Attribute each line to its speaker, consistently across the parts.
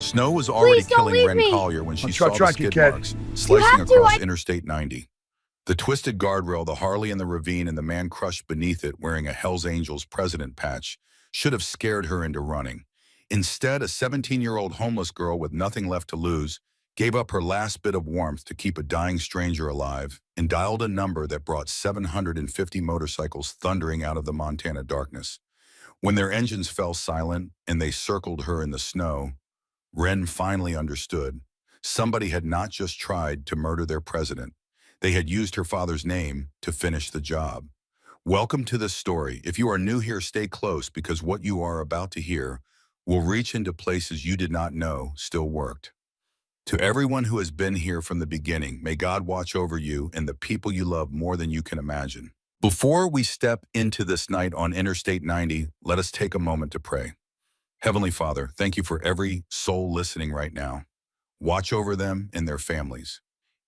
Speaker 1: Snow was already
Speaker 2: Please don't
Speaker 1: killing
Speaker 2: leave
Speaker 1: Ren
Speaker 2: me.
Speaker 1: Collier when she
Speaker 3: I'll
Speaker 1: saw the
Speaker 3: track you,
Speaker 1: skid
Speaker 3: kid.
Speaker 1: marks
Speaker 2: You
Speaker 1: slicing
Speaker 2: have to.
Speaker 1: across Interstate 90. The twisted guardrail, the Harley in the ravine, and the man crushed beneath it wearing a Hell's Angels president patch should have scared her into running. Instead, a 17-year-old homeless girl with nothing left to lose gave up her last bit of warmth to keep a dying stranger alive and dialed a number that brought 750 motorcycles thundering out of the Montana darkness. When their engines fell silent and they circled her in the snow, Ren finally understood. Somebody had not just tried to murder their president. They had used her father's name to finish the job. Welcome to this story. If you are new here, stay close because what you are about to hear will reach into places you did not know still worked. To everyone who has been here from the beginning, may God watch over you and the people you love more than you can imagine. Before we step into this night on Interstate 90, let us take a moment to pray. Heavenly Father, thank you for every soul listening right now. Watch over them and their families.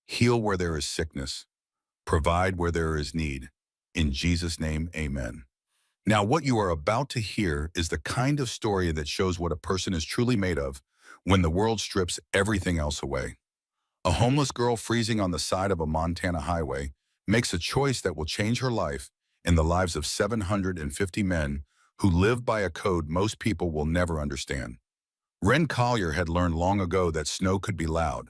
Speaker 1: Heal where there is sickness. Provide where there is need. In Jesus' name, amen. Now, what you are about to hear is the kind of story that shows what a person is truly made of when the world strips everything else away. A homeless girl freezing on the side of a Montana highway makes a choice that will change her life and the lives of 750 men who live by a code most people will never understand. Ren Collier had learned long ago that snow could be loud,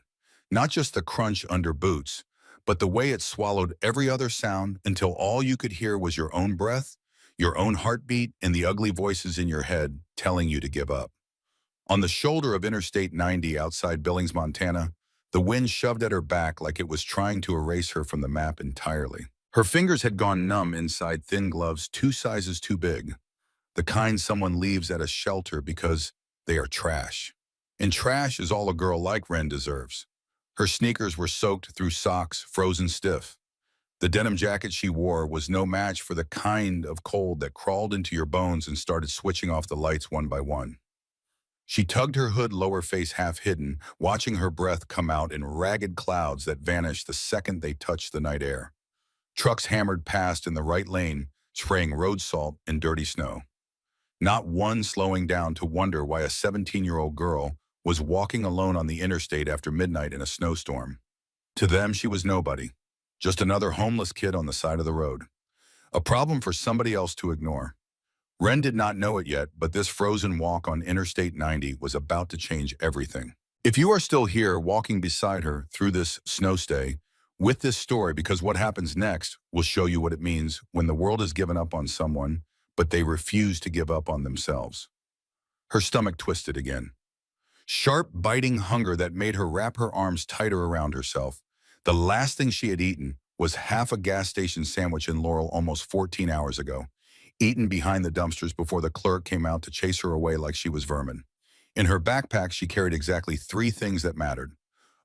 Speaker 1: not just the crunch under boots, but the way it swallowed every other sound until all you could hear was your own breath, your own heartbeat, and the ugly voices in your head telling you to give up. On the shoulder of Interstate 90 outside Billings, Montana, the wind shoved at her back like it was trying to erase her from the map entirely. Her fingers had gone numb inside thin gloves 2 sizes too big, the kind someone leaves at a shelter because they are trash. And trash is all a girl like Ren deserves. Her sneakers were soaked through socks, frozen stiff. The denim jacket she wore was no match for the kind of cold that crawled into your bones and started switching off the lights one by one. She tugged her hood, lower face half hidden, watching her breath come out in ragged clouds that vanished the second they touched the night air. Trucks hammered past in the right lane, spraying road salt and dirty snow. Not one slowing down to wonder why a 17-year-old girl was walking alone on the interstate after midnight in a snowstorm. To them, she was nobody, just another homeless kid on the side of the road. A problem for somebody else to ignore. Ren did not know it yet, but this frozen walk on Interstate 90 was about to change everything. If you are still here walking beside her through this snow stay, with this story, because what happens next will show you what it means when the world has given up on someone, but they refuse to give up on themselves. Her stomach twisted again. Sharp, biting hunger that made her wrap her arms tighter around herself. The last thing she had eaten was half a gas station sandwich in Laurel almost 14 hours ago, eaten behind the dumpsters before the clerk came out to chase her away like she was vermin. In her backpack, she carried exactly 3 things that mattered.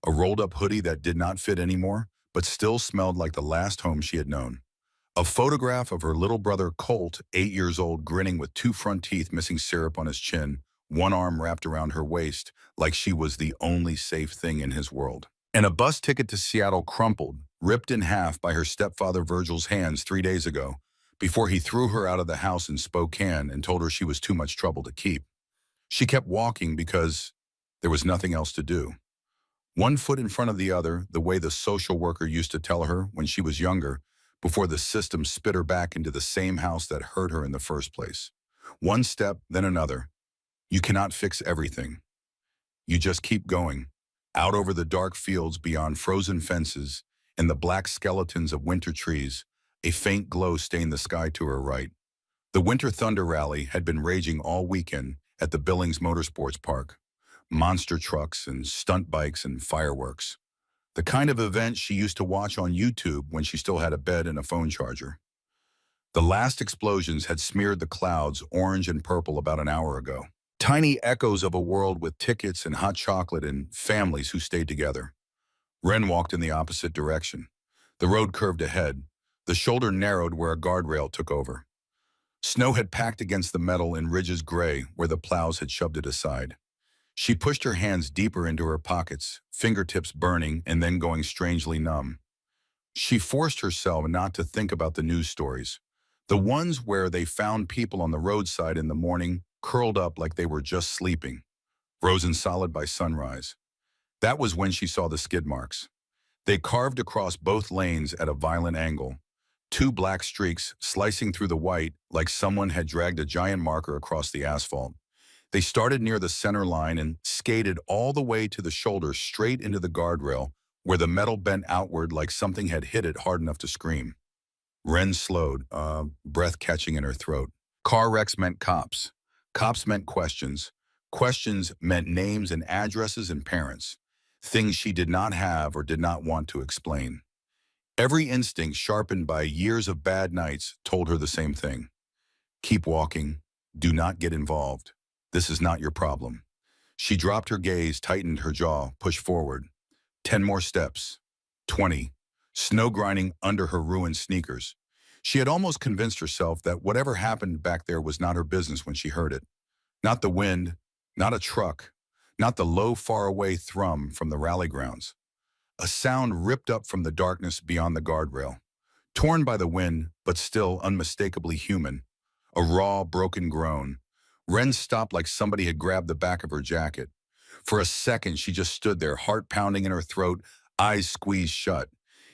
Speaker 1: A rolled-up hoodie that did not fit anymore, but still smelled like the last home she had known. A photograph of her little brother Colt, 8 years old, grinning with 2 front teeth missing syrup on his chin, one arm wrapped around her waist like she was the only safe thing in his world. And a bus ticket to Seattle crumpled, ripped in half by her stepfather Virgil's hands 3 days ago, before he threw her out of the house in Spokane and told her she was too much trouble to keep. She kept walking because there was nothing else to do. One foot in front of the other, the way the social worker used to tell her when she was younger, before the system spit her back into the same house that hurt her in the first place. One step, then another. You cannot fix everything. You just keep going, out over the dark fields beyond frozen fences and the black skeletons of winter trees. A faint glow stained the sky to her right. The Winter Thunder Rally had been raging all weekend at the Billings Motorsports Park. Monster trucks and stunt bikes and fireworks. The kind of event she used to watch on YouTube when she still had a bed and a phone charger. The last explosions had smeared the clouds orange and purple about an hour ago. Tiny echoes of a world with tickets and hot chocolate and families who stayed together. Ren walked in the opposite direction. The road curved ahead. The shoulder narrowed where a guardrail took over. Snow had packed against the metal in ridges gray where the plows had shoved it aside. She pushed her hands deeper into her pockets, fingertips burning and then going strangely numb. She forced herself not to think about the news stories, the ones where they found people on the roadside in the morning, curled up like they were just sleeping. frozen solid by sunrise. That was when she saw the skid marks. They carved across both lanes at a violent angle, two black streaks slicing through the white like someone had dragged a giant marker across the asphalt. They started near the center line and skated all the way to the shoulder straight into the guardrail, where the metal bent outward like something had hit it hard enough to scream. Wren slowed, breath catching in her throat. Car wrecks meant cops. Cops meant questions. Questions meant names and addresses and parents. Things she did not have or did not want to explain. Every instinct sharpened by years of bad nights told her the same thing. Keep walking. Do not get involved. This is not your problem. She dropped her gaze, tightened her jaw, pushed forward. 10 more steps. 20. Snow grinding under her ruined sneakers. She had almost convinced herself that whatever happened back there was not her business when she heard it. Not the wind, not a truck, not the low, faraway thrum from the rally grounds. A sound ripped up from the darkness beyond the guardrail. Torn by the wind, but still unmistakably human. A raw, broken groan. Wren stopped like somebody had grabbed the back of her jacket. For a second, she just stood there, heart pounding in her throat, eyes squeezed shut.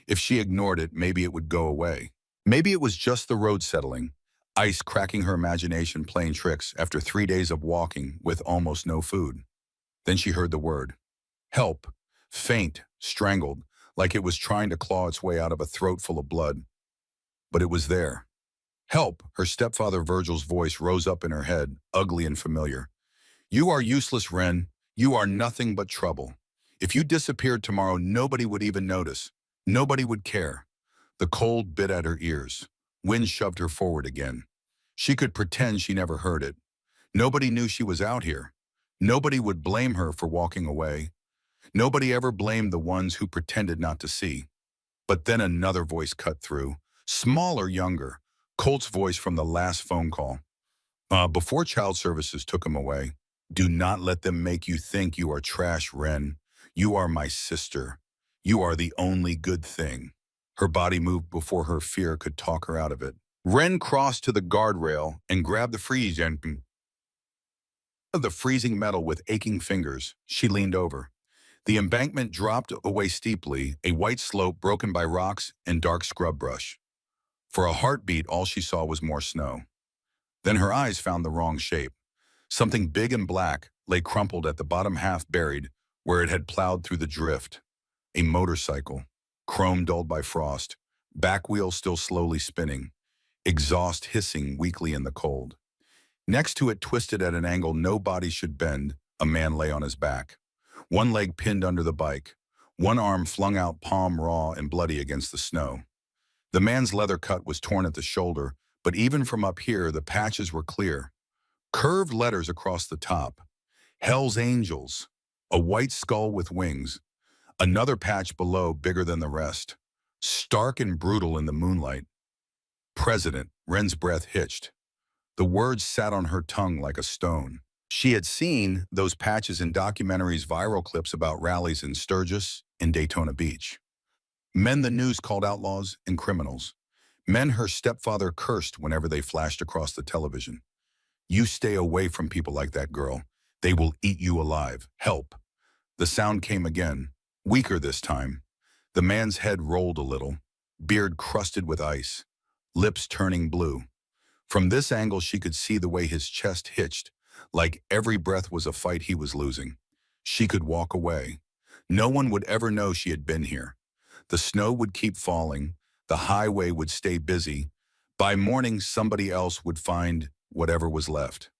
Speaker 1: If she ignored it, maybe it would go away. Maybe it was just the road settling, ice cracking her imagination playing tricks after 3 days of walking with almost no food. Then she heard the word. Help. Faint, strangled, like it was trying to claw its way out of a throat full of blood. But it was there. Help, her stepfather Virgil's voice rose up in her head, ugly and familiar. You are useless, Wren. You are nothing but trouble. If you disappeared tomorrow, nobody would even notice. Nobody would care. The cold bit at her ears. Wind shoved her forward again. She could pretend she never heard it. Nobody knew she was out here. Nobody would blame her for walking away. Nobody ever blamed the ones who pretended not to see. But then another voice cut through, smaller, younger, Colt's voice from the last phone call. Before child services took him away, do not let them make you think you are trash, Wren. You are my sister. You are the only good thing. Her body moved before her fear could talk her out of it. Wren crossed to the guardrail and grabbed the freezing metal with aching fingers. She leaned over. The embankment dropped away steeply, a white slope broken by rocks and dark scrub brush. For a heartbeat, all she saw was more snow. Then her eyes found the wrong shape. Something big and black lay crumpled at the bottom half buried where it had plowed through the drift. A motorcycle, chrome dulled by frost, back wheel still slowly spinning, exhaust hissing weakly in the cold. Next to it, twisted at an angle no body should bend, a man lay on his back. One leg pinned under the bike, one arm flung out palm raw and bloody against the snow. The man's leather cut was torn at the shoulder, but even from up here, the patches were clear. Curved letters across the top. Hell's Angels. A white skull with wings. Another patch below, bigger than the rest. Stark and brutal in the moonlight. President. Wren's breath hitched. The words sat on her tongue like a stone. She had seen those patches in documentaries, viral clips about rallies in Sturgis and Daytona Beach. Men the news called outlaws and criminals. Men her stepfather cursed whenever they flashed across the television. You stay away from people like that, girl. They will eat you alive. Help. The sound came again, weaker this time. The man's head rolled a little, beard crusted with ice, lips turning blue. From this angle, she could see the way his chest hitched, like every breath was a fight he was losing. She could walk away. No one would ever know she had been here. The snow would keep falling. The highway would stay busy. By morning, somebody else would find whatever was left.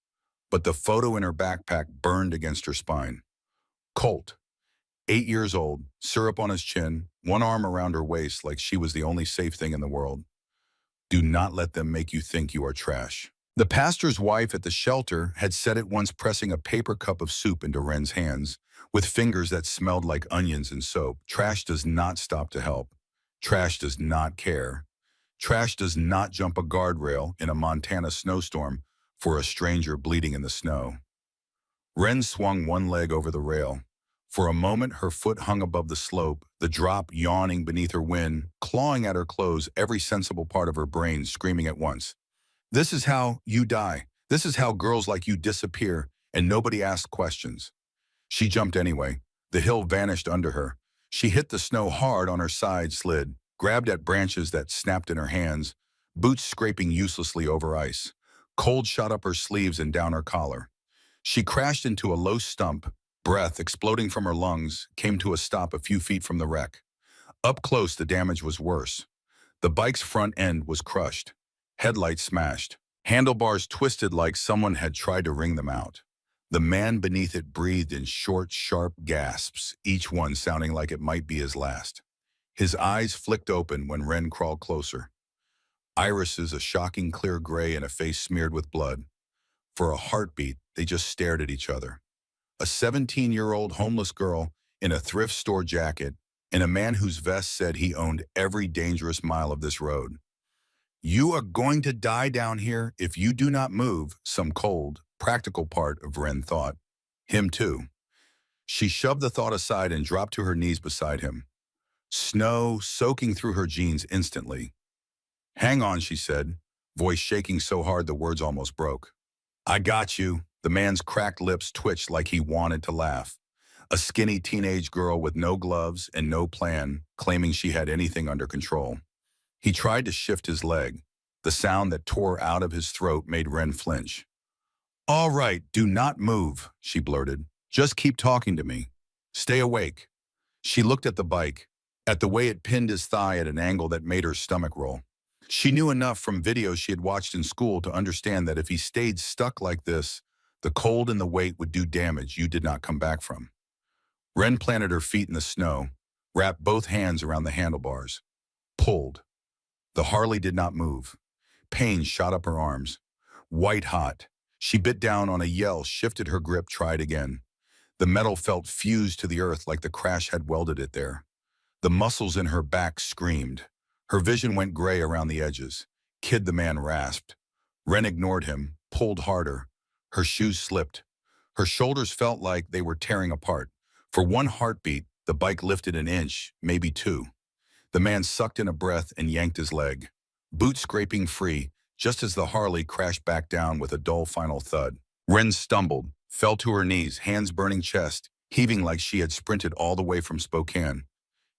Speaker 1: But the photo in her backpack burned against her spine. Colt, 8 years old, syrup on his chin, one arm around her waist like she was the only safe thing in the world. Do not let them make you think you are trash. The pastor's wife at the shelter had said it once, pressing a paper cup of soup into Wren's hands, with fingers that smelled like onions and soap. Trash does not stop to help. Trash does not care. Trash does not jump a guardrail in a Montana snowstorm for a stranger bleeding in the snow. Wren swung one leg over the rail. For a moment, her foot hung above the slope, the drop yawning beneath her wind, clawing at her clothes, every sensible part of her brain screaming at once. This is how you die. This is how girls like you disappear, and nobody asks questions. She jumped anyway. The hill vanished under her. She hit the snow hard on her side, slid, grabbed at branches that snapped in her hands, boots scraping uselessly over ice. Cold shot up her sleeves and down her collar. She crashed into a low stump. Breath exploding from her lungs came to a stop a few feet from the wreck. Up close, the damage was worse. The bike's front end was crushed. Headlights smashed. Handlebars twisted like someone had tried to wring them out. The man beneath it breathed in short, sharp gasps, each one sounding like it might be his last. His eyes flicked open when Ren crawled closer. Irises a shocking clear gray and a face smeared with blood. For a heartbeat, they just stared at each other. A 17-year-old homeless girl in a thrift store jacket and a man whose vest said he owned every dangerous mile of this road. "You are going to die down here if you do not move," some cold, practical part of Ren thought. Him too. She shoved the thought aside and dropped to her knees beside him. Snow soaking through her jeans instantly. "Hang on," she said, voice shaking so hard the words almost broke. "I got you." The man's cracked lips twitched like he wanted to laugh. A skinny teenage girl with no gloves and no plan, claiming she had anything under control. He tried to shift his leg. The sound that tore out of his throat made Ren flinch. "All right, do not move," she blurted. "Just keep talking to me. Stay awake." She looked at the bike, at the way it pinned his thigh at an angle that made her stomach roll. She knew enough from videos she had watched in school to understand that if he stayed stuck like this, the cold and the weight would do damage you did not come back from. Ren planted her feet in the snow, wrapped both hands around the handlebars. Pulled. The Harley did not move. Pain shot up her arms. White hot. She bit down on a yell, shifted her grip, tried again. The metal felt fused to the earth like the crash had welded it there. The muscles in her back screamed. Her vision went gray around the edges. "Kid," the man rasped. Ren ignored him, pulled harder. Her shoes slipped. Her shoulders felt like they were tearing apart. For one heartbeat, the bike lifted an inch, maybe two. The man sucked in a breath and yanked his leg. Boot scraping free, just as the Harley crashed back down with a dull final thud. Ren stumbled, fell to her knees, hands burning chest, heaving like she had sprinted all the way from Spokane.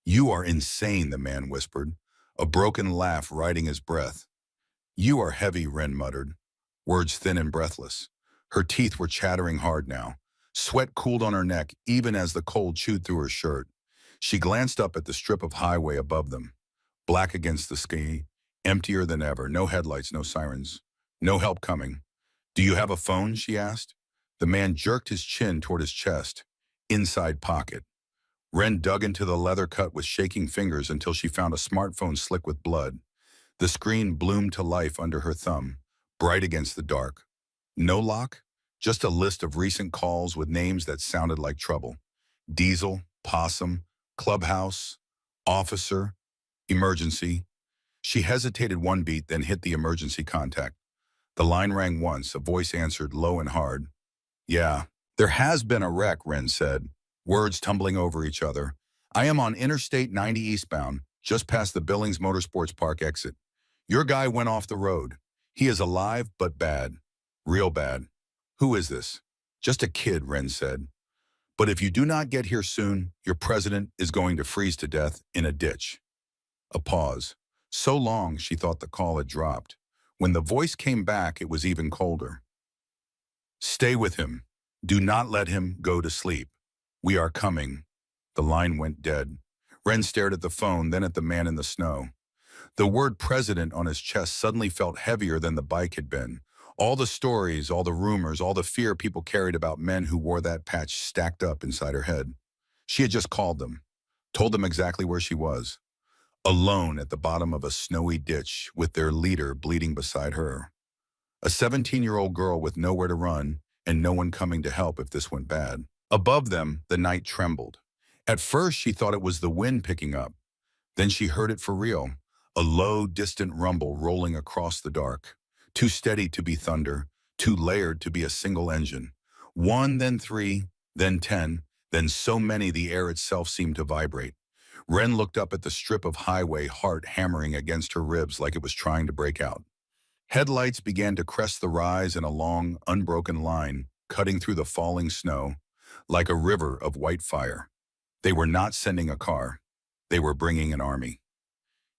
Speaker 1: "You are insane," the man whispered, a broken laugh riding his breath. "You are heavy," Ren muttered, words thin and breathless. Her teeth were chattering hard now. Sweat cooled on her neck even as the cold chewed through her shirt. She glanced up at the strip of highway above them. Black against the sky, emptier than ever, no headlights, no sirens. No help coming. "Do you have a phone?" she asked. The man jerked his chin toward his chest. Inside pocket. Ren dug into the leather cut with shaking fingers until she found a smartphone slick with blood. The screen bloomed to life under her thumb, bright against the dark. No lock? Just a list of recent calls with names that sounded like trouble. Diesel, Possum, Clubhouse, Officer, Emergency. She hesitated one beat, then hit the emergency contact. The line rang once, a voice answered low and hard. "Yeah, there has been a wreck," Ren said, words tumbling over each other. "I am on Interstate 90 eastbound, just past the Billings Motorsports Park exit. Your guy went off the road. He is alive, but bad. Real bad." "Who is this?" "Just a kid," Ren said. "But if you do not get here soon, your president is going to freeze to death in a ditch." A pause. So long, she thought the call had dropped. When the voice came back, it was even colder. "Stay with him. Do not let him go to sleep. We are coming." The line went dead. Ren stared at the phone, then at the man in the snow. The word president on his chest suddenly felt heavier than the bike had been. All the stories, all the rumors, all the fear people carried about men who wore that patch stacked up inside her head. She had just called them, told them exactly where she was. Alone at the bottom of a snowy ditch with their leader bleeding beside her. A 17-year-old girl with nowhere to run and no one coming to help if this went bad. Above them, the night trembled. At first, she thought it was the wind picking up. Then she heard it for real, a low, distant rumble rolling across the dark. Too steady to be thunder, too layered to be a single engine. One, then three, then 10, then so many the air itself seemed to vibrate. Ren looked up at the strip of highway, heart hammering against her ribs like it was trying to break out. Headlights began to crest the rise in a long, unbroken line, cutting through the falling snow. like a river of white fire. They were not sending a car. They were bringing an army.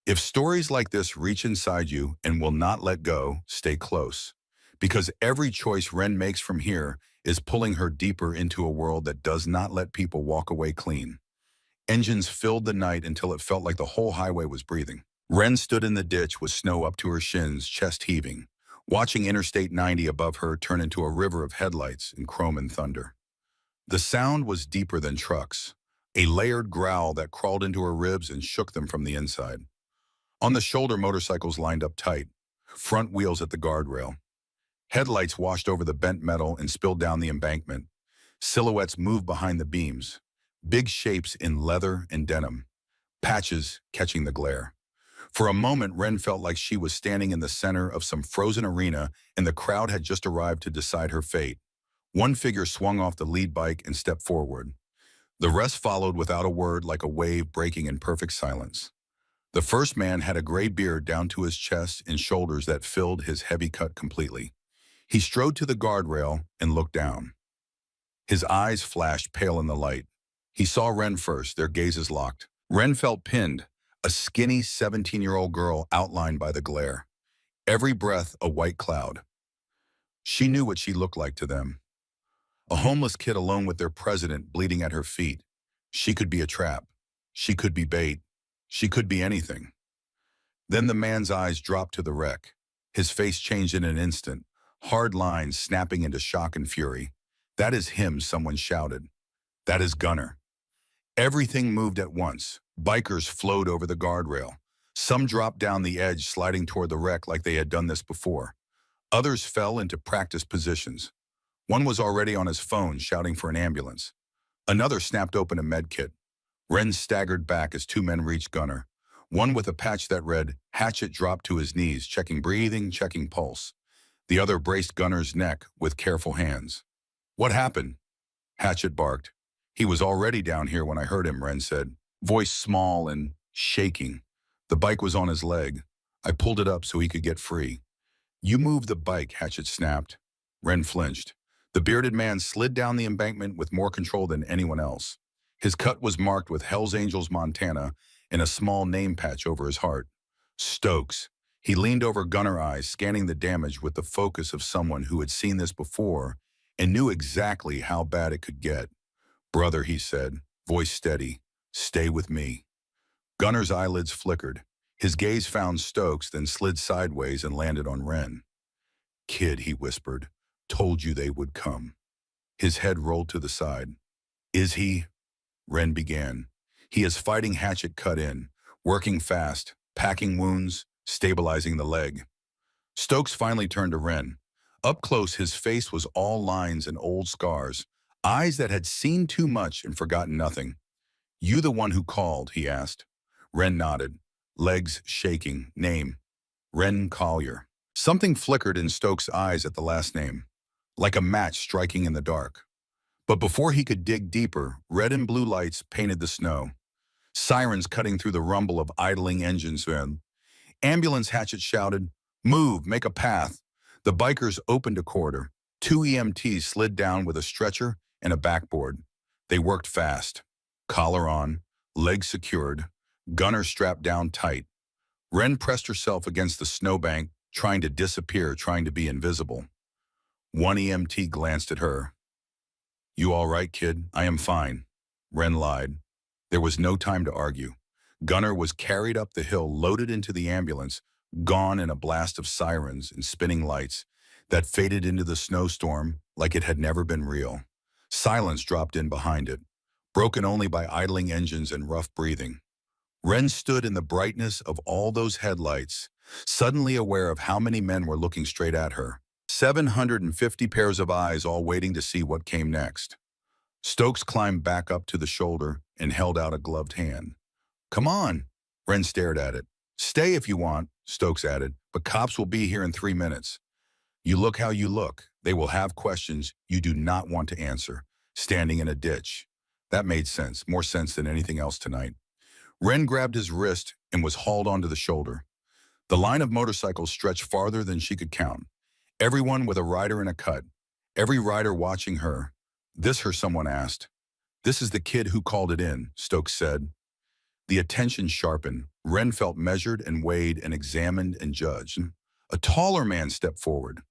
Speaker 1: If stories like this reach inside you and will not let go, stay close. Because every choice Ren makes from here is pulling her deeper into a world that does not let people walk away clean. Engines filled the night until it felt like the whole highway was breathing. Ren stood in the ditch with snow up to her shins, chest heaving, watching Interstate 90 above her turn into a river of headlights and chrome and thunder. The sound was deeper than trucks, a layered growl that crawled into her ribs and shook them from the inside. On the shoulder, motorcycles lined up tight, front wheels at the guardrail. Headlights washed over the bent metal and spilled down the embankment. Silhouettes moved behind the beams, big shapes in leather and denim, patches catching the glare. For a moment, Ren felt like she was standing in the center of some frozen arena and the crowd had just arrived to decide her fate. One figure swung off the lead bike and stepped forward. The rest followed without a word, like a wave breaking in perfect silence. The first man had a gray beard down to his chest and shoulders that filled his heavy cut completely. He strode to the guardrail and looked down. His eyes flashed pale in the light. He saw Ren first, their gazes locked. Ren felt pinned, a skinny 17-year-old girl outlined by the glare. Every breath a white cloud. She knew what she looked like to them. A homeless kid alone with their president bleeding at her feet. She could be a trap. She could be bait. She could be anything. Then the man's eyes dropped to the wreck. His face changed in an instant, hard lines snapping into shock and fury. "That is him," someone shouted. "That is Gunner." Everything moved at once. Bikers flowed over the guardrail. Some dropped down the edge, sliding toward the wreck like they had done this before. Others fell into practice positions. One was already on his phone, shouting for an ambulance. Another snapped open a med kit. Ren staggered back as two men reached Gunner. One with a patch that read, "Hatchet," dropped to his knees, checking breathing, checking pulse. The other braced Gunner's neck with careful hands. "What happened?" Hatchet barked. "He was already down here when I heard him," Ren said, voice small and shaking. "The bike was on his leg. I pulled it up so he could get free." "You move the bike," Hatchet snapped. Ren flinched. The bearded man slid down the embankment with more control than anyone else. His cut was marked with Hellsangels, Montana, and a small name patch over his heart. Stokes. He leaned over Gunner eyes, scanning the damage with the focus of someone who had seen this before and knew exactly how bad it could get. "Brother," he said, voice steady, "stay with me." Gunner's eyelids flickered. His gaze found Stokes, then slid sideways and landed on Ren. "Kid," he whispered, "told you they would come." His head rolled to the side. "Is he?" Ren began. "He is fighting." Hatchet cut in, working fast, packing wounds, stabilizing the leg. Stokes finally turned to Ren. Up close, his face was all lines and old scars, eyes that had seen too much and forgotten nothing. "You the one who called?" he asked. Ren nodded, legs shaking. "Name?" "Ren Collier." Something flickered in Stokes' eyes at the last name, like a match striking in the dark. But before he could dig deeper, red and blue lights painted the snow. Sirens cutting through the rumble of idling engines. "Ambulance!" Hatchet shouted. "Move, make a path." The bikers opened a corridor. Two EMTs slid down with a stretcher and a backboard. They worked fast. Collar on, legs secured, Gunner strapped down tight. Ren pressed herself against the snowbank, trying to disappear, trying to be invisible. One EMT glanced at her. "You all right, kid?" "I am fine." Ren lied. There was no time to argue. Gunner was carried up the hill, loaded into the ambulance, gone in a blast of sirens and spinning lights that faded into the snowstorm like it had never been real. Silence dropped in behind it, broken only by idling engines and rough breathing. Ren stood in the brightness of all those headlights, suddenly aware of how many men were looking straight at her. 750 pairs of eyes, all waiting to see what came next. Stokes climbed back up to the shoulder and held out a gloved hand. "Come on." Ren stared at it. "Stay if you want," Stokes added, "but cops will be here in 3 minutes. You look how you look. They will have questions you do not want to answer. Standing in a ditch." That made sense, more sense than anything else tonight. Ren grabbed his wrist and was hauled onto the shoulder. The line of motorcycles stretched farther than she could count. Everyone with a rider in a cut. Every rider watching her. This her someone asked. This is the kid who called it in, Stokes said. The attention sharpened. Wren felt measured and weighed and examined and judged. A taller man stepped forward.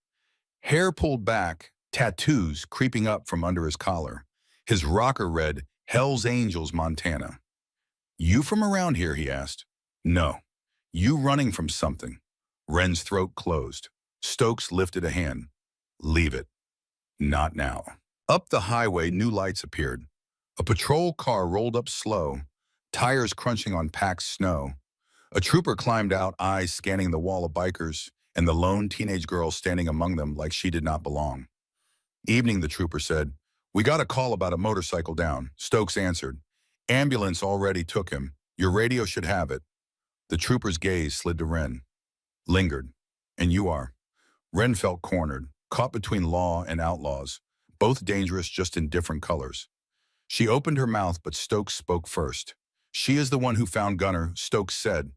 Speaker 1: Hair pulled back, tattoos creeping up from under his collar. His rocker read, Hell's Angels, Montana. You from around here, he asked. No. You running from something. Wren's throat closed. Stokes lifted a hand. Leave it. Not now. Up the highway, new lights appeared. A patrol car rolled up slow, tires crunching on packed snow. A trooper climbed out, eyes scanning the wall of bikers, and the lone teenage girl standing among them like she did not belong. Evening, the trooper said. We got a call about a motorcycle down. Stokes answered. Ambulance already took him. Your radio should have it. The trooper's gaze slid to Wren. Lingered. And you are. Wren felt cornered, caught between law and outlaws, both dangerous just in different colors. She opened her mouth, but Stokes spoke first. She is the one who found Gunner, Stokes said.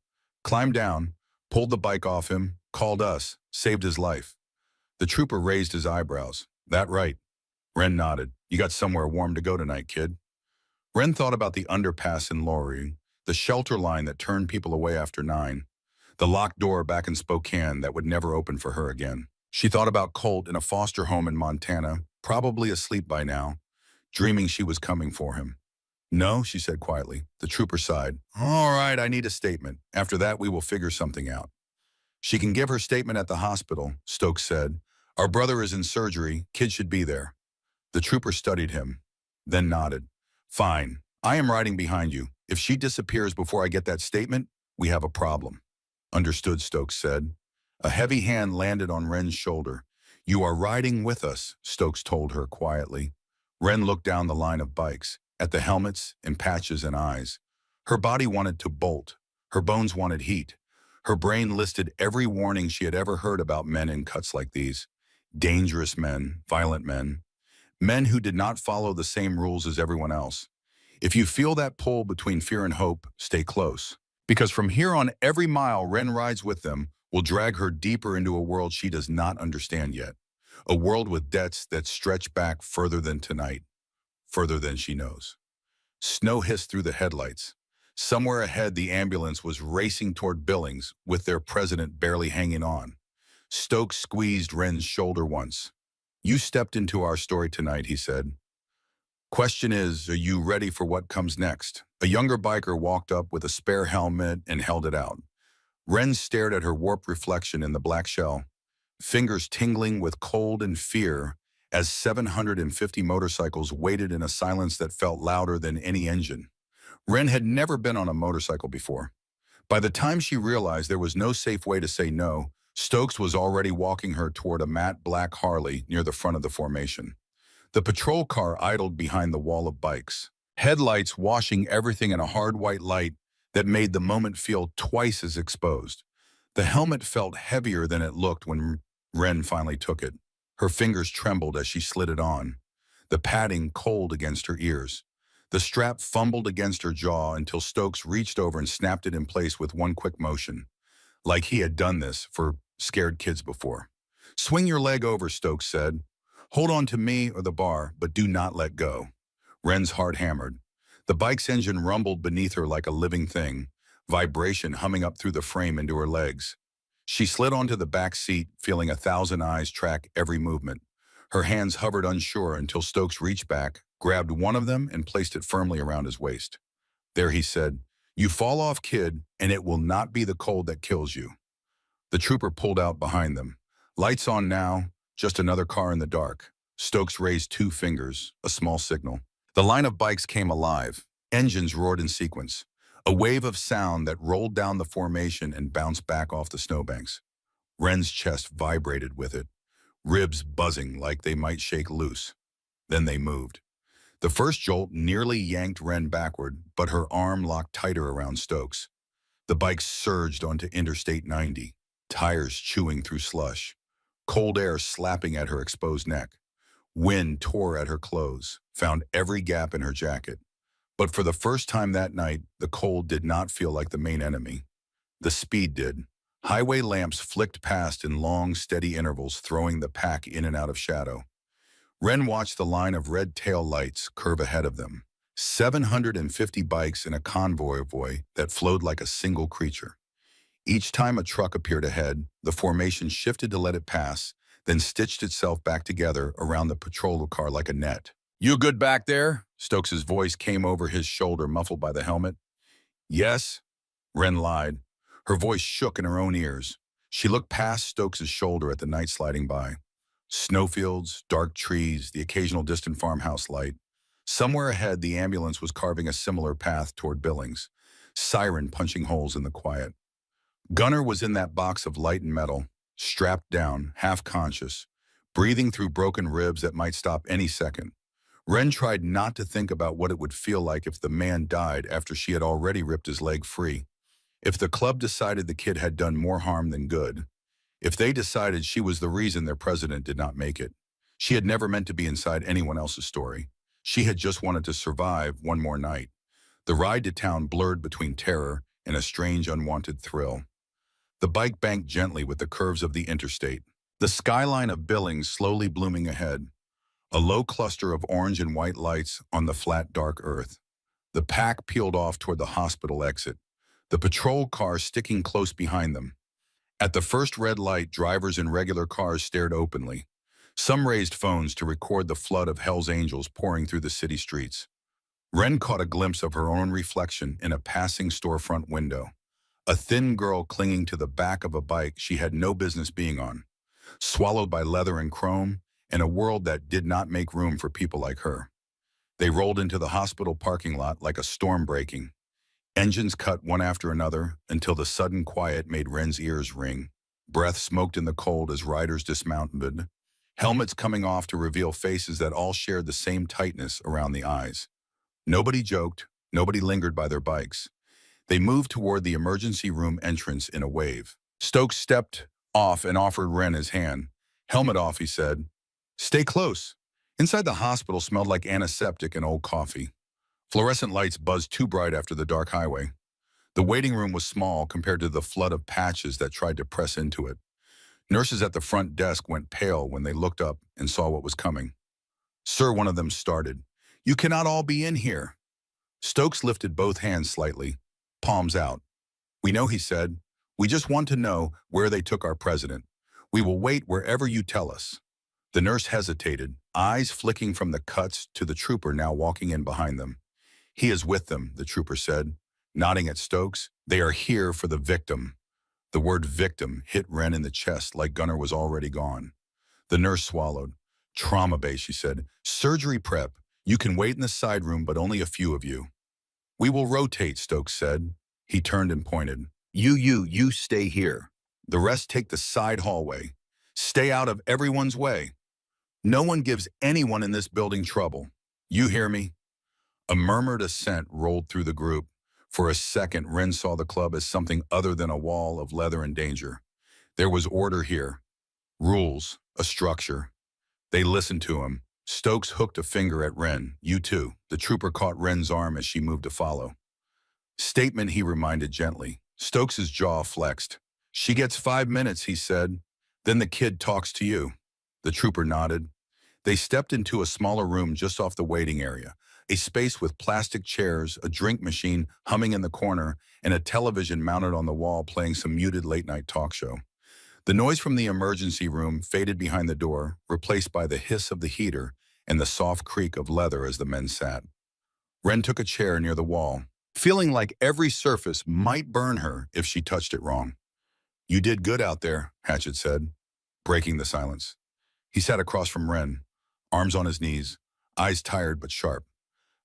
Speaker 1: Climbed down, pulled the bike off him, called us, saved his life. The trooper raised his eyebrows. That right. Wren nodded. You got somewhere warm to go tonight, kid. Wren thought about the underpass in Laurie, the shelter line that turned people away after 9, the locked door back in Spokane that would never open for her again. She thought about Colt in a foster home in Montana, probably asleep by now, dreaming she was coming for him. No, she said quietly. The trooper sighed. All right, I need a statement. After that, we will figure something out. She can give her statement at the hospital, Stokes said. Our brother is in surgery. Kid should be there. The trooper studied him, then nodded. Fine. I am riding behind you. If she disappears before I get that statement, we have a problem. Understood, Stokes said. A heavy hand landed on Wren's shoulder. You are riding with us, Stokes told her quietly. Wren looked down the line of bikes, at the helmets and patches and eyes. Her body wanted to bolt. Her bones wanted heat. Her brain listed every warning she had ever heard about men in cuts like these. Dangerous men, violent men. Men who did not follow the same rules as everyone else. If you feel that pull between fear and hope, stay close. Because from here on, every mile Wren rides with them will drag her deeper into a world she does not understand yet. A world with debts that stretch back further than tonight, further than she knows. Snow hissed through the headlights. Somewhere ahead, the ambulance was racing toward Billings, with their president barely hanging on. Stokes squeezed Wren's shoulder once. You stepped into our story tonight, he said. Question is, are you ready for what comes next? A younger biker walked up with a spare helmet and held it out. Wren stared at her warped reflection in the black shell, fingers tingling with cold and fear as 750 motorcycles waited in a silence that felt louder than any engine. Wren had never been on a motorcycle before. By the time she realized there was no safe way to say no, Stokes was already walking her toward a matte black Harley near the front of the formation. The patrol car idled behind the wall of bikes, headlights washing everything in a hard white light that made the moment feel twice as exposed. The helmet felt heavier than it looked when Wren finally took it. Her fingers trembled as she slid it on, the padding cold against her ears. The strap fumbled against her jaw until Stokes reached over and snapped it in place with one quick motion, like he had done this for scared kids before. Swing your leg over, Stokes said. Hold on to me or the bar, but do not let go. Wren's heart hammered. The bike's engine rumbled beneath her like a living thing, vibration humming up through the frame into her legs. She slid onto the back seat, feeling 1,000 eyes track every movement. Her hands hovered unsure until Stokes reached back, grabbed one of them, and placed it firmly around his waist. There, he said, you fall off, kid, and it will not be the cold that kills you. The trooper pulled out behind them. Lights on now, just another car in the dark. Stokes raised 2 fingers, a small signal. The line of bikes came alive. Engines roared in sequence. A wave of sound that rolled down the formation and bounced back off the snowbanks. Wren's chest vibrated with it, ribs buzzing like they might shake loose. Then they moved. The first jolt nearly yanked Wren backward, but her arm locked tighter around Stokes. The bike surged onto Interstate 90, tires chewing through slush, cold air slapping at her exposed neck. Wind tore at her clothes, found every gap in her jacket. But for the first time that night, the cold did not feel like the main enemy. The speed did. Highway lamps flicked past in long, steady intervals, throwing the pack in and out of shadow. Wren watched the line of red tail lights curve ahead of them. 750 bikes in a convoy that flowed like a single creature. Each time a truck appeared ahead, the formation shifted to let it pass, then stitched itself back together around the patrol car like a net. "You good back there?" Stokes's voice came over his shoulder, muffled by the helmet. "Yes," Wren lied. Her voice shook in her own ears. She looked past Stokes's shoulder at the night sliding by. Snowfields, dark trees, the occasional distant farmhouse light. Somewhere ahead, the ambulance was carving a similar path toward Billings, siren punching holes in the quiet. Gunner was in that box of light and metal, strapped down, half-conscious, breathing through broken ribs that might stop any second. Wren tried not to think about what it would feel like if the man died after she had already ripped his leg free. If the club decided the kid had done more harm than good. If they decided she was the reason their president did not make it. She had never meant to be inside anyone else's story. She had just wanted to survive one more night. The ride to town blurred between terror and a strange unwanted thrill. The bike banked gently with the curves of the interstate. The skyline of Billings slowly blooming ahead. A low cluster of orange and white lights on the flat, dark earth. The pack peeled off toward the hospital exit, the patrol car sticking close behind them. At the first red light, drivers in regular cars stared openly. Some raised phones to record the flood of Hell's Angels pouring through the city streets. Wren caught a glimpse of her own reflection in a passing storefront window. A thin girl clinging to the back of a bike she had no business being on, swallowed by leather and chrome, in a world that did not make room for people like her. They rolled into the hospital parking lot like a storm breaking. Engines cut one after another until the sudden quiet made Wren's ears ring. Breath smoked in the cold as riders dismounted, helmets coming off to reveal faces that all shared the same tightness around the eyes. Nobody joked, nobody lingered by their bikes. They moved toward the emergency room entrance in a wave. Stokes stepped off and offered Wren his hand. "Helmet off," he said. "Stay close." Inside the hospital smelled like antiseptic and old coffee. Fluorescent lights buzzed too bright after the dark highway. The waiting room was small compared to the flood of patches that tried to press into it. Nurses at the front desk went pale when they looked up and saw what was coming. "Sir," one of them started, "you cannot all be in here." Stokes lifted both hands slightly, palms out. "We know," he said. "We just want to know where they took our president. We will wait wherever you tell us." The nurse hesitated, eyes flicking from the cuts to the trooper now walking in behind them. "He is with them," the trooper said, nodding at Stokes. "They are here for the victim." The word victim hit Wren in the chest like Gunner was already gone. The nurse swallowed. "Trauma base," she said. "Surgery prep. You can wait in the side room, but only a few of you." "We will rotate," Stokes said. He turned and pointed. You stay here. The rest take the side hallway. Stay out of everyone's way. No one gives anyone in this building trouble. You hear me?" A murmured assent rolled through the group. For a second, Wren saw the club as something other than a wall of leather and danger. There was order here. Rules, a structure. They listened to him. Stokes hooked a finger at Wren. "You too." The trooper caught Wren's arm as she moved to follow. "Statement," he reminded gently. Stokes's jaw flexed. "She gets 5 minutes," he said. "Then the kid talks to you." The trooper nodded. They stepped into a smaller room just off the waiting area, a space with plastic chairs, a drink machine humming in the corner, and a television mounted on the wall playing some muted late-night talk show. The noise from the emergency room faded behind the door, replaced by the hiss of the heater and the soft creak of leather as the men sat. Wren took a chair near the wall, feeling like every surface might burn her if she touched it wrong. "You did good out there," Hatchet said, breaking the silence. He sat across from Wren, arms on his knees, eyes tired but sharp.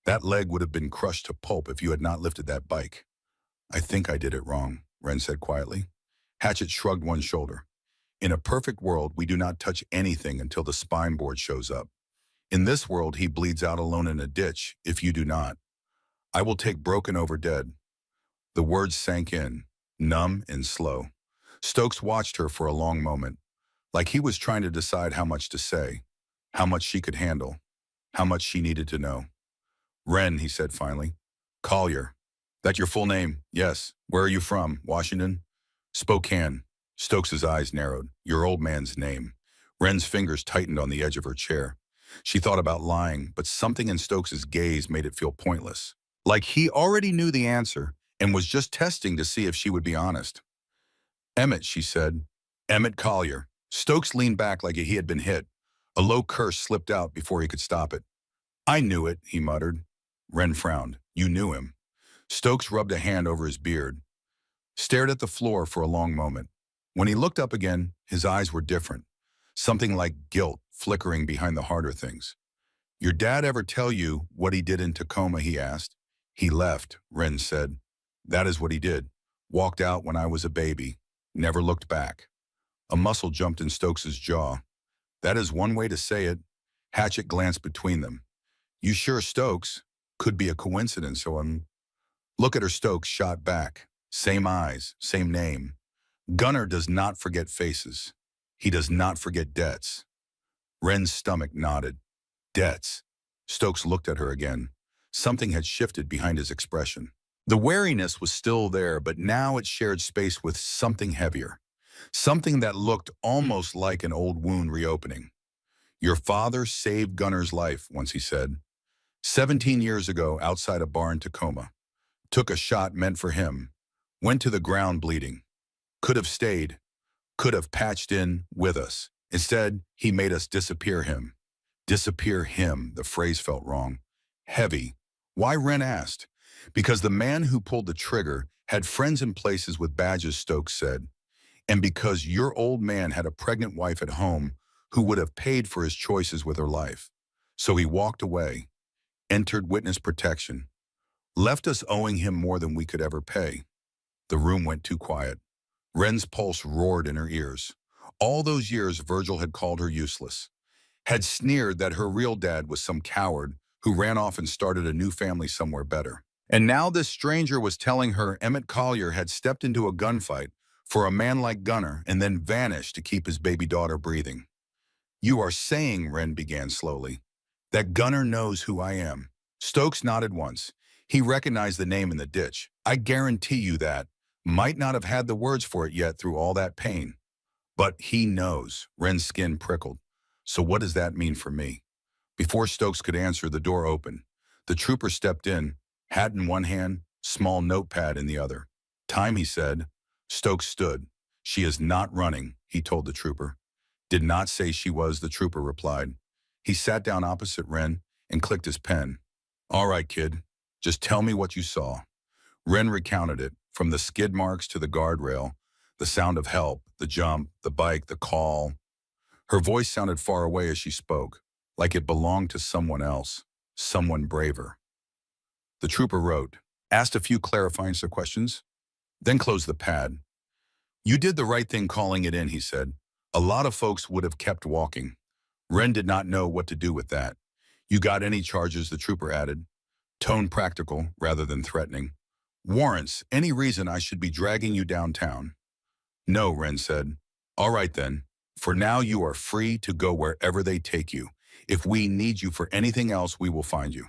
Speaker 1: "That leg would have been crushed to pulp if you had not lifted that bike." "I think I did it wrong," Wren said quietly. Hatchet shrugged one shoulder. "In a perfect world, we do not touch anything until the spine board shows up. In this world, he bleeds out alone in a ditch if you do not. I will take broken over dead." The words sank in, numb and slow. Stokes watched her for a long moment, like he was trying to decide how much to say, how much she could handle, how much she needed to know. "Wren," he said finally. "Collier. That your full name?" "Yes." "Where are you from?" "Washington." "Spokane." Stokes's eyes narrowed. "Your old man's name." Wren's fingers tightened on the edge of her chair. She thought about lying, but something in Stokes's gaze made it feel pointless. Like he already knew the answer and was just testing to see if she would be honest. Emmett, she said. Emmett Collier. Stokes leaned back like he had been hit. A low curse slipped out before he could stop it. I knew it, he muttered. Wren frowned. You knew him. Stokes rubbed a hand over his beard, stared at the floor for a long moment. When he looked up again, his eyes were different. Something like guilt flickering behind the harder things. Your dad ever tell you what he did in Tacoma, he asked. He left, Wren said. That is what he did. Walked out when I was a baby. Never looked back. A muscle jumped in Stokes's jaw. That is one way to say it. Hatchet glanced between them. You sure, Stokes? Could be a coincidence, so Look at her, Stokes shot back. Same eyes, same name. Gunner does not forget faces. He does not forget debts. Wren's stomach nodded. Debts. Stokes looked at her again. Something had shifted behind his expression. The wariness was still there, but now it shared space with something heavier. Something that looked almost like an old wound reopening. Your father saved Gunner's life, once he said. 17 years ago, outside a bar in Tacoma. Took a shot meant for him. Went to the ground bleeding. Could have stayed. Could have patched in with us. Instead, he made us disappear him. Disappear him, the phrase felt wrong. Heavy. Why, Wren asked. Because the man who pulled the trigger had friends in places with badges, Stokes said. And because your old man had a pregnant wife at home who would have paid for his choices with her life. So he walked away, entered witness protection, left us owing him more than we could ever pay. The room went too quiet. Wren's pulse roared in her ears. All those years Virgil had called her useless, had sneered that her real dad was some coward who ran off and started a new family somewhere better. And now this stranger was telling her Emmett Collier had stepped into a gunfight for a man like Gunner and then vanished to keep his baby daughter breathing. You are saying, Wren began slowly, that Gunner knows who I am. Stokes nodded once. He recognized the name in the ditch. I guarantee you that. Might not have had the words for it yet through all that pain. But he knows. Wren's skin prickled. So what does that mean for me? Before Stokes could answer, the door opened. The trooper stepped in, hat in one hand, small notepad in the other. Time, he said. Stokes stood. She is not running, he told the trooper. Did not say she was, the trooper replied. He sat down opposite Wren and clicked his pen. All right, kid. Just tell me what you saw. Wren recounted it, from the skid marks to the guardrail, the sound of help, the jump, the bike, the call. Her voice sounded far away as she spoke, like it belonged to someone else, someone braver. The trooper wrote, asked a few clarifying questions, then closed the pad. You did the right thing calling it in, he said. A lot of folks would have kept walking. Wren did not know what to do with that. You got any charges, the trooper added. Tone practical rather than threatening. Warrants, any reason I should be dragging you downtown? No, Wren said. All right then. For now you are free to go wherever they take you. If we need you for anything else, we will find you.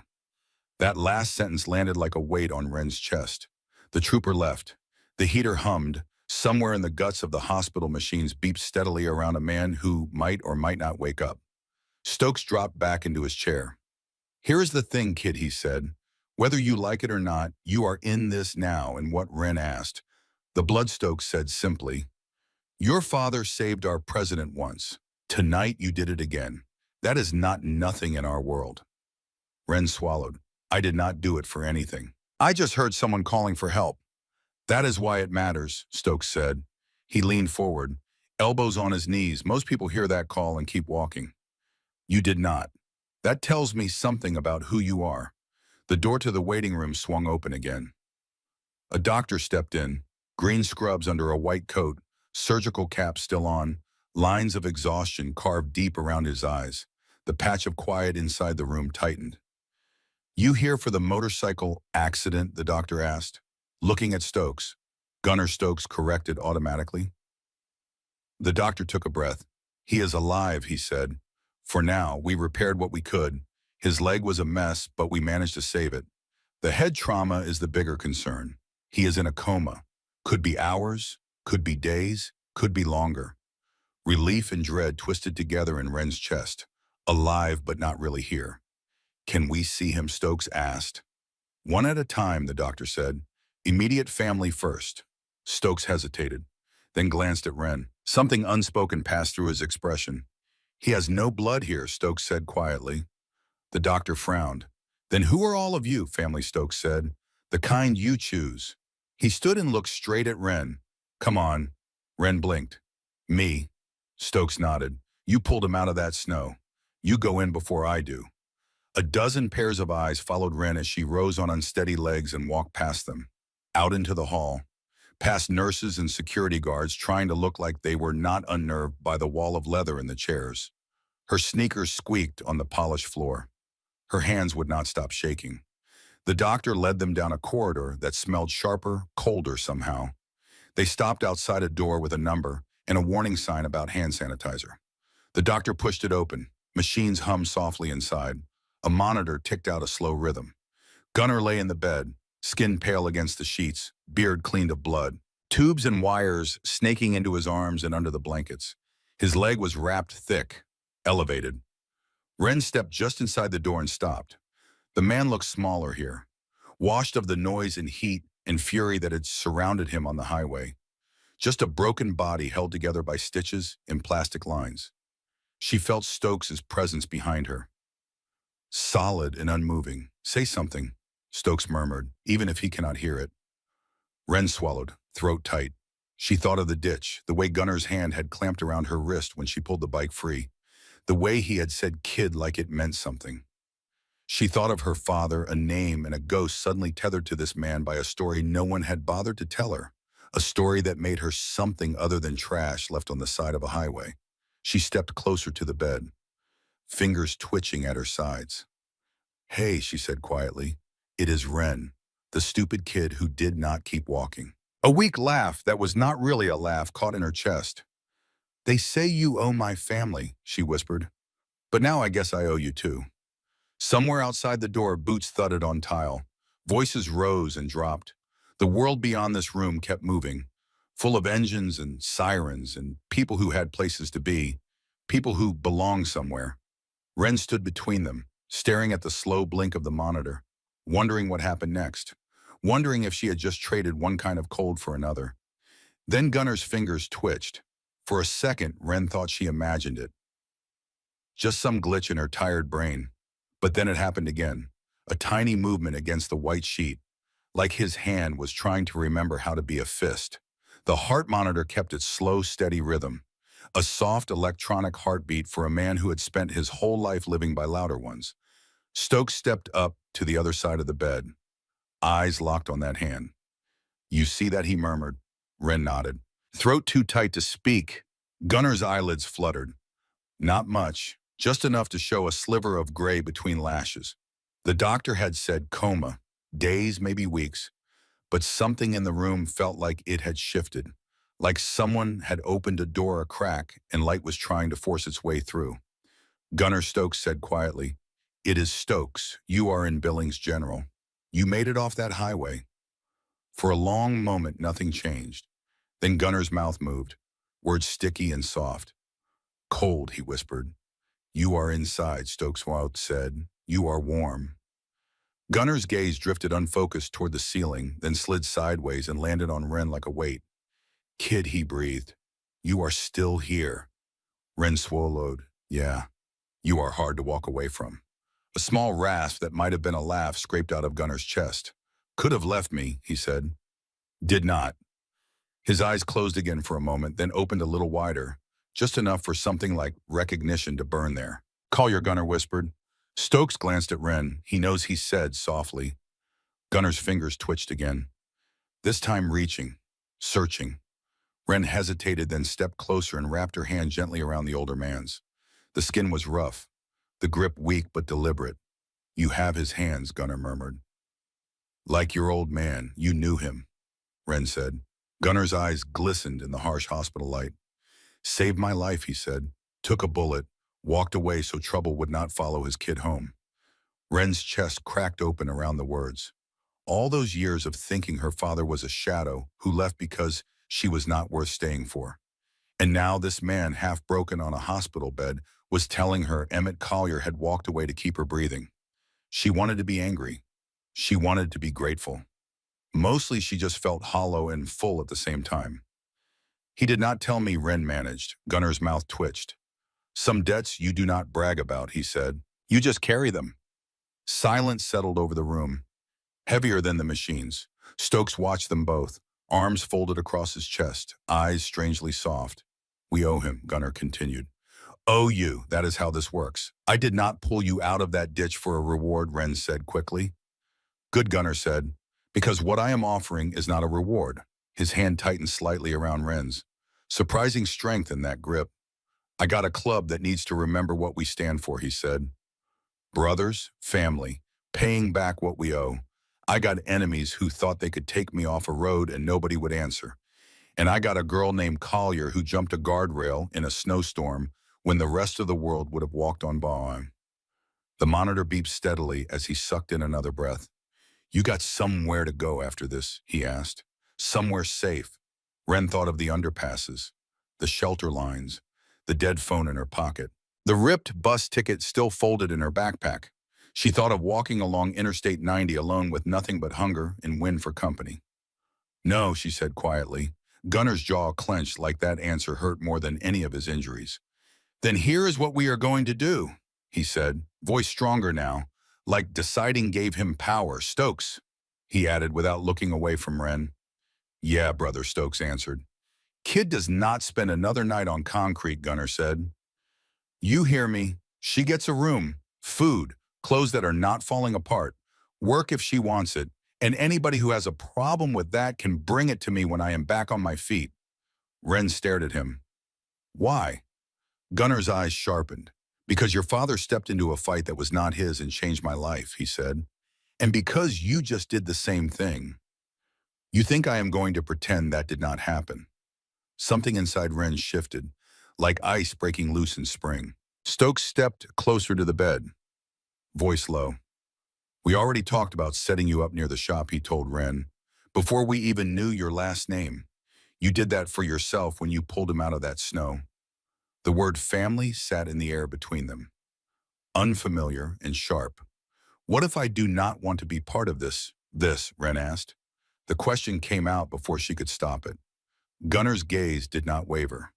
Speaker 1: That last sentence landed like a weight on Wren's chest. The trooper left. The heater hummed. Somewhere in the guts of the hospital machines beeped steadily around a man who might or might not wake up. Stokes dropped back into his chair. Here is the thing, kid, he said. Whether you like it or not, you are in this now, and what Wren asked. The Bloodstokes said simply, your father saved our president once. Tonight you did it again. That is not nothing in our world. Wren swallowed. I did not do it for anything. I just heard someone calling for help. That is why it matters, Stokes said. He leaned forward, elbows on his knees. Most people hear that call and keep walking. You did not. That tells me something about who you are. The door to the waiting room swung open again. A doctor stepped in, green scrubs under a white coat, surgical cap still on, lines of exhaustion carved deep around his eyes. The patch of quiet inside the room tightened. You here for the motorcycle accident, the doctor asked, looking at Stokes. Gunner Stokes corrected automatically. The doctor took a breath. He is alive, he said. For now, we repaired what we could. His leg was a mess, but we managed to save it. The head trauma is the bigger concern. He is in a coma. Could be hours, could be days, could be longer. Relief and dread twisted together in Wren's chest. Alive but not really here. Can we see him? Stokes asked. One at a time, the doctor said. Immediate family first. Stokes hesitated, then glanced at Wren. Something unspoken passed through his expression. He has no blood here, Stokes said quietly. The doctor frowned. Then who are all of you? Family, Stokes said. The kind you choose. He stood and looked straight at Wren. Come on. Wren blinked. Me. Stokes nodded. You pulled him out of that snow. You go in before I do. A dozen pairs of eyes followed Wren as she rose on unsteady legs and walked past them. Out into the hall. Past nurses and security guards trying to look like they were not unnerved by the wall of leather in the chairs. Her sneakers squeaked on the polished floor. Her hands would not stop shaking. The doctor led them down a corridor that smelled sharper, colder somehow. They stopped outside a door with a number and a warning sign about hand sanitizer. The doctor pushed it open. Machines hummed softly inside. A monitor ticked out a slow rhythm. Gunnar lay in the bed, skin pale against the sheets, beard cleaned of blood. Tubes and wires snaking into his arms and under the blankets. His leg was wrapped thick, elevated. Wren stepped just inside the door and stopped. The man looked smaller here, washed of the noise and heat and fury that had surrounded him on the highway. Just a broken body held together by stitches and plastic lines. She felt Stokes' presence behind her. Solid and unmoving. Say something, Stokes murmured, even if he cannot hear it. Wren swallowed, throat tight. She thought of the ditch, the way Gunnar's hand had clamped around her wrist when she pulled the bike free, the way he had said kid like it meant something. She thought of her father, a name and a ghost suddenly tethered to this man by a story no one had bothered to tell her, a story that made her something other than trash left on the side of a highway. She stepped closer to the bed, fingers twitching at her sides. Hey, she said quietly, it is Wren, the stupid kid who did not keep walking. A weak laugh that was not really a laugh caught in her chest. They say you owe my family, she whispered. But now I guess I owe you too. Somewhere outside the door, boots thudded on tile. Voices rose and dropped. The world beyond this room kept moving, full of engines and sirens and people who had places to be, people who belonged somewhere. Wren stood between them, staring at the slow blink of the monitor, wondering what happened next, wondering if she had just traded one kind of cold for another. Then Gunnar's fingers twitched. For a second, Wren thought she imagined it. Just some glitch in her tired brain. But then it happened again, a tiny movement against the white sheet, like his hand was trying to remember how to be a fist. The heart monitor kept its slow, steady rhythm, a soft electronic heartbeat for a man who had spent his whole life living by louder ones. Stokes stepped up to the other side of the bed, eyes locked on that hand. You see that, he murmured. Wren nodded. Throat too tight to speak. Gunnar's eyelids fluttered. Not much, just enough to show a sliver of gray between lashes. The doctor had said coma, days, maybe weeks, but something in the room felt like it had shifted, like someone had opened a door a crack and light was trying to force its way through. Gunnar Stokes said quietly, It is Stokes. You are in Billings General. You made it off that highway. For a long moment, nothing changed. Then Gunnar's mouth moved, words sticky and soft. Cold, he whispered. You are inside, Stokes' mouth said. You are warm. Gunnar's gaze drifted unfocused toward the ceiling, then slid sideways and landed on Wren like a weight. Kid, he breathed. You are still here. Wren swallowed. Yeah, you are hard to walk away from. A small rasp that might have been a laugh scraped out of Gunnar's chest. Could have left me, he said. Did not. His eyes closed again for a moment, then opened a little wider, just enough for something like recognition to burn there. Collier, Gunnar whispered. Stokes glanced at Wren. He knows, he said softly. Gunnar's fingers twitched again, this time reaching, searching. Wren hesitated, then stepped closer and wrapped her hand gently around the older man's. The skin was rough, the grip weak but deliberate. You have his hands, Gunnar murmured. Like your old man, you knew him, Wren said. Gunnar's eyes glistened in the harsh hospital light. Saved my life, he said. Took a bullet, walked away so trouble would not follow his kid home. Wren's chest cracked open around the words. All those years of thinking her father was a shadow who left because she was not worth staying for. And now this man, half broken on a hospital bed, was telling her Emmett Collier had walked away to keep her breathing. She wanted to be angry. She wanted to be grateful. Mostly she just felt hollow and full at the same time. He did not tell me, Wren managed. Gunner's mouth twitched. Some debts you do not brag about, he said. You just carry them. Silence settled over the room, heavier than the machines. Stokes watched them both, arms folded across his chest, eyes strangely soft. We owe him, Gunner continued. Owe you, that is how this works. I did not pull you out of that ditch for a reward, Wren said quickly. Good, Gunner said, because what I am offering is not a reward. His hand tightened slightly around Wren's. Surprising strength in that grip. I got a club that needs to remember what we stand for, he said. Brothers, family, paying back what we owe. I got enemies who thought they could take me off a road and nobody would answer. And I got a girl named Collier who jumped a guardrail in a snowstorm when the rest of the world would have walked on by. The monitor beeped steadily as he sucked in another breath. You got somewhere to go after this, he asked. Somewhere safe. Wren thought of the underpasses, the shelter lines, the dead phone in her pocket. The ripped bus ticket still folded in her backpack. She thought of walking along Interstate 90 alone with nothing but hunger and wind for company. No, she said quietly. Gunner's jaw clenched like that answer hurt more than any of his injuries. Then here is what we are going to do, he said, voice stronger now, like deciding gave him power. Stokes, he added without looking away from Wren. Yeah, brother, Stokes answered. Kid does not spend another night on concrete, Gunner said. You hear me. She gets a room, food, clothes that are not falling apart, work if she wants it, and anybody who has a problem with that can bring it to me when I am back on my feet. Wren stared at him. Why? Gunner's eyes sharpened. Because your father stepped into a fight that was not his and changed my life, he said. And because you just did the same thing. You think I am going to pretend that did not happen? Something inside Wren shifted, like ice breaking loose in spring. Stokes stepped closer to the bed, voice low. We already talked about setting you up near the shop, he told Wren, before we even knew your last name. You did that for yourself when you pulled him out of that snow. The word family sat in the air between them, unfamiliar and sharp. What if I do not want to be part of this, Wren asked. The question came out before she could stop it. Gunner's gaze did not waver.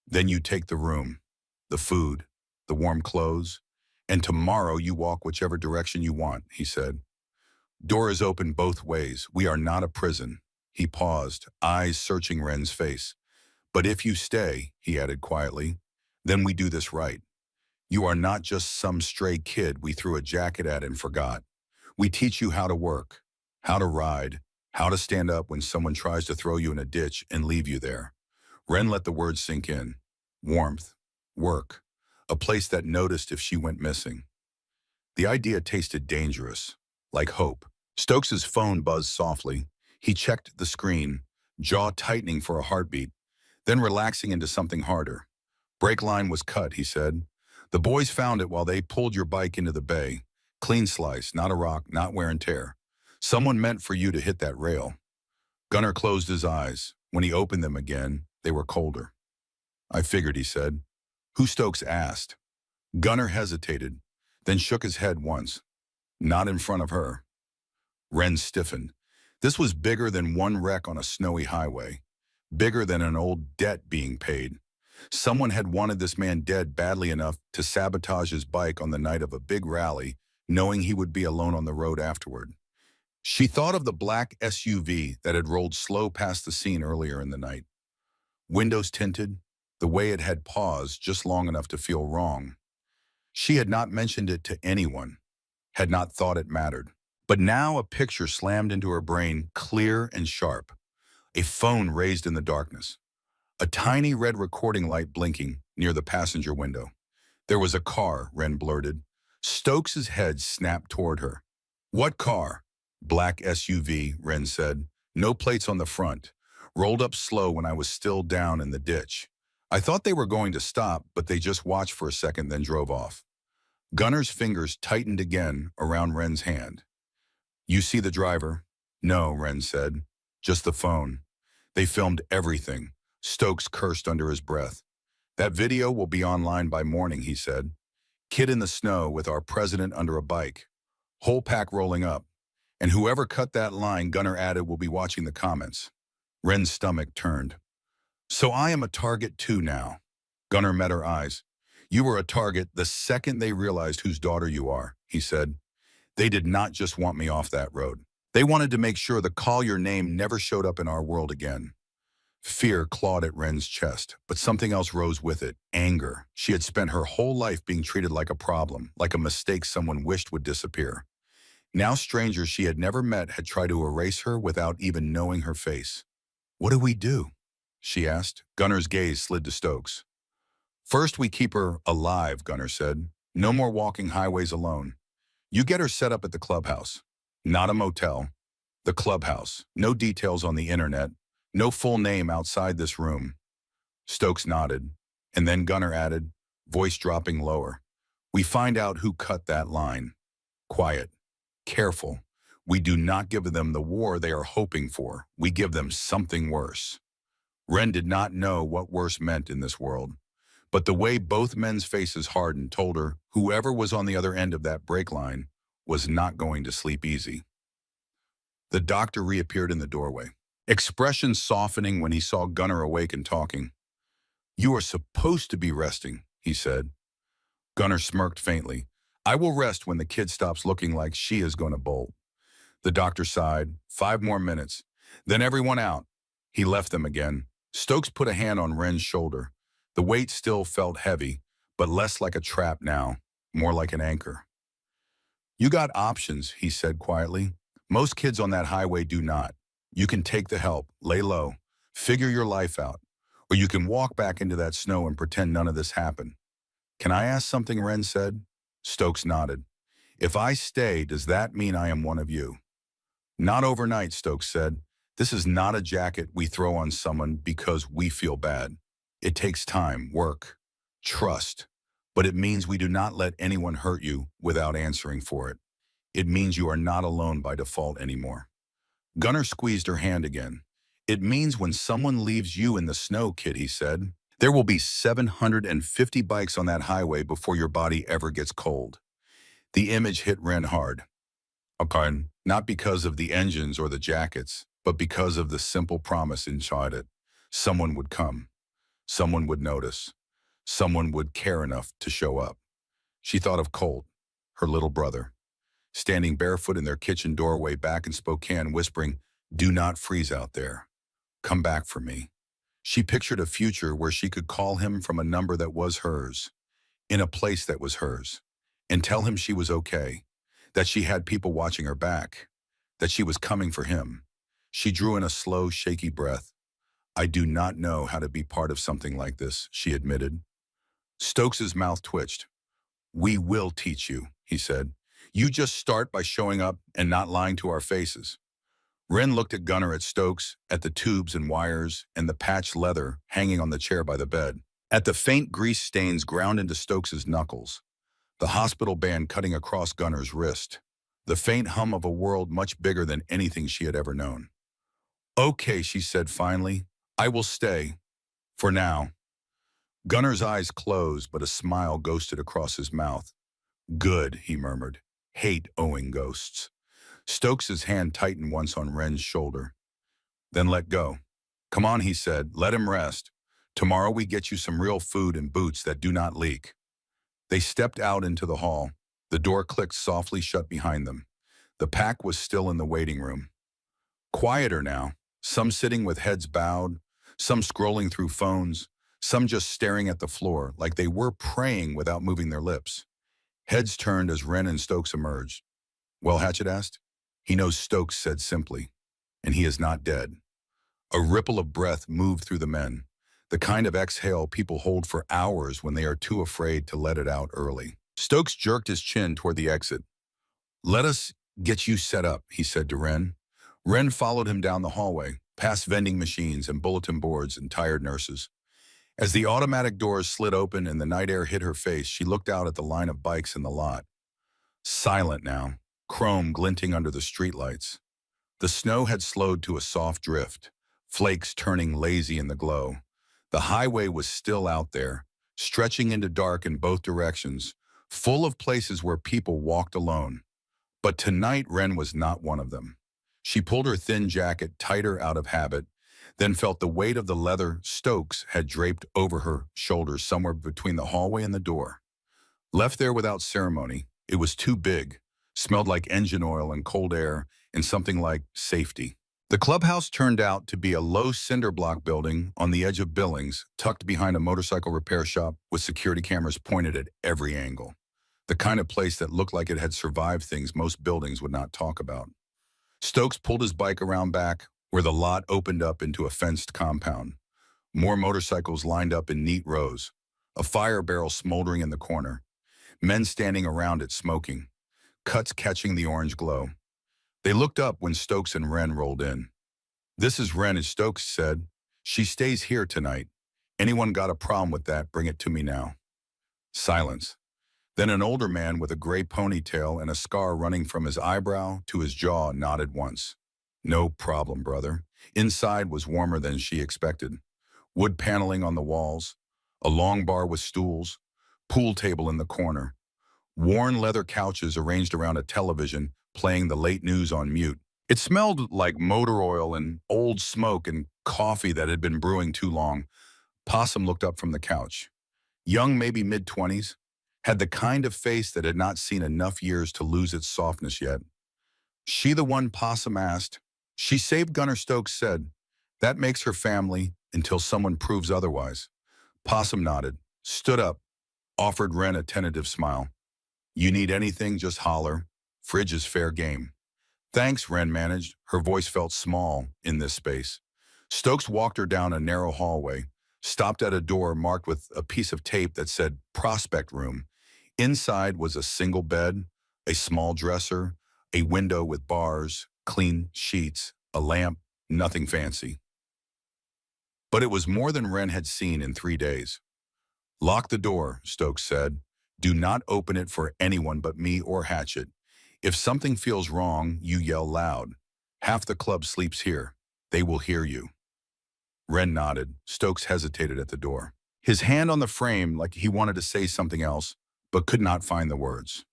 Speaker 1: Then you take the room, the food, the warm clothes, and tomorrow you walk whichever direction you want, he said. Door is open both ways. We are not a prison. He paused, eyes searching Wren's face. But if you stay, he added quietly, then we do this right. You are not just some stray kid we threw a jacket at and forgot. We teach you how to work, how to ride, how to stand up when someone tries to throw you in a ditch and leave you there. Wren let the words sink in. Warmth, work, a place that noticed if she went missing. The idea tasted dangerous, like hope. Stokes's phone buzzed softly. He checked the screen, jaw tightening for a heartbeat, then relaxing into something harder. Brake line was cut, he said. The boys found it while they pulled your bike into the bay. Clean slice, not a rock, not wear and tear. Someone meant for you to hit that rail. Gunner closed his eyes. When he opened them again, they were colder. I figured, he said. Who? Stokes asked. Gunner hesitated, then shook his head once. Not in front of her. Wren stiffened. This was bigger than one wreck on a snowy highway. Bigger than an old debt being paid. Someone had wanted this man dead badly enough to sabotage his bike on the night of a big rally, knowing he would be alone on the road afterward. She thought of the black SUV that had rolled slow past the scene earlier in the night. Windows tinted, the way it had paused just long enough to feel wrong. She had not mentioned it to anyone, had not thought it mattered. But now a picture slammed into her brain, clear and sharp. A phone raised in the darkness. A tiny red recording light blinking near the passenger window. There was a car, Wren blurted. Stokes's head snapped toward her. What car? Black SUV, Wren said. No plates on the front. Rolled up slow when I was still down in the ditch. I thought they were going to stop, but they just watched for a second, then drove off. Gunner's fingers tightened again around Wren's hand. You see the driver? No, Wren said. Just the phone. They filmed everything. Stokes cursed under his breath. That video will be online by morning, he said. Kid in the snow with our president under a bike. Whole pack rolling up. And whoever cut that line, Gunnar added, will be watching the comments. Ren's stomach turned. So I am a target too now. Gunnar met her eyes. You were a target the second they realized whose daughter you are, he said. They did not just want me off that road. They wanted to make sure the call your name never showed up in our world again. Fear clawed at Ren's chest, but something else rose with it, anger. She had spent her whole life being treated like a problem, like a mistake someone wished would disappear. Now strangers she had never met had tried to erase her without even knowing her face. What do we do? She asked. Gunnar's gaze slid to Stokes. First we keep her alive, Gunnar said. No more walking highways alone. You get her set up at the clubhouse. Not a motel. The clubhouse. No details on the internet. No full name outside this room. Stokes nodded, and then Gunnar added, voice dropping lower. We find out who cut that line. Quiet. Careful. We do not give them the war they are hoping for. We give them something worse. Ren did not know what worse meant in this world, but the way both men's faces hardened told her whoever was on the other end of that break line was not going to sleep easy. The doctor reappeared in the doorway, expression softening when he saw Gunnar awake and talking. You are supposed to be resting, he said. Gunnar smirked faintly. I will rest when the kid stops looking like she is going to bolt. The doctor sighed. 5 more minutes. Then everyone out. He left them again. Stokes put a hand on Ren's shoulder. The weight still felt heavy, but less like a trap now, more like an anchor. You got options, he said quietly. Most kids on that highway do not. You can take the help, lay low, figure your life out, or you can walk back into that snow and pretend none of this happened. Can I ask something, Ren said? Stokes nodded. If I stay, does that mean I am one of you? Not overnight, Stokes said. This is not a jacket we throw on someone because we feel bad. It takes time, work, trust, but it means we do not let anyone hurt you without answering for it. It means you are not alone by default anymore. Gunnar squeezed her hand again. It means when someone leaves you in the snow, kid, he said, there will be 750 bikes on that highway before your body ever gets cold. The image hit Ren hard. Okay, not because of the engines or the jackets, but because of the simple promise inside it. Someone would come. Someone would notice. Someone would care enough to show up. She thought of Colt, her little brother, standing barefoot in their kitchen doorway back in Spokane, whispering, do not freeze out there. Come back for me. She pictured a future where she could call him from a number that was hers, in a place that was hers, and tell him she was okay, that she had people watching her back, that she was coming for him. She drew in a slow, shaky breath. I do not know how to be part of something like this, she admitted. Stokes's mouth twitched. We will teach you, he said. You just start by showing up and not lying to our faces. Ren looked at Gunnar, at Stokes, at the tubes and wires and the patched leather hanging on the chair by the bed, at the faint grease stains ground into Stokes's knuckles, the hospital band cutting across Gunnar's wrist, the faint hum of a world much bigger than anything she had ever known. Okay, she said finally, I will stay. For now. Gunnar's eyes closed, but a smile ghosted across his mouth. Good, he murmured. Hate owing ghosts. Stokes's hand tightened once on Ren's shoulder. Then let go. Come on, he said. Let him rest. Tomorrow we get you some real food and boots that do not leak. They stepped out into the hall. The door clicked softly shut behind them. The pack was still in the waiting room. Quieter now, some sitting with heads bowed, some scrolling through phones, some just staring at the floor like they were praying without moving their lips. Heads turned as Ren and Stokes emerged. Well, Hatchet asked. He knows, Stokes said simply, and he is not dead. A ripple of breath moved through the men, the kind of exhale people hold for hours when they are too afraid to let it out early. Stokes jerked his chin toward the exit. Let us get you set up, he said to Ren. Ren followed him down the hallway, past vending machines and bulletin boards and tired nurses. As the automatic doors slid open and the night air hit her face, she looked out at the line of bikes in the lot. Silent now, chrome glinting under the streetlights. The snow had slowed to a soft drift, flakes turning lazy in the glow. The highway was still out there, stretching into dark in both directions, full of places where people walked alone. But tonight Wren was not one of them. She pulled her thin jacket tighter out of habit, then felt the weight of the leather Stokes had draped over her shoulders somewhere between the hallway and the door. Left there without ceremony, it was too big, smelled like engine oil and cold air, and something like safety. The clubhouse turned out to be a low cinder block building on the edge of Billings, tucked behind a motorcycle repair shop with security cameras pointed at every angle. The kind of place that looked like it had survived things most buildings would not talk about. Stokes pulled his bike around back, where the lot opened up into a fenced compound. More motorcycles lined up in neat rows, a fire barrel smoldering in the corner, men standing around it smoking, cuts catching the orange glow. They looked up when Stokes and Wren rolled in. "This is Wren," as Stokes said. "She stays here tonight. Anyone got a problem with that, bring it to me now." Silence. Then an older man with a gray ponytail and a scar running from his eyebrow to his jaw nodded once. "No problem, brother." Inside was warmer than she expected. Wood paneling on the walls, a long bar with stools, pool table in the corner, worn leather couches arranged around a television playing the late news on mute. It smelled like motor oil and old smoke and coffee that had been brewing too long. Possum looked up from the couch. Young, maybe mid-20s, had the kind of face that had not seen enough years to lose its softness yet. "She the one?" Possum asked. "She saved," Gunner Stokes said. "That makes her family until someone proves otherwise." Possum nodded, stood up, offered Wren a tentative smile. "You need anything, just holler. Fridge is fair game." "Thanks," Wren managed. Her voice felt small in this space. Stokes walked her down a narrow hallway, stopped at a door marked with a piece of tape that said "Prospect Room." Inside was a single bed, a small dresser, a window with bars, clean sheets, a lamp, nothing fancy. But it was more than Wren had seen in 3 days. "Lock the door," Stokes said. "Do not open it for anyone but me or Hatchet. If something feels wrong, you yell loud. Half the club sleeps here. They will hear you." Wren nodded. Stokes hesitated at the door, his hand on the frame like he wanted to say something else, but could not find the words.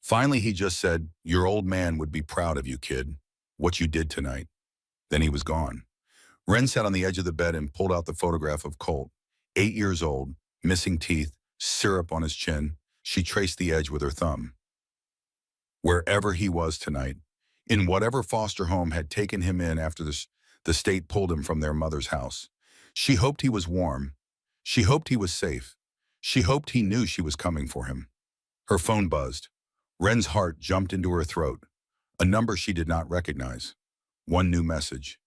Speaker 1: Finally, he just said, "Your old man would be proud of you, kid. What you did tonight." Then he was gone. Wren sat on the edge of the bed and pulled out the photograph of Colt, 8 years old, missing teeth, syrup on his chin. She traced the edge with her thumb. Wherever he was tonight, in whatever foster home had taken him in after the state pulled him from their mother's house, she hoped he was warm. She hoped he was safe. She hoped he knew she was coming for him. Her phone buzzed. Wren's heart jumped into her throat. A number she did not recognize. One new message.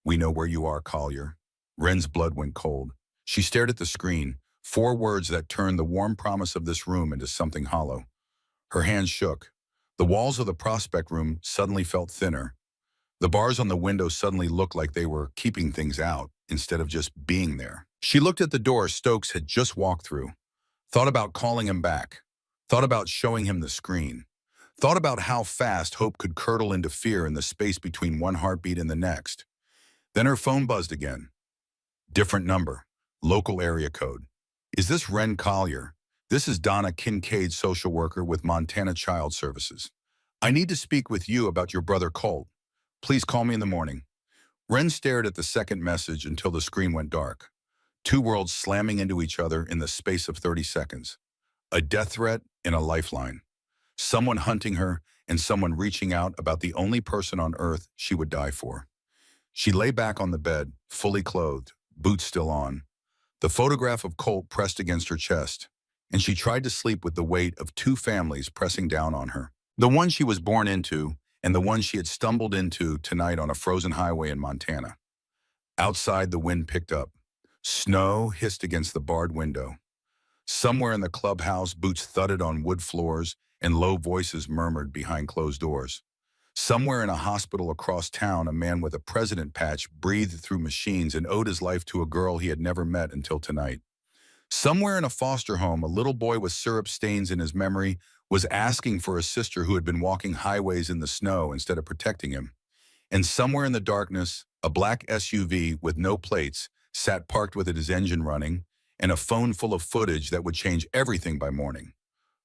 Speaker 1: "We know where you are, Collier." Wren's blood went cold. She stared at the screen, 4 words that turned the warm promise of this room into something hollow. Her hands shook. The walls of the prospect room suddenly felt thinner. The bars on the window suddenly looked like they were keeping things out instead of just being there. She looked at the door Stokes had just walked through, thought about calling him back, thought about showing him the screen, thought about how fast hope could curdle into fear in the space between one heartbeat and the next. Then her phone buzzed again. Different number, local area code. "Is this Wren Collier? This is Donna Kincaid, social worker with Montana Child Services. I need to speak with you about your brother Colt. Please call me in the morning." Wren stared at the second message until the screen went dark. 2 worlds slamming into each other in the space of 30 seconds. A death threat and a lifeline. Someone hunting her and someone reaching out about the only person on earth she would die for. She lay back on the bed, fully clothed, boots still on, the photograph of Colt pressed against her chest, and she tried to sleep with the weight of 2 families pressing down on her. The one she was born into and the one she had stumbled into tonight on a frozen highway in Montana. Outside, the wind picked up. Snow hissed against the barred window. Somewhere in the clubhouse, boots thudded on wood floors and low voices murmured behind closed doors. Somewhere in a hospital across town, a man with a president patch breathed through machines and owed his life to a girl he had never met until tonight. Somewhere in a foster home, a little boy with syrup stains in his memory was asking for a sister who had been walking highways in the snow instead of protecting him. And somewhere in the darkness, a black SUV with no plates sat parked with his engine running, and a phone full of footage that would change everything by morning.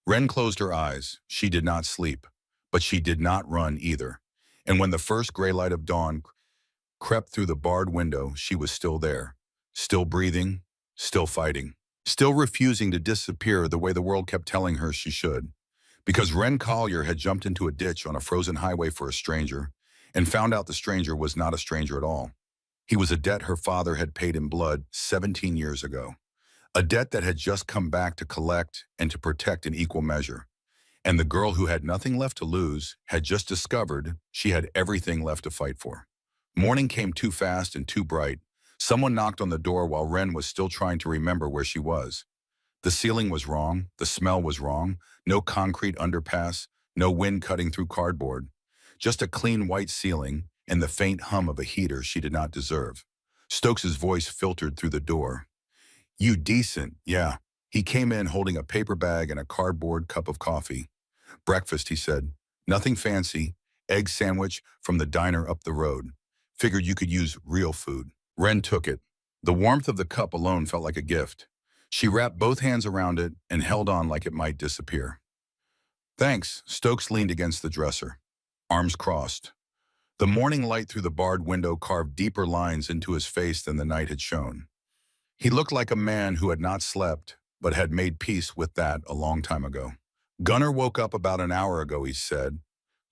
Speaker 1: Wren closed her eyes. She did not sleep, but she did not run either. And when the first gray light of dawn crept through the barred window, she was still there, still breathing, still fighting, still refusing to disappear the way the world kept telling her she should. Because Wren Collier had jumped into a ditch on a frozen highway for a stranger and found out the stranger was not a stranger at all. He was a debt her father had paid in blood 17 years ago, a debt that had just come back to collect and to protect in equal measure. And the girl who had nothing left to lose had just discovered she had everything left to fight for. Morning came too fast and too bright. Someone knocked on the door while Wren was still trying to remember where she was. The ceiling was wrong, the smell was wrong, no concrete underpass, no wind cutting through cardboard. Just a clean white ceiling and the faint hum of a heater she did not deserve. Stokes's voice filtered through the door. "You decent, yeah." He came in holding a paper bag and a cardboard cup of coffee. "Breakfast," he said. "Nothing fancy. Egg sandwich from the diner up the road. Figured you could use real food." Wren took it. The warmth of the cup alone felt like a gift. She wrapped both hands around it and held on like it might disappear. "Thanks." Stokes leaned against the dresser, arms crossed. The morning light through the barred window carved deeper lines into his face than the night had shown. He looked like a man who had not slept, but had made peace with that a long time ago. "Gunnar woke up about an hour ago," he said.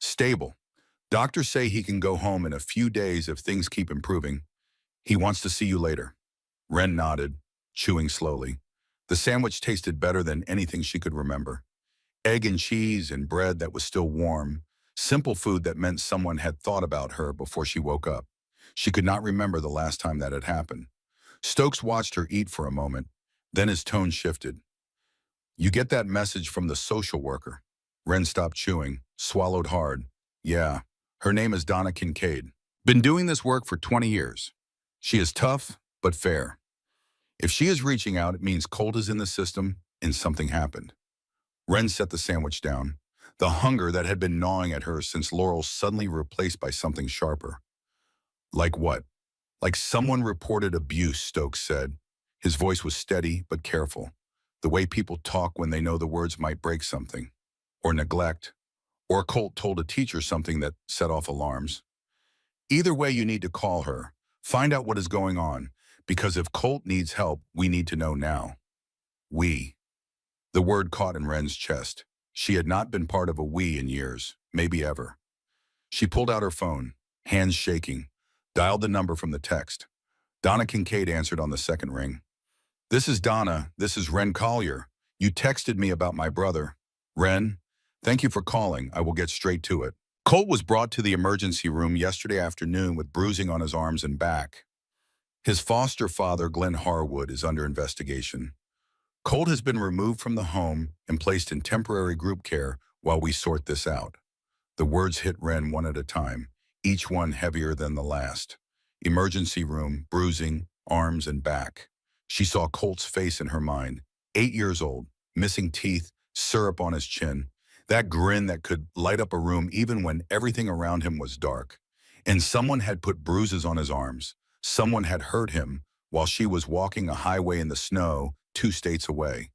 Speaker 1: "Stable. Doctors say he can go home in a few days if things keep improving. He wants to see you later." Wren nodded, chewing slowly. The sandwich tasted better than anything she could remember. Egg and cheese and bread that was still warm. Simple food that meant someone had thought about her before she woke up. She could not remember the last time that had happened. Stokes watched her eat for a moment. Then his tone shifted. "You get that message from the social worker?" Wren stopped chewing, swallowed hard. "Yeah. Her name is Donna Kincaid. Been doing this work for 20 years. She is tough, but fair. If she is reaching out, it means Colt is in the system and something happened." Wren set the sandwich down, the hunger that had been gnawing at her since Laurel suddenly replaced by something sharper. "Like what?" "Like someone reported abuse," Stokes said. His voice was steady but careful, the way people talk when they know the words might break something, or neglect, or Colt told a teacher something that set off alarms. "Either way, you need to call her. Find out what is going on, because if Colt needs help, we need to know now." "We." The word caught in Wren's chest. She had not been part of a "we" in years, maybe ever. She pulled out her phone, hands shaking, dialed the number from the text. Donna Kincaid answered on the second ring. "This is Donna. This is Wren Collier. You texted me about my brother." "Wren, thank you for calling. I will get straight to it." Colt was brought to the emergency room yesterday afternoon with bruising on his arms and back. His foster father, Glenn Harwood, is under investigation. Colt has been removed from the home and placed in temporary group care while we sort this out. The words hit Wren one at a time, each one heavier than the last. Emergency room, bruising, arms and back. She saw Colt's face in her mind. 8 years old, missing teeth, syrup on his chin. That grin that could light up a room even when everything around him was dark. And someone had put bruises on his arms. Someone had hurt him while she was walking a highway in the snow 2 states away.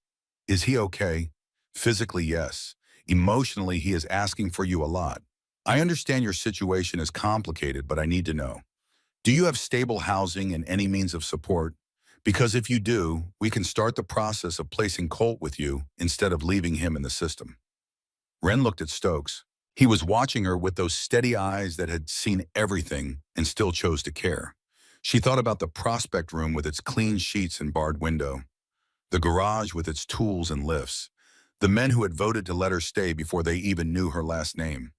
Speaker 1: Is he okay? Physically, yes. Emotionally, he is asking for you a lot. I understand your situation is complicated, but I need to know. Do you have stable housing and any means of support? Because if you do, we can start the process of placing Colt with you instead of leaving him in the system. Wren looked at Stokes. He was watching her with those steady eyes that had seen everything and still chose to care. She thought about the prospect room with its clean sheets and barred window, the garage with its tools and lifts, the men who had voted to let her stay before they even knew her last name.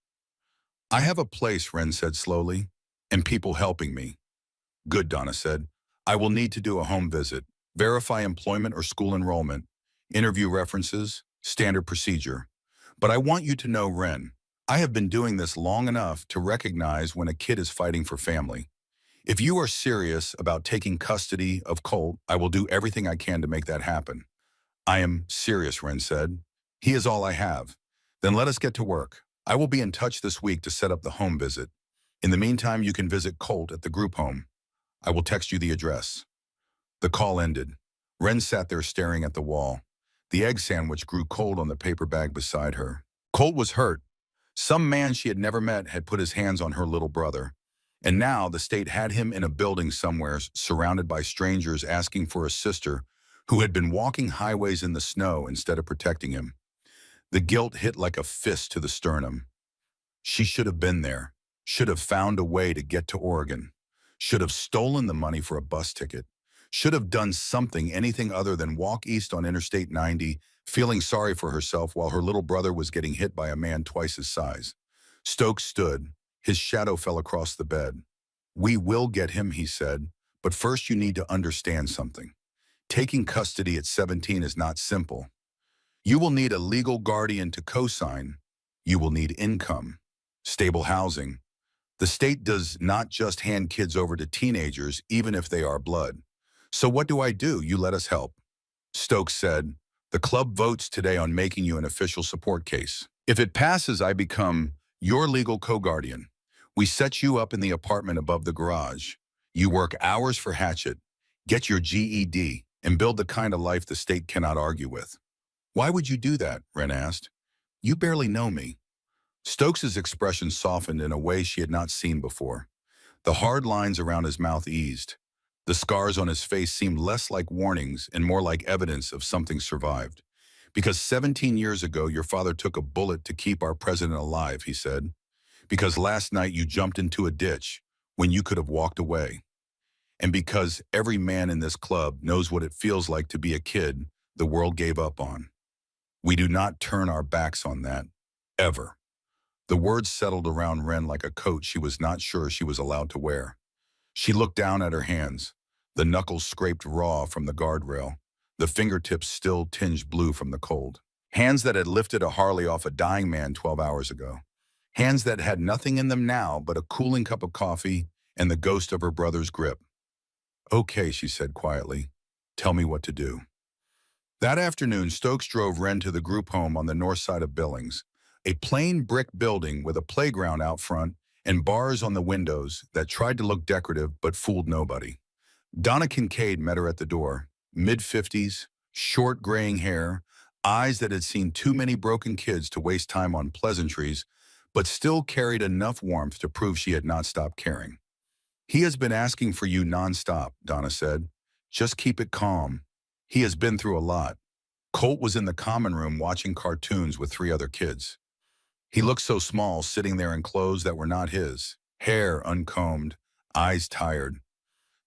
Speaker 1: "I have a place," Wren said slowly, "and people helping me." "Good," Donna said. "I will need to do a home visit, verify employment or school enrollment, interview references, standard procedure. But I want you to know, Wren, I have been doing this long enough to recognize when a kid is fighting for family. If you are serious about taking custody of Colt, I will do everything I can to make that happen." "I am serious," Wren said. "He is all I have." "Then let us get to work. I will be in touch this week to set up the home visit. In the meantime, you can visit Colt at the group home. I will text you the address." The call ended. Wren sat there staring at the wall. The egg sandwich grew cold on the paper bag beside her. Colt was hurt. Some man she had never met had put his hands on her little brother. And now the state had him in a building somewhere, surrounded by strangers asking for a sister who had been walking highways in the snow instead of protecting him. The guilt hit like a fist to the sternum. She should have been there, should have found a way to get to Oregon, should have stolen the money for a bus ticket, should have done something, anything other than walk east on Interstate 90, feeling sorry for herself while her little brother was getting hit by a man twice his size. Stokes stood. His shadow fell across the bed. "We will get him," he said, "but first you need to understand something. Taking custody at 17 is not simple. You will need a legal guardian to co-sign. You will need income, stable housing. The state does not just hand kids over to teenagers, even if they are blood. So what do? You let us help." Stokes said, "The club votes today on making you an official support case. If it passes, I become your legal co-guardian. We set you up in the apartment above the garage. You work hours for Hatchet, get your GED, and build the kind of life the state cannot argue with." "Why would you do that?" Wren asked. "You barely know me." Stokes's expression softened in a way she had not seen before. The hard lines around his mouth eased. The scars on his face seemed less like warnings and more like evidence of something survived. "Because 17 years ago, your father took a bullet to keep our president alive," he said. "Because last night you jumped into a ditch when you could have walked away. And because every man in this club knows what it feels like to be a kid the world gave up on. We do not turn our backs on that, ever." The words settled around Wren like a coat she was not sure she was allowed to wear. She looked down at her hands, the knuckles scraped raw from the guardrail, the fingertips still tinged blue from the cold. Hands that had lifted a Harley off a dying man 12 hours ago. Hands that had nothing in them now but a cooling cup of coffee and the ghost of her brother's grip. "Okay," she said quietly. "Tell me what to do." That afternoon, Stokes drove Wren to the group home on the north side of Billings, a plain brick building with a playground out front and bars on the windows that tried to look decorative but fooled nobody. Donna Kincaid met her at the door, mid-50s, short graying hair, eyes that had seen too many broken kids to waste time on pleasantries, but still carried enough warmth to prove she had not stopped caring. "He has been asking for you nonstop," Donna said. "Just keep it calm. He has been through a lot." Colt was in the common room watching cartoons with 3 other kids. He looked so small, sitting there in clothes that were not his, hair uncombed, eyes tired.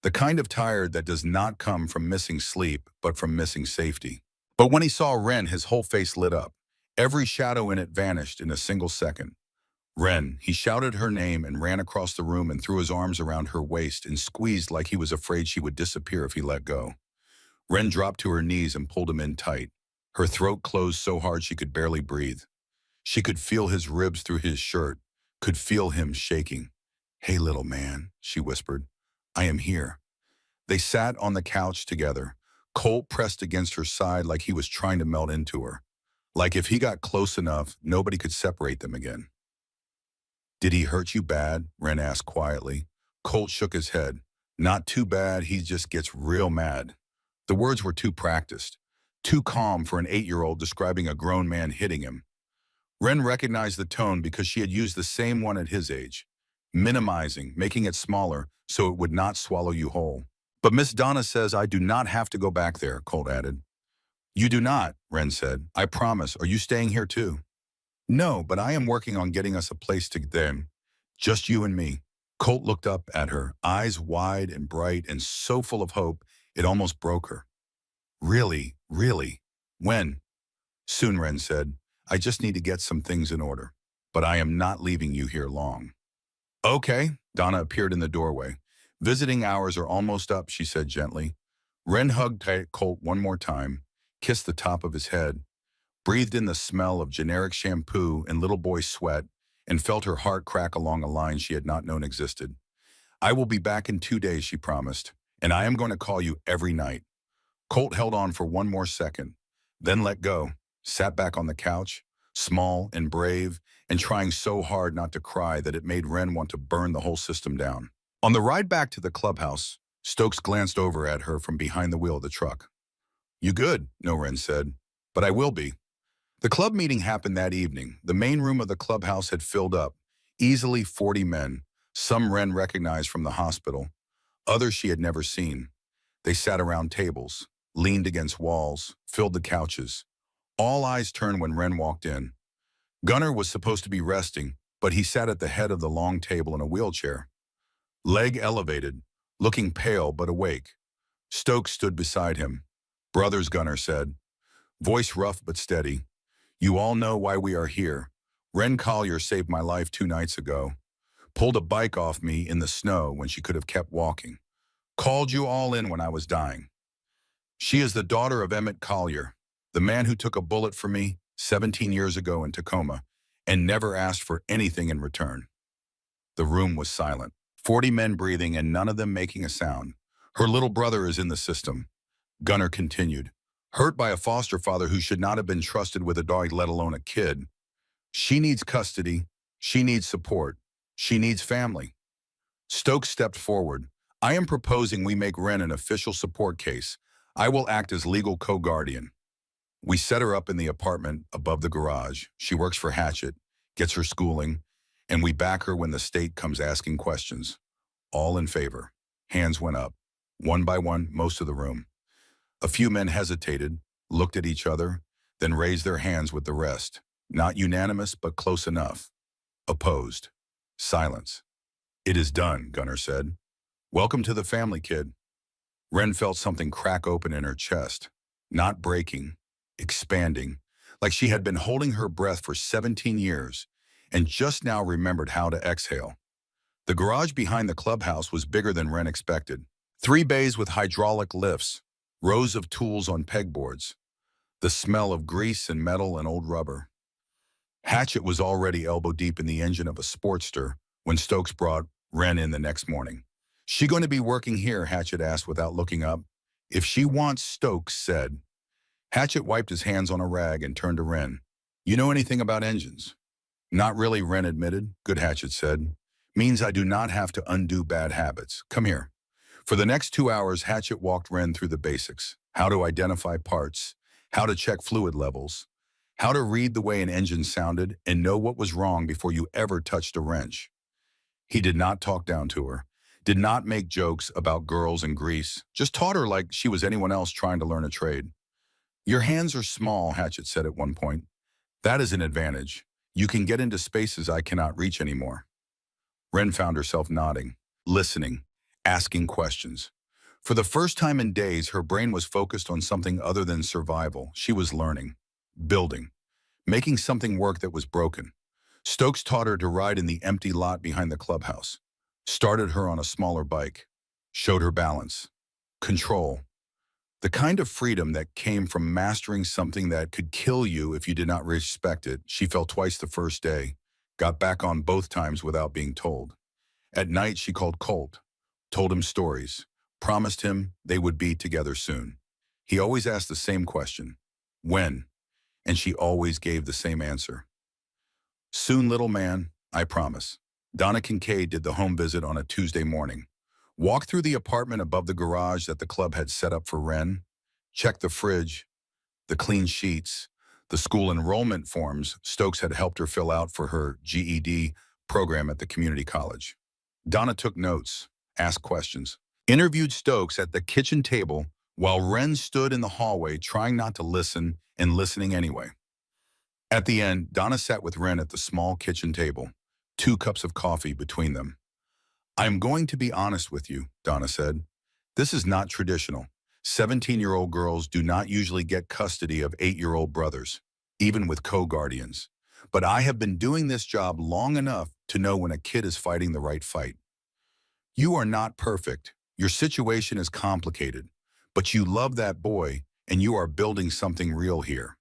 Speaker 1: The kind of tired that does not come from missing sleep, but from missing safety. But when he saw Wren, his whole face lit up. Every shadow in it vanished in a single second. "Wren," he shouted her name and ran across the room and threw his arms around her waist and squeezed like he was afraid she would disappear if he let go. Wren dropped to her knees and pulled him in tight. Her throat closed so hard she could barely breathe. She could feel his ribs through his shirt, could feel him shaking. "Hey, little man," she whispered. "I am here." They sat on the couch together, Colt pressed against her side like he was trying to melt into her. Like if he got close enough, nobody could separate them again. "Did he hurt you bad?" Wren asked quietly. Colt shook his head. "Not too bad, he just gets real mad." The words were too practiced, too calm for an 8-year-old describing a grown man hitting him. Wren recognized the tone because she had used the same one at his age. Minimizing, making it smaller so it would not swallow you whole. "But Miss Donna says I do not have to go back there," Colt added. "You do not," Wren said. "I promise. Are you staying here too?" "No, but I am working on getting us a place to then. Just you and me." Colt looked up at her, eyes wide and bright and so full of hope it almost broke her. "Really, really? When?" "Soon," Wren said. "I just need to get some things in order. But I am not leaving you here long." "Okay." Donna appeared in the doorway. "Visiting hours are almost up," she said gently. Wren hugged tight Colt one more time, kissed the top of his head, breathed in the smell of generic shampoo and little boy sweat, and felt her heart crack along a line she had not known existed. "I will be back in 2 days," she promised, "and I am going to call you every night." Colt held on for one more second, then let go, sat back on the couch, small and brave, and trying so hard not to cry that it made Wren want to burn the whole system down. On the ride back to the clubhouse, Stokes glanced over at her from behind the wheel of the truck. You good? No, Ren said. But I will be. The club meeting happened that evening. The main room of the clubhouse had filled up. Easily 40 men. Some Ren recognized from the hospital. Others she had never seen. They sat around tables, leaned against walls, filled the couches. All eyes turned when Ren walked in. Gunnar was supposed to be resting, but he sat at the head of the long table in a wheelchair. Leg elevated, looking pale but awake. Stokes stood beside him. Brothers, Gunnar said, voice rough but steady. You all know why we are here. Ren Collier saved my life 2 nights ago. Pulled a bike off me in the snow when she could have kept walking. Called you all in when I was dying. She is the daughter of Emmett Collier, the man who took a bullet for me 17 years ago in Tacoma and never asked for anything in return. The room was silent. 40 men breathing and none of them making a sound. Her little brother is in the system. Gunnar continued. Hurt by a foster father who should not have been trusted with a dog, let alone a kid. She needs custody. She needs support. She needs family. Stokes stepped forward. I am proposing we make Ren an official support case. I will act as legal co-guardian. We set her up in the apartment above the garage. She works for Hatchet, gets her schooling, and we back her when the state comes asking questions. All in favor. Hands went up. One by one, most of the room. A few men hesitated, looked at each other, then raised their hands with the rest. Not unanimous, but close enough. Opposed. Silence. It is done, Gunnar said. Welcome to the family, kid. Ren felt something crack open in her chest. Not breaking, expanding, like she had been holding her breath for 17 years and just now remembered how to exhale. The garage behind the clubhouse was bigger than Ren expected. 3 bays with hydraulic lifts, rows of tools on pegboards, the smell of grease and metal and old rubber. Hatchet was already elbow-deep in the engine of a Sportster when Stokes brought Ren in the next morning. She going to be working here, Hatchet asked without looking up. If she wants, Stokes said. Hatchet wiped his hands on a rag and turned to Ren. You know anything about engines? Not really, Ren admitted. Good, Hatchet said. Means I do not have to undo bad habits. Come here. For the next 2 hours, Hatchet walked Ren through the basics. How to identify parts, how to check fluid levels, how to read the way an engine sounded and know what was wrong before you ever touched a wrench. He did not talk down to her, did not make jokes about girls and grease, just taught her like she was anyone else trying to learn a trade. Your hands are small, Hatchet said at one point. That is an advantage. You can get into spaces I cannot reach anymore. Ren found herself nodding, listening, asking questions. For the first time in days, her brain was focused on something other than survival. She was learning, building, making something work that was broken. Stokes taught her to ride in the empty lot behind the clubhouse, started her on a smaller bike, showed her balance, control, the kind of freedom that came from mastering something that could kill you if you did not respect it. She fell twice the first day, got back on both times without being told. At night, she called Colt, told him stories, promised him they would be together soon. He always asked the same question, when? And she always gave the same answer. Soon, little man, I promise. Donna Kincaid did the home visit on a Tuesday morning. Walked through the apartment above the garage that the club had set up for Ren, checked the fridge, the clean sheets, the school enrollment forms Stokes had helped her fill out for her GED program at the community college. Donna took notes, asked questions, interviewed Stokes at the kitchen table while Ren stood in the hallway trying not to listen and listening anyway. At the end, Donna sat with Ren at the small kitchen table, 2 cups of coffee between them. I'm going to be honest with you, Donna said. This is not traditional. 17-year-old girls do not usually get custody of 8-year-old brothers, even with co-guardians. But I have been doing this job long enough to know when a kid is fighting the right fight. You are not perfect. Your situation is complicated, but you love that boy and you are building something real here.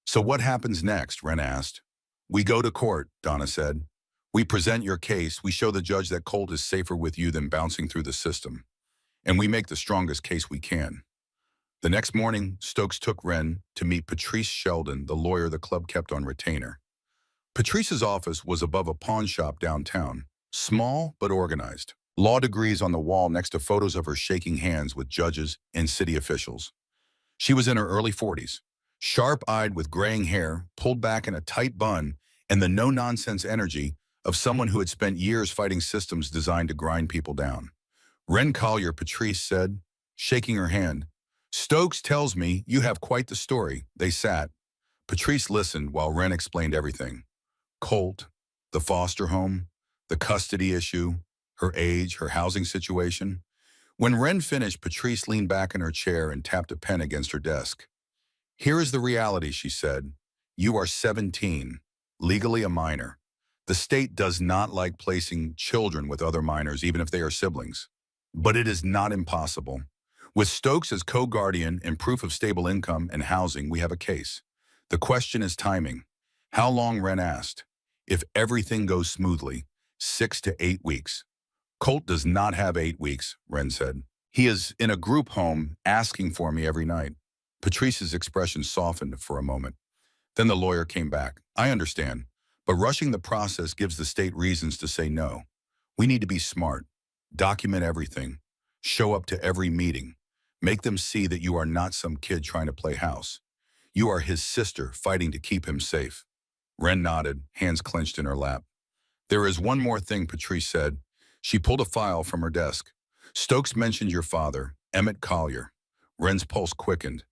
Speaker 1: So what happens next? Ren asked. We go to court, Donna said. We present your case. We show the judge that Colt is safer with you than bouncing through the system. And we make the strongest case we can. The next morning, Stokes took Ren to meet Patrice Sheldon, the lawyer the club kept on retainer. Patrice's office was above a pawn shop downtown, small but organized. Law degrees on the wall next to photos of her shaking hands with judges and city officials. She was in her early 40s, sharp-eyed with graying hair, pulled back in a tight bun, and the no-nonsense energy of someone who had spent years fighting systems designed to grind people down. Wren Collier, Patrice said, shaking her hand. Stokes tells me you have quite the story. They sat. Patrice listened while Wren explained everything. Colt, the foster home, the custody issue, her age, her housing situation. When Wren finished, Patrice leaned back in her chair and tapped a pen against her desk. Here is the reality, she said. You are 17, legally a minor. The state does not like placing children with other minors, even if they are siblings. But it is not impossible. With Stokes as co-guardian and proof of stable income and housing, we have a case. The question is timing. How long, Wren asked. If everything goes smoothly, 6 to 8 weeks. Colt does not have 8 weeks, Wren said. He is in a group home asking for me every night. Patrice's expression softened for a moment. Then the lawyer came back. I understand, but rushing the process gives the state reasons to say no. We need to be smart. Document everything. Show up to every meeting. Make them see that you are not some kid trying to play house. You are his sister fighting to keep him safe. Wren nodded, hands clenched in her lap. There is one more thing, Patrice said. She pulled a file from her desk. Stokes mentioned your father, Emmett Collier. Wren's pulse quickened.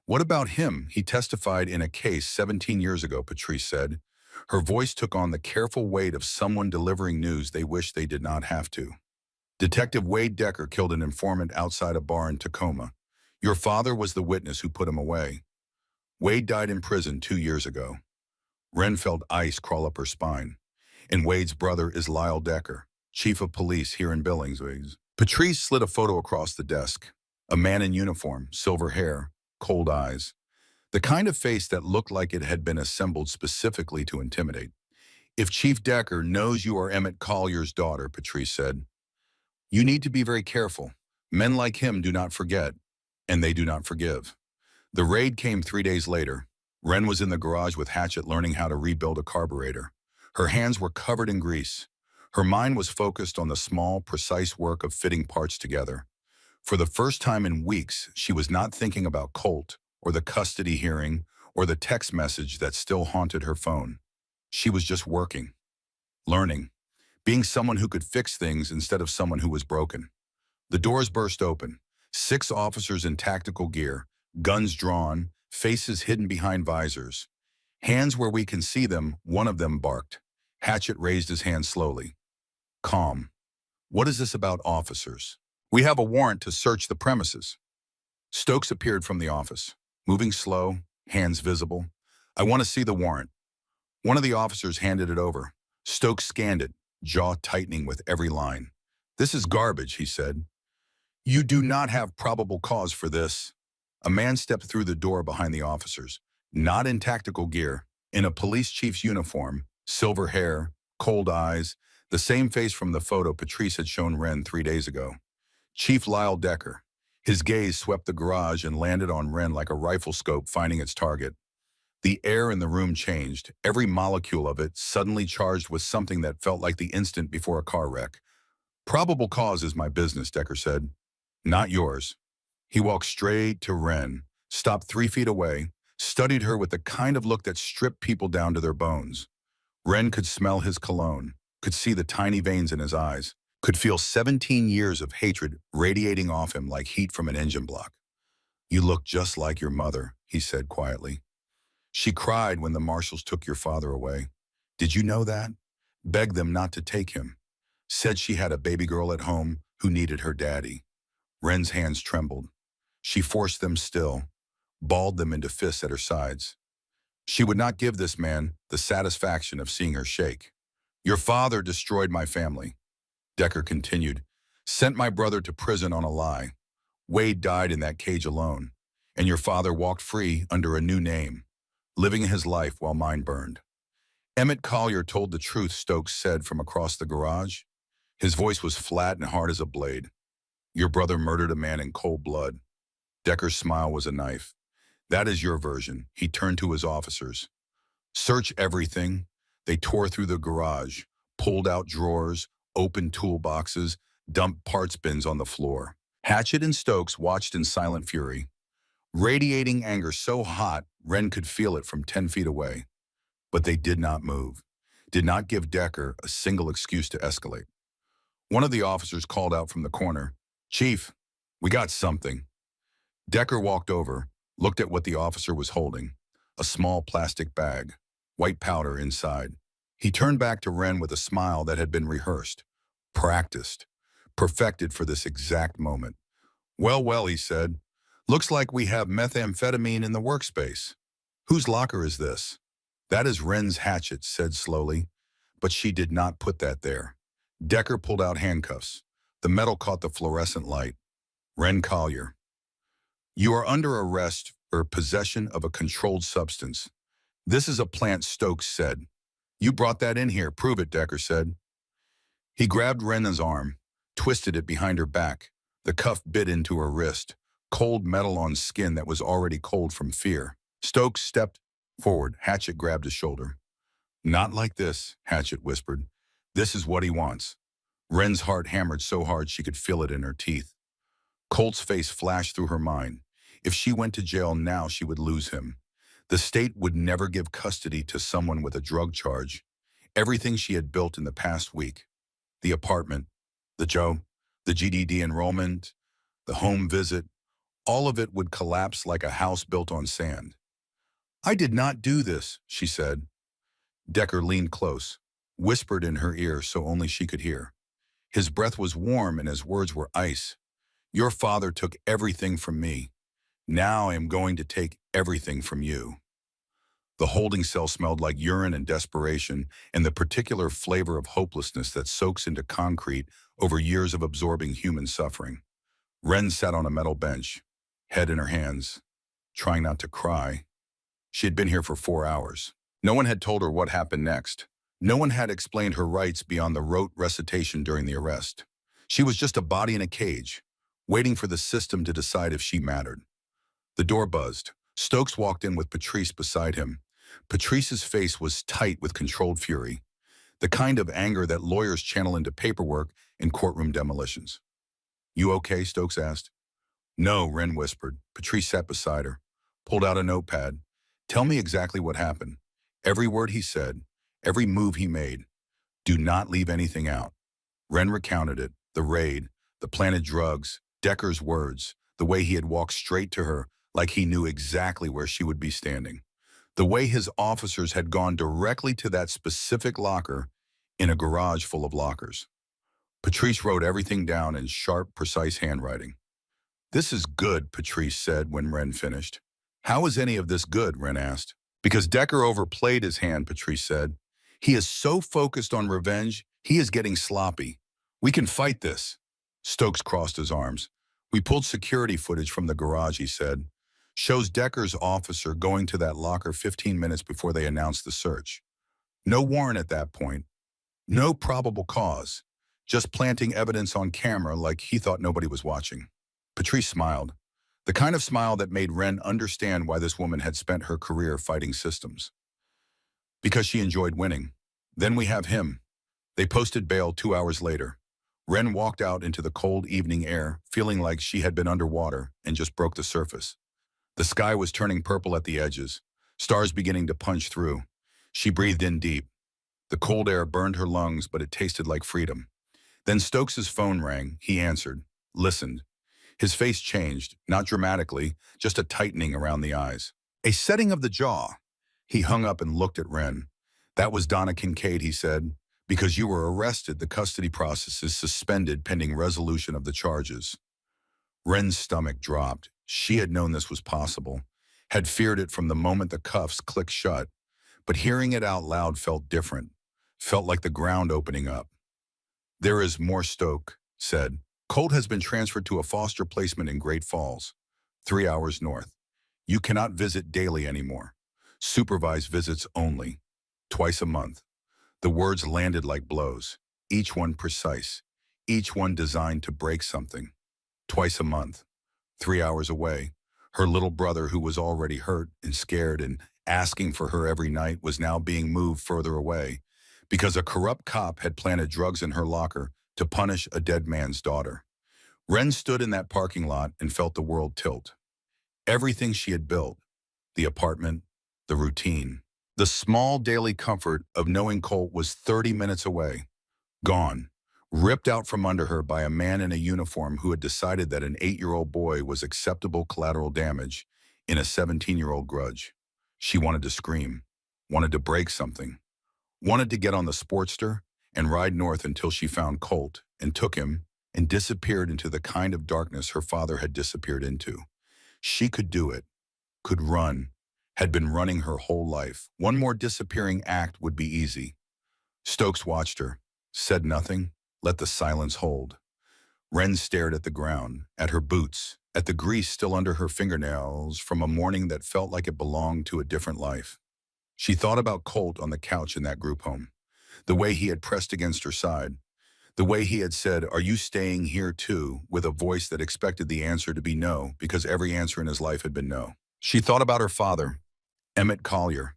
Speaker 1: What about him? He testified in a case 17 years ago, Patrice said. Her voice took on the careful weight of someone delivering news they wish they did not have to. Detective Wade Decker killed an informant outside a bar in Tacoma. Your father was the witness who put him away. Wade died in prison 2 years ago. Wren felt ice crawl up her spine. And Wade's brother is Lyle Decker, chief of police here in Billings. Patrice slid a photo across the desk. A man in uniform, silver hair, cold eyes. The kind of face that looked like it had been assembled specifically to intimidate. If Chief Decker knows you are Emmett Collier's daughter, Patrice said, you need to be very careful. Men like him do not forget, and they do not forgive. The raid came 3 days later. Wren was in the garage with Hatchet learning how to rebuild a carburetor. Her hands were covered in grease. Her mind was focused on the small, precise work of fitting parts together. For the first time in weeks, she was not thinking about Colt, or the custody hearing, or the text message that still haunted her phone. She was just working, learning, being someone who could fix things instead of someone who was broken. The doors burst open. 6 officers in tactical gear, guns drawn, faces hidden behind visors. Hands where we can see them, one of them barked. Hatchet raised his hand slowly. Calm. What is this about officers? We have a warrant to search the premises. Stokes appeared from the office, moving slow, hands visible. I want to see the warrant. One of the officers handed it over. Stokes scanned it, jaw tightening with every line. This is garbage, he said. You do not have probable cause for this. A man stepped through the door behind the officers, not in tactical gear, in a police chief's uniform, silver hair, cold eyes, the same face from the photo Patrice had shown Wren 3 days ago. Chief Lyle Decker. His gaze swept the garage and landed on Wren like a rifle scope finding its target. The air in the room changed, every molecule of it suddenly charged with something that felt like the instant before a car wreck. Probable cause is my business, Decker said. Not yours. He walked straight to Wren, stopped 3 feet away, studied her with the kind of look that stripped people down to their bones. Wren could smell his cologne, could see the tiny veins in his eyes, could feel 17 years of hatred radiating off him like heat from an engine block. You look just like your mother, he said quietly. She cried when the marshals took your father away. Did you know that? Begged them not to take him. Said she had a baby girl at home who needed her daddy. Wren's hands trembled. She forced them still, balled them into fists at her sides. She would not give this man the satisfaction of seeing her shake. Your father destroyed my family. Decker continued, sent my brother to prison on a lie. Wade died in that cage alone, and your father walked free under a new name, living his life while mine burned. Emmett Collier told the truth, Stokes said from across the garage. His voice was flat and hard as a blade. Your brother murdered a man in cold blood. Decker's smile was a knife. That is your version. He turned to his officers. Search everything. They tore through the garage, pulled out drawers, opened toolboxes, dumped parts bins on the floor. Hatchet and Stokes watched in silent fury, radiating anger so hot Wren could feel it from 10 feet away. But they did not move, did not give Decker a single excuse to escalate. One of the officers called out from the corner, "Chief, we got something." Decker walked over, looked at what the officer was holding, a small plastic bag, white powder inside. He turned back to Wren with a smile that had been rehearsed, practiced, perfected for this exact moment. "Well, well," he said. "Looks like we have methamphetamine in the workspace. Whose locker is this?" "That is Wren's," Hatchet said slowly, but she did not put that there. Decker pulled out handcuffs. The metal caught the fluorescent light. "Wren Collier, you are under arrest for possession of a controlled substance. This is a plant," Stokes said. "You brought that in here. Prove it," Decker said. He grabbed Wren's arm, twisted it behind her back. The cuff bit into her wrist, cold metal on skin that was already cold from fear. Stokes stepped forward. Hatchet grabbed his shoulder. "Not like this," Hatchet whispered. "This is what he wants." Wren's heart hammered so hard she could feel it in her teeth. Colt's face flashed through her mind. If she went to jail now, she would lose him. The state would never give custody to someone with a drug charge. Everything she had built in the past week, the apartment, the Joe, the GDD enrollment, the home visit, all of it would collapse like a house built on sand. "I did not do this," she said. Decker leaned close, whispered in her ear so only she could hear. His breath was warm and his words were ice. "Your father took everything from me. Now I am going to take everything from you." The holding cell smelled like urine and desperation and the particular flavor of hopelessness that soaks into concrete over years of absorbing human suffering. Wren sat on a metal bench, head in her hands, trying not to cry. She had been here for 4 hours. No one had told her what happened next. No one had explained her rights beyond the rote recitation during the arrest. She was just a body in a cage, waiting for the system to decide if she mattered. The door buzzed. Stokes walked in with Patrice beside him. Patrice's face was tight with controlled fury, the kind of anger that lawyers channel into paperwork and courtroom demolitions. "You okay?" Stokes asked. "No," Wren whispered. Patrice sat beside her, pulled out a notepad. "Tell me exactly what happened. Every word he said, every move he made. Do not leave anything out." Wren recounted it, the raid, the planted drugs, Decker's words, the way he had walked straight to her like he knew exactly where she would be standing. The way his officers had gone directly to that specific locker in a garage full of lockers. Patrice wrote everything down in sharp, precise handwriting. "This is good," Patrice said when Wren finished. "How is any of this good?" Wren asked. "Because Decker overplayed his hand," Patrice said. "He is so focused on revenge, he is getting sloppy. We can fight this." Stokes crossed his arms. "We pulled security footage from the garage," he said. "Shows Decker's officer going to that locker 15 minutes before they announced the search. No warrant at that point. No probable cause. Just planting evidence on camera like he thought nobody was watching." Patrice smiled. The kind of smile that made Wren understand why this woman had spent her career fighting systems. Because she enjoyed winning. "Then we have him." They posted bail 2 hours later. Wren walked out into the cold evening air, feeling like she had been underwater and just broke the surface. The sky was turning purple at the edges, stars beginning to punch through. She breathed in deep. The cold air burned her lungs, but it tasted like freedom. Then Stokes's phone rang. He answered, listened. His face changed, not dramatically, just a tightening around the eyes. A setting of the jaw. He hung up and looked at Wren. "That was Donna Kincaid," he said. "Because you were arrested, the custody process is suspended pending resolution of the charges." Wren's stomach dropped. She had known this was possible, had feared it from the moment the cuffs clicked shut, but hearing it out loud felt different, felt like the ground opening up. "There is more," Stoke said. "Colt has been transferred to a foster placement in Great Falls, 3 hours north. You cannot visit daily anymore. Supervised visits only, twice a month." The words landed like blows, each one precise, each one designed to break something. Twice a month, 3 hours away. Her little brother, who was already hurt and scared and asking for her every night, was now being moved further away because a corrupt cop had planted drugs in her locker to punish a dead man's daughter. Wren stood in that parking lot and felt the world tilt. Everything she had built, the apartment, the routine, the small daily comfort of knowing Colt was 30 minutes away, gone, ripped out from under her by a man in a uniform who had decided that an 8-year-old boy was acceptable collateral damage in a 17-year-old grudge. She wanted to scream, wanted to break something, wanted to get on the Sportster and ride north until she found Colt and took him and disappeared into the kind of darkness her father had disappeared into. She could do it, could run, had been running her whole life. One more disappearing act would be easy. Stokes watched her, said nothing, let the silence hold. Wren stared at the ground, at her boots, at the grease still under her fingernails from a morning that felt like it belonged to a different life. She thought about Colt on the couch in that group home, the way he had pressed against her side, the way he had said, "Are you staying here too?" with a voice that expected the answer to be no, because every answer in his life had been no. She thought about her father, Emmett Collier,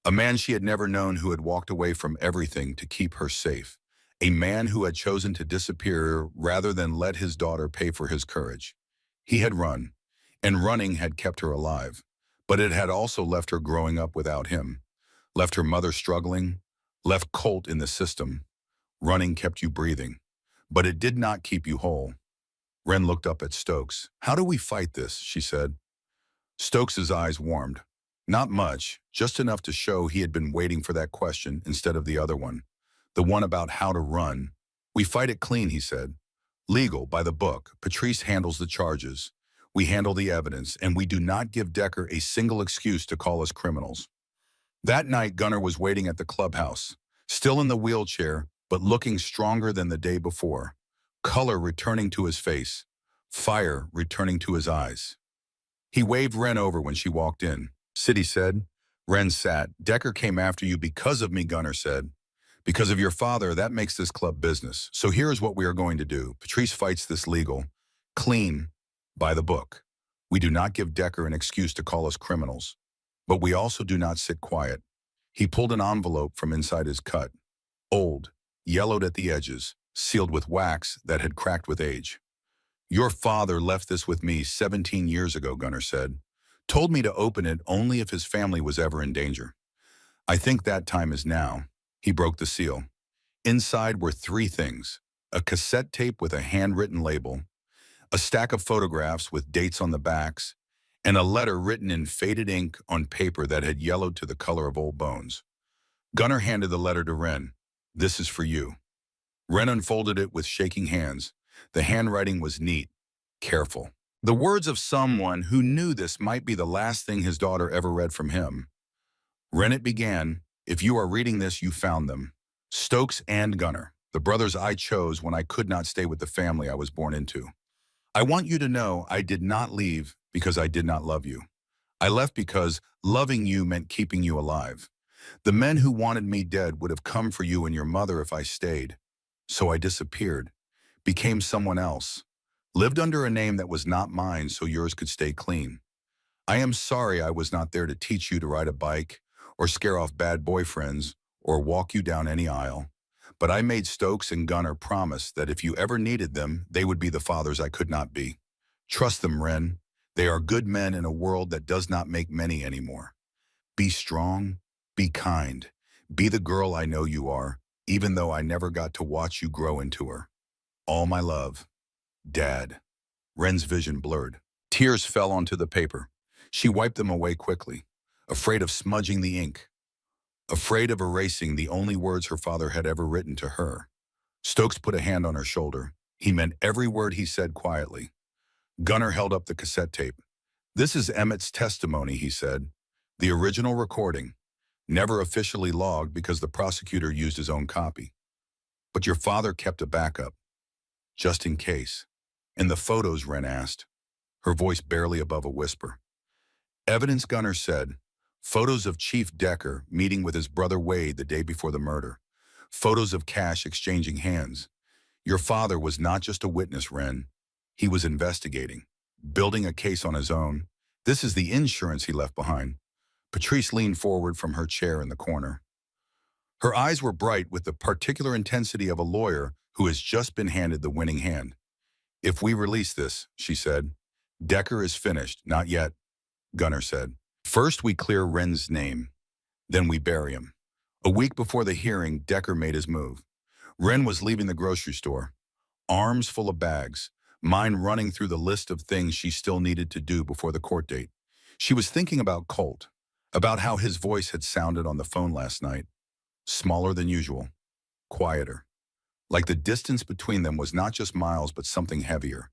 Speaker 1: a man she had never known who had walked away from everything to keep her safe, a man who had chosen to disappear rather than let his daughter pay for his courage. He had run, and running had kept her alive, but it had also left her growing up without him, left her mother struggling, left Colt in the system. Running kept you breathing, but it did not keep you whole. Wren looked up at Stokes. "How do we fight this?" she said. Stokes's eyes warmed. Not much, just enough to show he had been waiting for that question instead of the other one, the one about how to run. "We fight it clean," he said. "Legal, by the book. Patrice handles the charges. We handle the evidence, and we do not give Decker a single excuse to call us criminals." That night, Gunnar was waiting at the clubhouse, still in the wheelchair, but looking stronger than the day before. Color returning to his face, fire returning to his eyes. He waved Wren over when she walked in. "Sit," he said. Wren sat. "Decker came after you because of me," Gunnar said. "Because of your father, that makes this club business. So here is what we are going to do. Patrice fights this legal, clean, by the book. We do not give Decker an excuse to call us criminals, but we also do not sit quiet." He pulled an envelope from inside his cut. Old, yellowed at the edges, sealed with wax that had cracked with age. "Your father left this with me 17 years ago," Gunnar said. "Told me to open it only if his family was ever in danger. I think that time is now." He broke the seal. Inside were 3 things: a cassette tape with a handwritten label, a stack of photographs with dates on the backs, and a letter written in faded ink on paper that had yellowed to the color of old bones. Gunnar handed the letter to Wren. "This is for you." Wren unfolded it with shaking hands. The handwriting was neat, careful. The words of someone who knew this might be the last thing his daughter ever read from him. Wren, it began, "If you are reading this, you found them. Stokes and Gunnar, the brothers I chose when I could not stay with the family I was born into. I want you to know I did not leave because I did not love you. I left because loving you meant keeping you alive. The men who wanted me dead would have come for you and your mother if I stayed. So I disappeared, became someone else, lived under a name that was not mine so yours could stay clean. I am sorry I was not there to teach you to ride a bike or scare off bad boyfriends or walk you down any aisle. But I made Stokes and Gunnar promise that if you ever needed them, they would be the fathers I could not be. Trust them, Wren. They are good men in a world that does not make many anymore. Be strong, be kind, be the girl I know you are, even though I never got to watch you grow into her. All my love, Dad." Wren's vision blurred. Tears fell onto the paper. She wiped them away quickly, afraid of smudging the ink, afraid of erasing the only words her father had ever written to her. Stokes put a hand on her shoulder. He meant every word he said quietly. Gunnar held up the cassette tape. "This is Emmett's testimony," he said. "The original recording, never officially logged because the prosecutor used his own copy. But your father kept a backup, just in case." "And the photos?" Wren asked, her voice barely above a whisper. "Evidence," Gunnar said. "Photos of Chief Decker meeting with his brother Wade the day before the murder. Photos of Cash exchanging hands. Your father was not just a witness, Wren. He was investigating, building a case on his own. This is the insurance he left behind." Patrice leaned forward from her chair in the corner. Her eyes were bright with the particular intensity of a lawyer who has just been handed the winning hand. If we release this, she said. Decker is finished. Not yet, Gunnar said. First we clear Wren's name, then we bury him. A week before the hearing, Decker made his move. Wren was leaving the grocery store, arms full of bags, mind running through the list of things she still needed to do before the court date. She was thinking about Colt, about how his voice had sounded on the phone last night. Smaller than usual, quieter. Like the distance between them was not just miles but something heavier.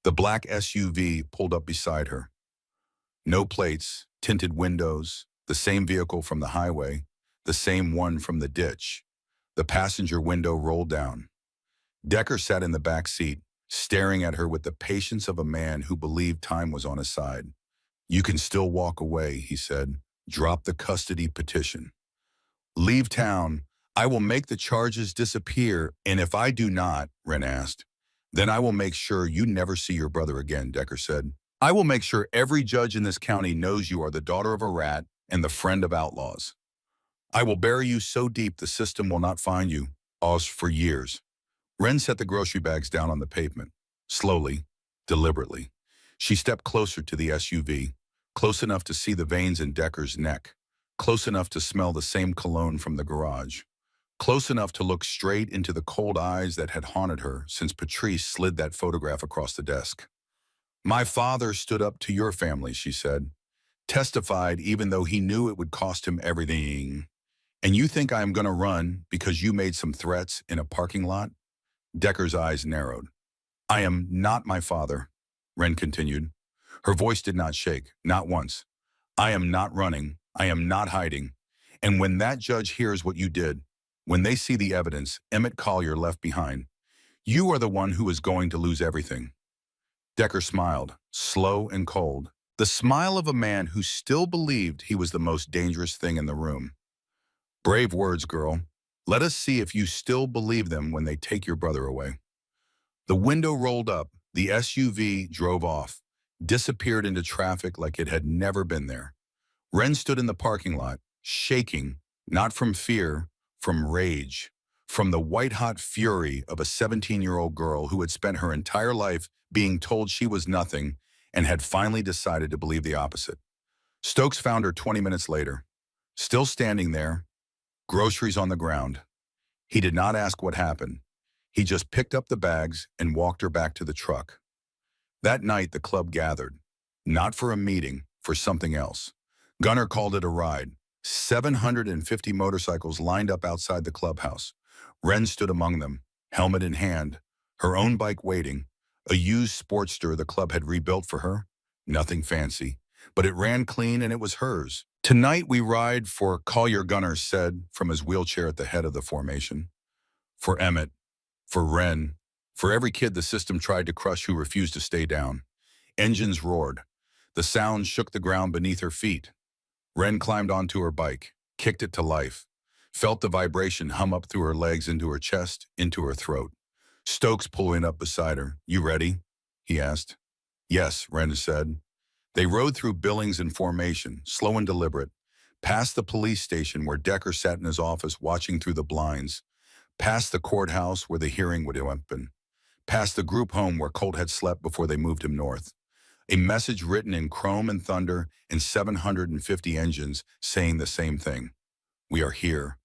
Speaker 1: The black SUV pulled up beside her. No plates, tinted windows, the same vehicle from the highway, the same one from the ditch. The passenger window rolled down. Decker sat in the back seat, staring at her with the patience of a man who believed time was on his side. You can still walk away, he said. Drop the custody petition. Leave town. I will make the charges disappear, and if I do not, Wren asked, then I will make sure you never see your brother again, Decker said. I will make sure every judge in this county knows you are the daughter of a rat and the friend of outlaws. I will bury you so deep the system will not find you, Oz, for years. Wren set the grocery bags down on the pavement. Slowly, deliberately. She stepped closer to the SUV, close enough to see the veins in Decker's neck, close enough to smell the same cologne from the garage, close enough to look straight into the cold eyes that had haunted her since Patrice slid that photograph across the desk. My father stood up to your family, she said, testified even though he knew it would cost him everything. And you think I am going to run because you made some threats in a parking lot? Decker's eyes narrowed. I am not my father, Wren continued. Her voice did not shake, not once. I am not running. I am not hiding. And when that judge hears what you did, when they see the evidence Emmett Collier left behind, you are the one who is going to lose everything. Decker smiled, slow and cold, the smile of a man who still believed he was the most dangerous thing in the room. Brave words, girl. Let us see if you still believe them when they take your brother away. The window rolled up, the SUV drove off, disappeared into traffic like it had never been there. Wren stood in the parking lot, shaking, not from fear, from rage, from the white-hot fury of a 17-year-old girl who had spent her entire life being told she was nothing and had finally decided to believe the opposite. Stokes found her 20 minutes later, still standing there, groceries on the ground. He did not ask what happened. He just picked up the bags and walked her back to the truck. That night, the club gathered, not for a meeting, for something else. Gunnar called it a ride. 750 motorcycles lined up outside the clubhouse. Wren stood among them, helmet in hand, her own bike waiting, a used Sportster the club had rebuilt for her. Nothing fancy, but it ran clean and it was hers. Tonight we ride for Collier, Gunnar said from his wheelchair at the head of the formation. For Emmett, for Wren, for every kid the system tried to crush who refused to stay down. Engines roared. The sound shook the ground beneath her feet. Wren climbed onto her bike, kicked it to life, felt the vibration hum up through her legs into her chest, into her throat. Stokes pulling up beside her. You ready? He asked. Yes, Wren said. They rode through Billings in formation, slow and deliberate, past the police station where Decker sat in his office watching through the blinds, past the courthouse where the hearing would happen, past the group home where Colt had slept before they moved him north. A message written in chrome and thunder and 750 engines saying the same thing. We are here,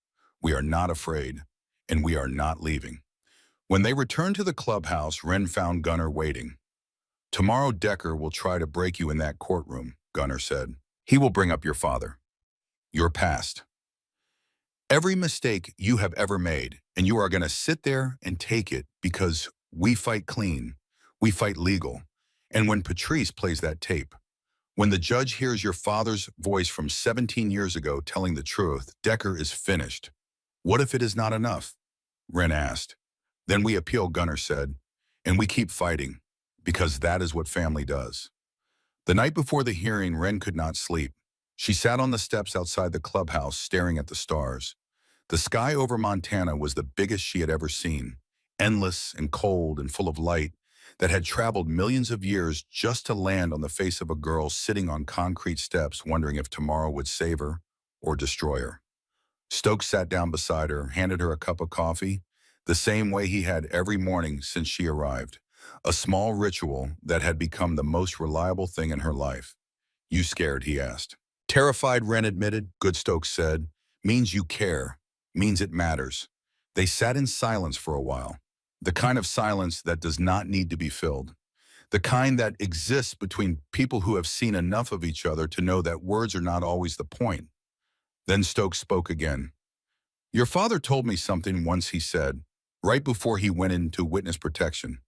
Speaker 1: we are not afraid, and we are not leaving. When they returned to the clubhouse, Wren found Gunnar waiting. Tomorrow Decker will try to break you in that courtroom, Gunnar said. He will bring up your father, your past. Every mistake you have ever made, and you are going to sit there and take it because we fight clean, we fight legal. And when Patrice plays that tape, when the judge hears your father's voice from 17 years ago telling the truth, Decker is finished. What if it is not enough? Wren asked. Then we appeal, Gunnar said, and we keep fighting, because that is what family does. The night before the hearing, Wren could not sleep. She sat on the steps outside the clubhouse, staring at the stars. The sky over Montana was the biggest she had ever seen, endless and cold and full of light that had traveled millions of years just to land on the face of a girl sitting on concrete steps wondering if tomorrow would save her or destroy her. Stokes sat down beside her, handed her a cup of coffee, the same way he had every morning since she arrived. A small ritual that had become the most reliable thing in her life. You scared, he asked. Terrified, Wren admitted. Good, Stokes said. Means you care. Means it matters. They sat in silence for a while. The kind of silence that does not need to be filled. The kind that exists between people who have seen enough of each other to know that words are not always the point. Then Stokes spoke again. Your father told me something once, he said, right before he went into witness protection.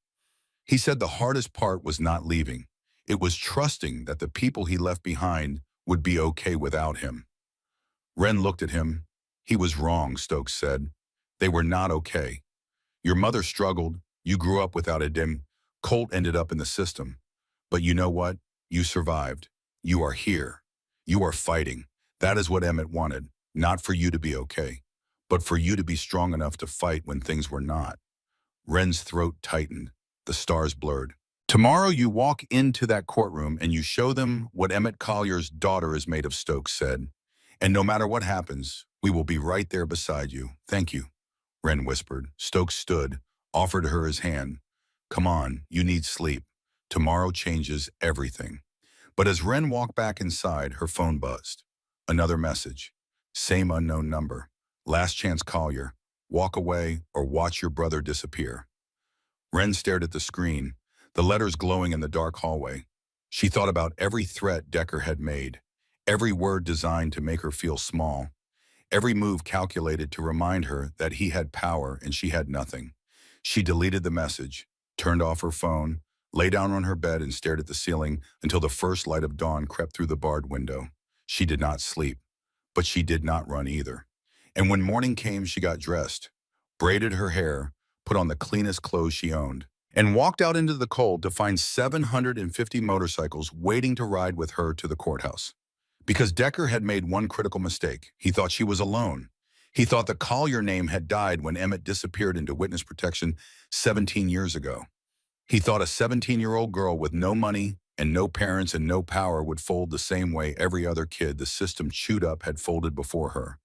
Speaker 1: He said the hardest part was not leaving. It was trusting that the people he left behind would be okay without him. Wren looked at him. He was wrong, Stokes said. They were not okay. Your mother struggled. You grew up without a dim. Colt ended up in the system. But you know what? You survived. You are here. You are fighting. That is what Emmett wanted. Not for you to be okay, but for you to be strong enough to fight when things were not. Wren's throat tightened. The stars blurred. Tomorrow you walk into that courtroom and you show them what Emmett Collier's daughter is made of, Stokes said. And no matter what happens, we will be right there beside you. Thank you, Wren whispered. Stokes stood, offered her his hand. Come on, you need sleep. Tomorrow changes everything. But as Wren walked back inside, her phone buzzed. Another message. Same unknown number. Last chance, Collier. Walk away or watch your brother disappear. Wren stared at the screen, the letters glowing in the dark hallway. She thought about every threat Decker had made, every word designed to make her feel small, every move calculated to remind her that he had power and she had nothing. She deleted the message, turned off her phone, lay down on her bed and stared at the ceiling until the first light of dawn crept through the barred window. She did not sleep, but she did not run either. And when morning came, she got dressed, braided her hair, put on the cleanest clothes she owned, and walked out into the cold to find 750 motorcycles waiting to ride with her to the courthouse. Because Decker had made one critical mistake. He thought she was alone. He thought the Collier name had died when Emmett disappeared into witness protection 17 years ago. He thought a 17-year-old girl with no money and no parents and no power would fold the same way every other kid the system chewed up had folded before her.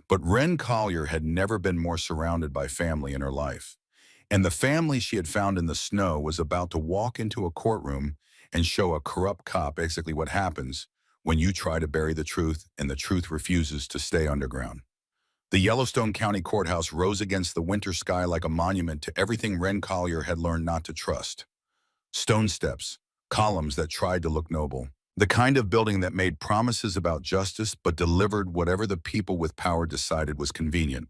Speaker 1: But Wren Collier had never been more surrounded by family in her life. And the family she had found in the snow was about to walk into a courtroom and show a corrupt cop basically what happens when you try to bury the truth and the truth refuses to stay underground. The Yellowstone County Courthouse rose against the winter sky like a monument to everything Wren Collier had learned not to trust. Stone steps, columns that tried to look noble. The kind of building that made promises about justice but delivered whatever the people with power decided was convenient.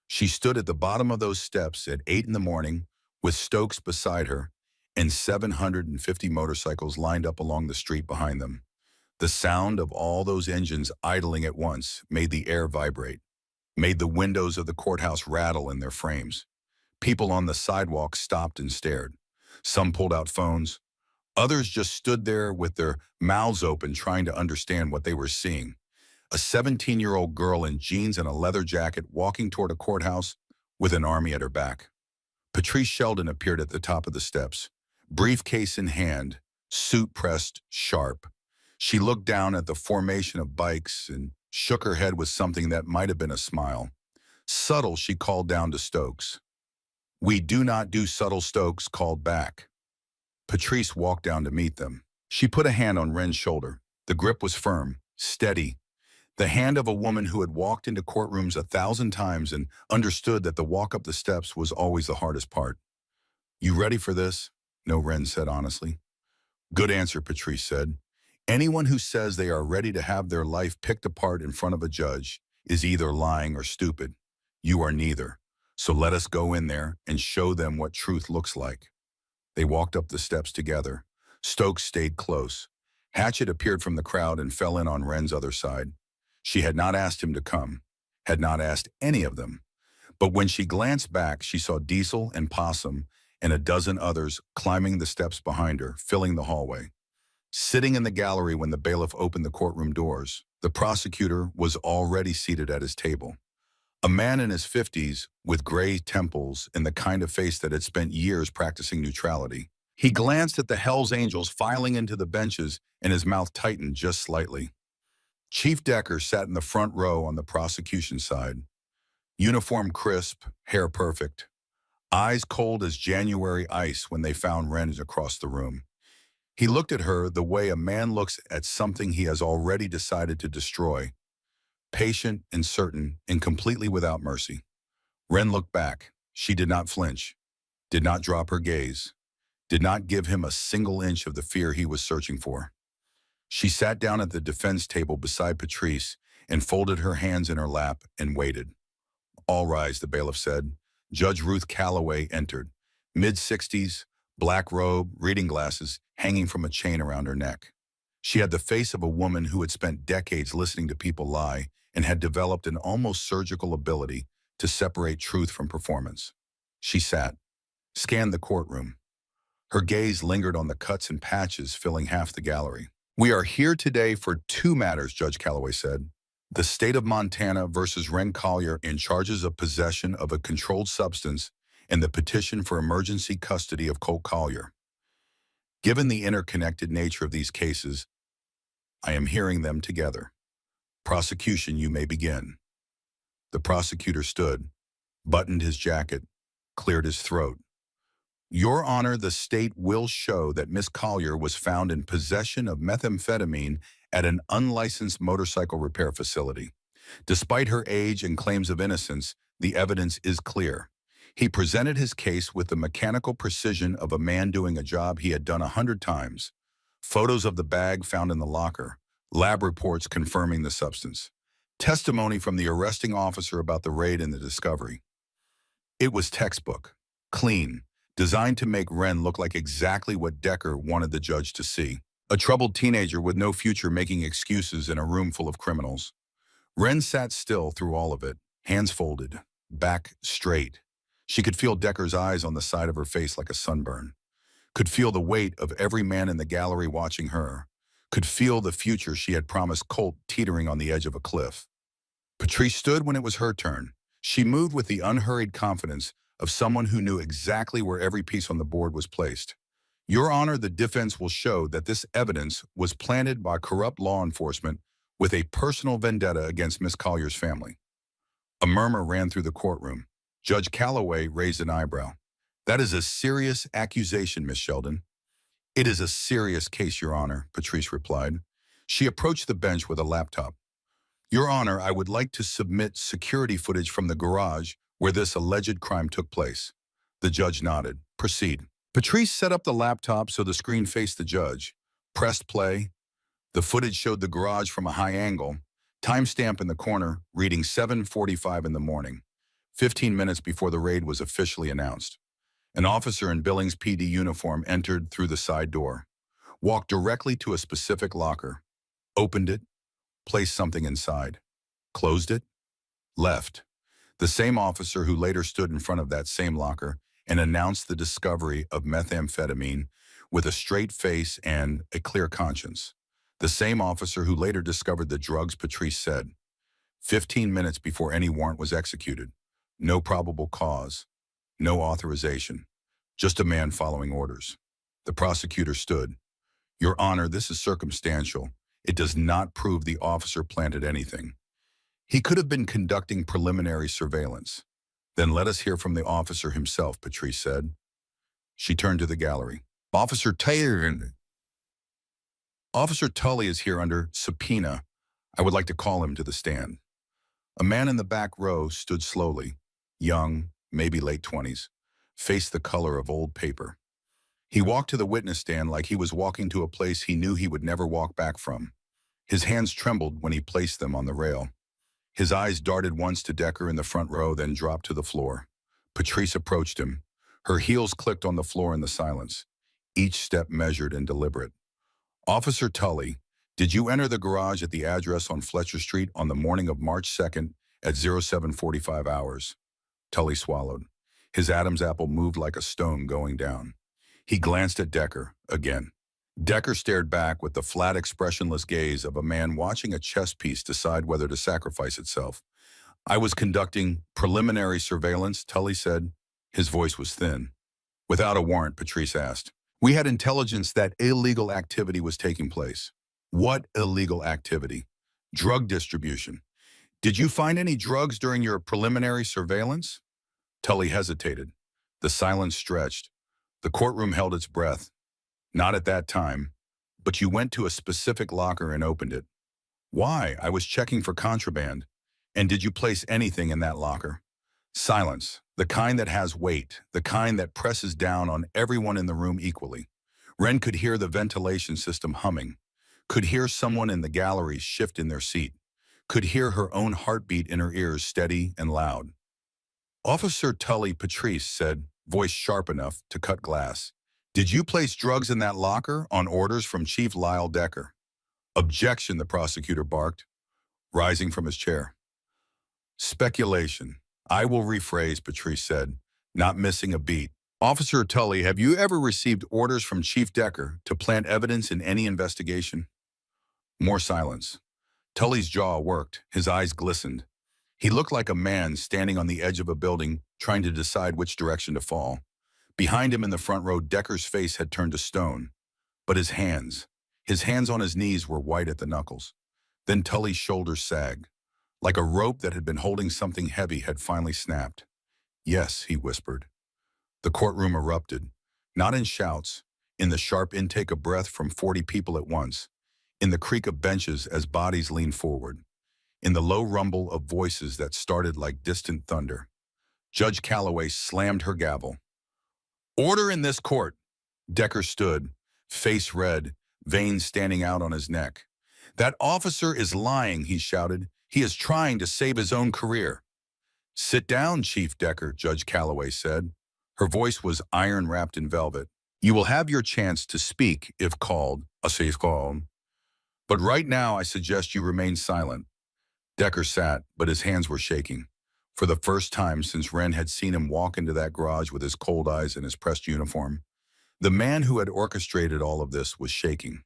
Speaker 1: She stood at the bottom of those steps at 8 in the morning with Stokes beside her and 750 motorcycles lined up along the street behind them. The sound of all those engines idling at once made the air vibrate, made the windows of the courthouse rattle in their frames. People on the sidewalk stopped and stared. Some pulled out phones. Others just stood there with their mouths open trying to understand what they were seeing. A 17-year-old girl in jeans and a leather jacket walking toward a courthouse with an army at her back. Patrice Sheldon appeared at the top of the steps, briefcase in hand, suit pressed sharp. She looked down at the formation of bikes and shook her head with something that might have been a smile. Subtle, she called down to Stokes. We do not do subtle, Stokes called back. Patrice walked down to meet them. She put a hand on Wren's shoulder. The grip was firm, steady. The hand of a woman who had walked into courtrooms 1,000 times and understood that the walk up the steps was always the hardest part. You ready for this? No, Wren said honestly. Good answer, Patrice said. Anyone who says they are ready to have their life picked apart in front of a judge is either lying or stupid. You are neither. So let us go in there and show them what truth looks like. They walked up the steps together. Stokes stayed close. Hatchet appeared from the crowd and fell in on Wren's other side. She had not asked him to come, had not asked any of them. But when she glanced back, she saw Diesel and Possum and a dozen others climbing the steps behind her, filling the hallway. Sitting in the gallery when the bailiff opened the courtroom doors, the prosecutor was already seated at his table. A man in his 50s with gray temples and the kind of face that had spent years practicing neutrality. He glanced at the Hells Angels filing into the benches and his mouth tightened just slightly. Chief Decker sat in the front row on the prosecution side. Uniform crisp, hair perfect. eyes cold as January ice when they found Wren across the room. He looked at her the way a man looks at something he has already decided to destroy, patient and certain and completely without mercy. Wren looked back. She did not flinch, did not drop her gaze, did not give him a single inch of the fear he was searching for. She sat down at the defense table beside Patrice and folded her hands in her lap and waited. All rise, the bailiff said. Judge Ruth Calloway entered, mid-60s, black robe, reading glasses hanging from a chain around her neck. She had the face of a woman who had spent decades listening to people lie and had developed an almost surgical ability to separate truth from performance. She sat, scanned the courtroom. Her gaze lingered on the cuts and patches filling half the gallery. We are here today for two matters, Judge Calloway said. The state of Montana versus Wren Collier in charges of possession of a controlled substance and the petition for emergency custody of Colt Collier. Given the interconnected nature of these cases, I am hearing them together. Prosecution, you may begin. The prosecutor stood, buttoned his jacket, cleared his throat. Your Honor, the state will show that Miss Collier was found in possession of methamphetamine at an unlicensed motorcycle repair facility. Despite her age and claims of innocence, the evidence is clear. He presented his case with the mechanical precision of a man doing a job he had done 100 times. Photos of the bag found in the locker, lab reports confirming the substance, testimony from the arresting officer about the raid and the discovery. It was textbook, clean, designed to make Wren look like exactly what Decker wanted the judge to see. A troubled teenager with no future making excuses in a room full of criminals. Wren sat still through all of it, hands folded, back straight. She could feel Decker's eyes on the side of her face like a sunburn. Could feel the weight of every man in the gallery watching her. Could feel the future she had promised Colt teetering on the edge of a cliff. Patrice stood when it was her turn. She moved with the unhurried confidence of someone who knew exactly where every piece on the board was placed. Your Honor, the defense will show that this evidence was planted by corrupt law enforcement with a personal vendetta against Miss Collier's family. A murmur ran through the courtroom. Judge Calloway raised an eyebrow. That is a serious accusation, Miss Sheldon. It is a serious case, Your Honor, Patrice replied. She approached the bench with a laptop. Your Honor, I would like to submit security footage from the garage where this alleged crime took place. The judge nodded. Proceed. Patrice set up the laptop so the screen faced the judge. Pressed play. The footage showed the garage from a high angle. Timestamp in the corner, reading 7:45 in the morning, 15 minutes before the raid was officially announced. An officer in Billings PD uniform entered through the side door, walked directly to a specific locker, opened it, placed something inside, closed it, left. The same officer who later stood in front of that same locker and announced the discovery of methamphetamine with a straight face and a clear conscience. The same officer who later discovered the drugs, Patrice said. 15 minutes before any warrant was executed. No probable cause. No authorization. Just a man following orders. The prosecutor stood. Your Honor, this is circumstantial. It does not prove the officer planted anything. He could have been conducting preliminary surveillance. Then let us hear from the officer himself, Patrice said. She turned to the gallery. Officer Tully is here under subpoena. I would like to call him to the stand. A man in the back row stood slowly, young, maybe late 20s, face the color of old paper. He walked to the witness stand like he was walking to a place he knew he would never walk back from. His hands trembled when he placed them on the rail. His eyes darted once to Decker in the front row, then dropped to the floor. Patrice approached him. Her heels clicked on the floor in the silence, each step measured and deliberate. Officer Tully, did you enter the garage at the address on Fletcher Street on the morning of March 2nd at 07:45 hours? Tully swallowed. His Adam's apple moved like a stone going down. He glanced at Decker again. Decker stared back with the flat, expressionless gaze of a man watching a chess piece decide whether to sacrifice itself. I was conducting preliminary surveillance, Tully said. His voice was thin. Without a warrant, Patrice asked. We had intelligence that illegal activity was taking place. What illegal activity? Drug distribution. Did you find any drugs during your preliminary surveillance? Tully hesitated. The silence stretched. The courtroom held its breath. Not at that time. But you went to a specific locker and opened it. Why? I was checking for contraband. And did you place anything in that locker? Silence. The kind that has weight. The kind that presses down on everyone in the room equally. Ren could hear the ventilation system humming. Could hear someone in the gallery shift in their seat. Could hear her own heartbeat in her ears steady and loud. Officer Tully Patrice said, voice sharp enough to cut glass. Did you place drugs in that locker on orders from Chief Lyle Decker? Objection, the prosecutor barked, rising from his chair. Speculation. I will rephrase, Patrice said, not missing a beat. Officer Tully, have you ever received orders from Chief Decker to plant evidence in any investigation? More silence. Tully's jaw worked, his eyes glistened. He looked like a man standing on the edge of a building, trying to decide which direction to fall. Behind him in the front row, Decker's face had turned to stone. But his hands on his knees were white at the knuckles. Then Tully's shoulders sagged. Like a rope that had been holding something heavy had finally snapped. Yes, he whispered. The courtroom erupted, not in shouts, in the sharp intake of breath from 40 people at once, in the creak of benches as bodies leaned forward, in the low rumble of voices that started like distant thunder. Judge Calloway slammed her gavel. Order in this court. Decker stood, face red, veins standing out on his neck. That officer is lying, he shouted. He is trying to save his own career. Sit down, Chief Decker, Judge Calloway said. Her voice was iron wrapped in velvet. You will have your chance to speak if called, a safe call. But right now I suggest you remain silent. Decker sat, but his hands were shaking. For the first time since Ren had seen him walk into that garage with his cold eyes and his pressed uniform, the man who had orchestrated all of this was shaking.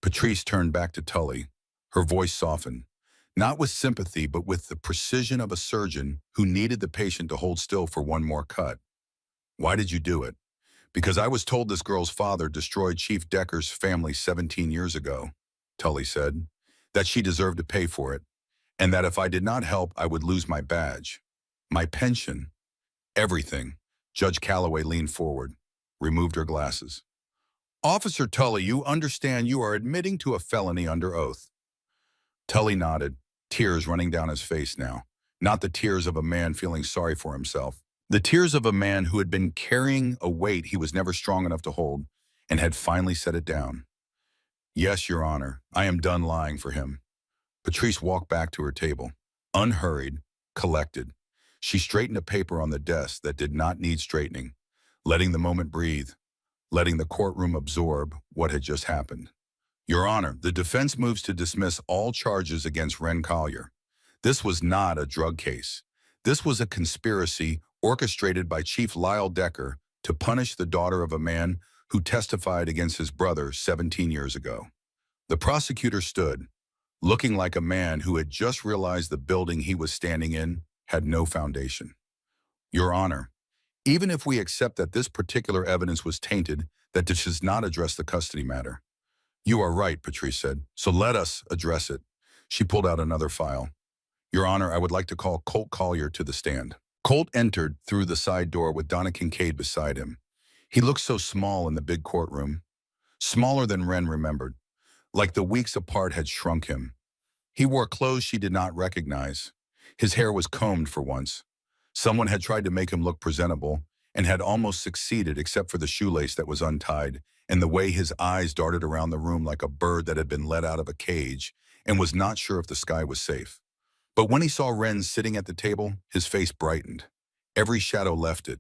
Speaker 1: Patrice turned back to Tully. Her voice softened, not with sympathy, but with the precision of a surgeon who needed the patient to hold still for one more cut. Why did you do it? Because I was told this girl's father destroyed Chief Decker's family 17 years ago, Tully said, that she deserved to pay for it, and that if I did not help, I would lose my badge, my pension, everything. Judge Calloway leaned forward, removed her glasses. Officer Tully, you understand you are admitting to a felony under oath. Tully nodded, tears running down his face now, not the tears of a man feeling sorry for himself. The tears of a man who had been carrying a weight he was never strong enough to hold and had finally set it down. Yes, Your Honor, I am done lying for him. Patrice walked back to her table, unhurried, collected. She straightened a paper on the desk that did not need straightening, letting the moment breathe, letting the courtroom absorb what had just happened. Your Honor, the defense moves to dismiss all charges against Ren Collier. This was not a drug case. This was a conspiracy orchestrated by Chief Lyle Decker to punish the daughter of a man who testified against his brother 17 years ago. The prosecutor stood, looking like a man who had just realized the building he was standing in had no foundation. Your Honor, even if we accept that this particular evidence was tainted, that this does not address the custody matter. You are right, Patrice said, so let us address it. She pulled out another file. Your Honor, I would like to call Colt Collier to the stand. Colt entered through the side door with Donna Kincaid beside him. He looked so small in the big courtroom, smaller than Ren remembered, like the weeks apart had shrunk him. He wore clothes she did not recognize. His hair was combed for once. Someone had tried to make him look presentable and had almost succeeded except for the shoelace that was untied and the way his eyes darted around the room like a bird that had been let out of a cage and was not sure if the sky was safe. But when he saw Ren sitting at the table, his face brightened. Every shadow left it.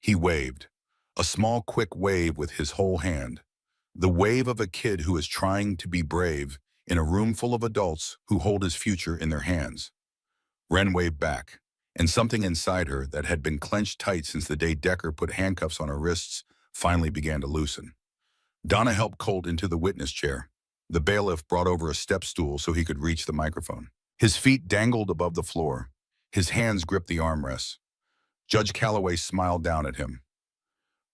Speaker 1: He waved. A small, quick wave with his whole hand. The wave of a kid who is trying to be brave in a room full of adults who hold his future in their hands. Ren waved back, and something inside her that had been clenched tight since the day Decker put handcuffs on her wrists finally began to loosen. Donna helped Colt into the witness chair. The bailiff brought over a step stool so he could reach the microphone. His feet dangled above the floor. His hands gripped the armrests. Judge Calloway smiled down at him.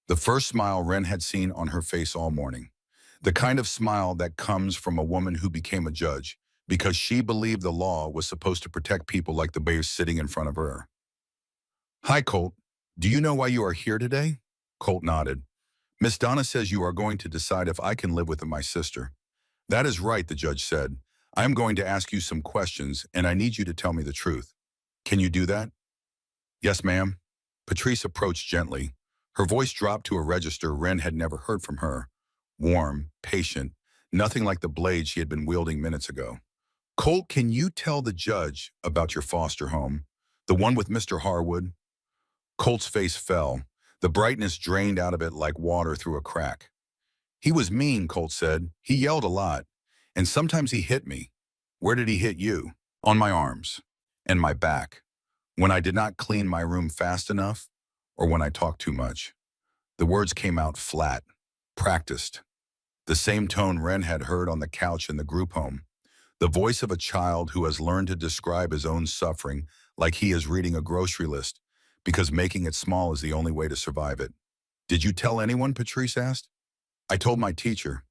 Speaker 1: The first smile Ren had seen on her face all morning. The kind of smile that comes from a woman who became a judge because she believed the law was supposed to protect people like the bear sitting in front of her. Hi, Colt. Do you know why you are here today? Colt nodded. Miss Donna says you are going to decide if I can live with my sister. That is right, the judge said. I am going to ask you some questions, and I need you to tell me the truth. Can you do that? Yes, ma'am. Patrice approached gently. Her voice dropped to a register Wren had never heard from her. Warm, patient, nothing like the blade she had been wielding minutes ago. Colt, can you tell the judge about your foster home? The one with Mr. Harwood? Colt's face fell. The brightness drained out of it like water through a crack. He was mean, Colt said. He yelled a lot. And sometimes he hit me. Where did he hit you? On my arms. And my back. When I did not clean my room fast enough, or when I talked too much. The words came out flat. Practiced. The same tone Wren had heard on the couch in the group home. The voice of a child who has learned to describe his own suffering like he is reading a grocery list, because making it small is the only way to survive it. Did you tell anyone, Patrice asked. I told my teacher.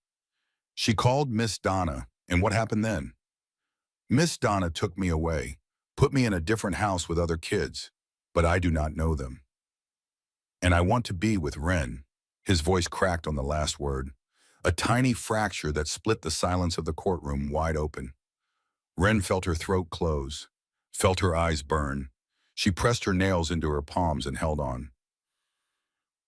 Speaker 1: She called Miss Donna, and what happened then? Miss Donna took me away, put me in a different house with other kids, but I do not know them. And I want to be with Wren. His voice cracked on the last word, a tiny fracture that split the silence of the courtroom wide open. Wren felt her throat close, felt her eyes burn. She pressed her nails into her palms and held on.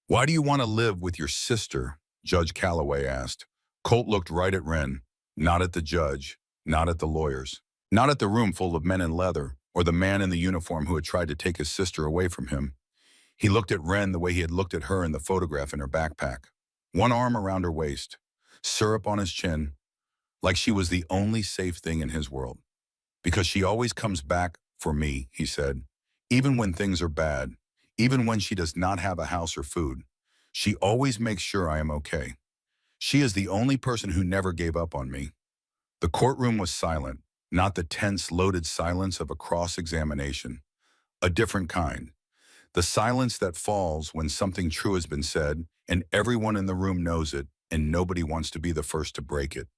Speaker 1: Why do you want to live with your sister? Judge Calloway asked. Colt looked right at Wren, not at the judge, not at the lawyers, not at the room full of men in leather or the man in the uniform who had tried to take his sister away from him. He looked at Wren the way he had looked at her in the photograph in her backpack, one arm around her waist, syrup on his chin, like she was the only safe thing in his world. Because she always comes back for me, he said, even when things are bad, even when she does not have a house or food. She always makes sure I am okay. She is the only person who never gave up on me. The courtroom was silent, not the tense, loaded silence of a cross-examination. A different kind. The silence that falls when something true has been said and everyone in the room knows it and nobody wants to be the first to break it.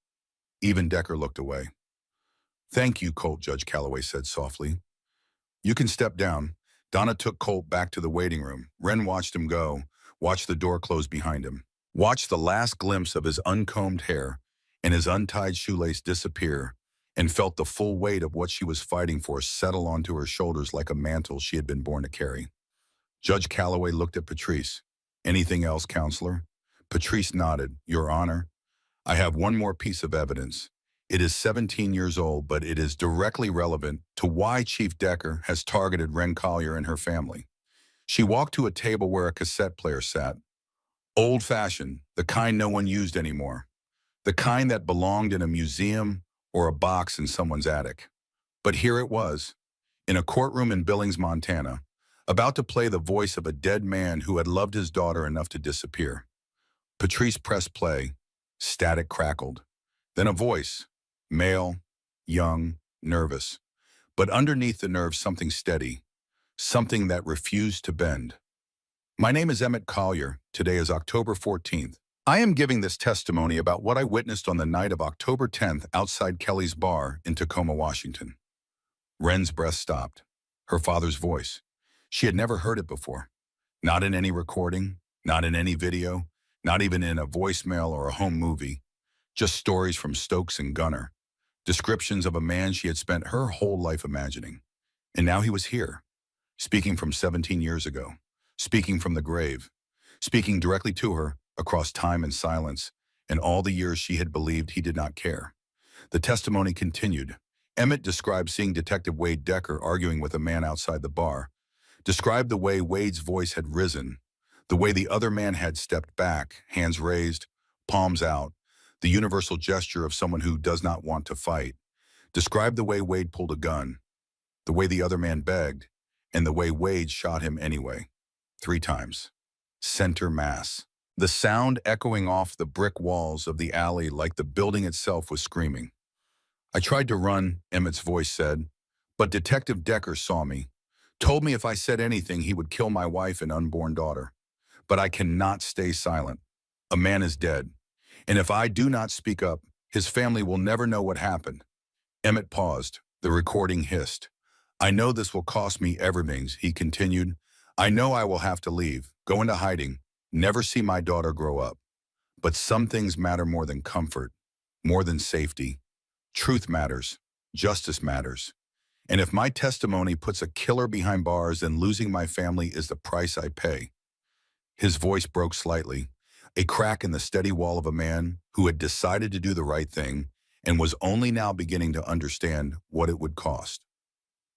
Speaker 1: Even Decker looked away. Thank you, Colt, Judge Calloway said softly. You can step down. Donna took Colt back to the waiting room. Wren watched him go, watched the door close behind him, watched the last glimpse of his uncombed hair and his untied shoelace disappear, and felt the full weight of what she was fighting for settle onto her shoulders like a mantle she had been born to carry. Judge Calloway looked at Patrice. Anything else, counselor? Patrice nodded. Your Honor, I have one more piece of evidence. It is 17 years old, but it is directly relevant to why Chief Decker has targeted Wren Collier and her family. She walked to a table where a cassette player sat. Old-fashioned, the kind no one used anymore. The kind that belonged in a museum or a box in someone's attic. But here it was, in a courtroom in Billings, Montana, about to play the voice of a dead man who had loved his daughter enough to disappear. Patrice pressed play. Static crackled. Then a voice, male, young, nervous. But underneath the nerve something steady, something that refused to bend. My name is Emmett Collier. Today is October 14th. I am giving this testimony about what I witnessed on the night of October 10th outside Kelly's bar in Tacoma, Washington. Wren's breath stopped. Her father's voice. She had never heard it before. Not in any recording, not in any video, not even in a voicemail or a home movie. Just stories from Stokes and Gunner. Descriptions of a man she had spent her whole life imagining. And now he was here, speaking from 17 years ago, speaking from the grave, speaking directly to her across time and silence, and all the years she had believed he did not care. The testimony continued. Emmett described seeing Detective Wade Decker arguing with a man outside the bar, described the way Wade's voice had risen, the way the other man had stepped back, hands raised, palms out, the universal gesture of someone who does not want to fight, described the way Wade pulled a gun, the way the other man begged, and the way Wade shot him anyway. 3 times. Center mass. The sound echoing off the brick walls of the alley like the building itself was screaming. I tried to run, Emmett's voice said, but Detective Decker saw me, told me if I said anything he would kill my wife and unborn daughter. But I cannot stay silent. A man is dead. And if I do not speak up, his family will never know what happened. Emmett paused. The recording hissed. I know this will cost me everything, he continued. I know I will have to leave, go into hiding, never see my daughter grow up. But some things matter more than comfort, more than safety. Truth matters. Justice matters. And if my testimony puts a killer behind bars, then losing my family is the price I pay. His voice broke slightly, a crack in the steady wall of a man who had decided to do the right thing and was only now beginning to understand what it would cost.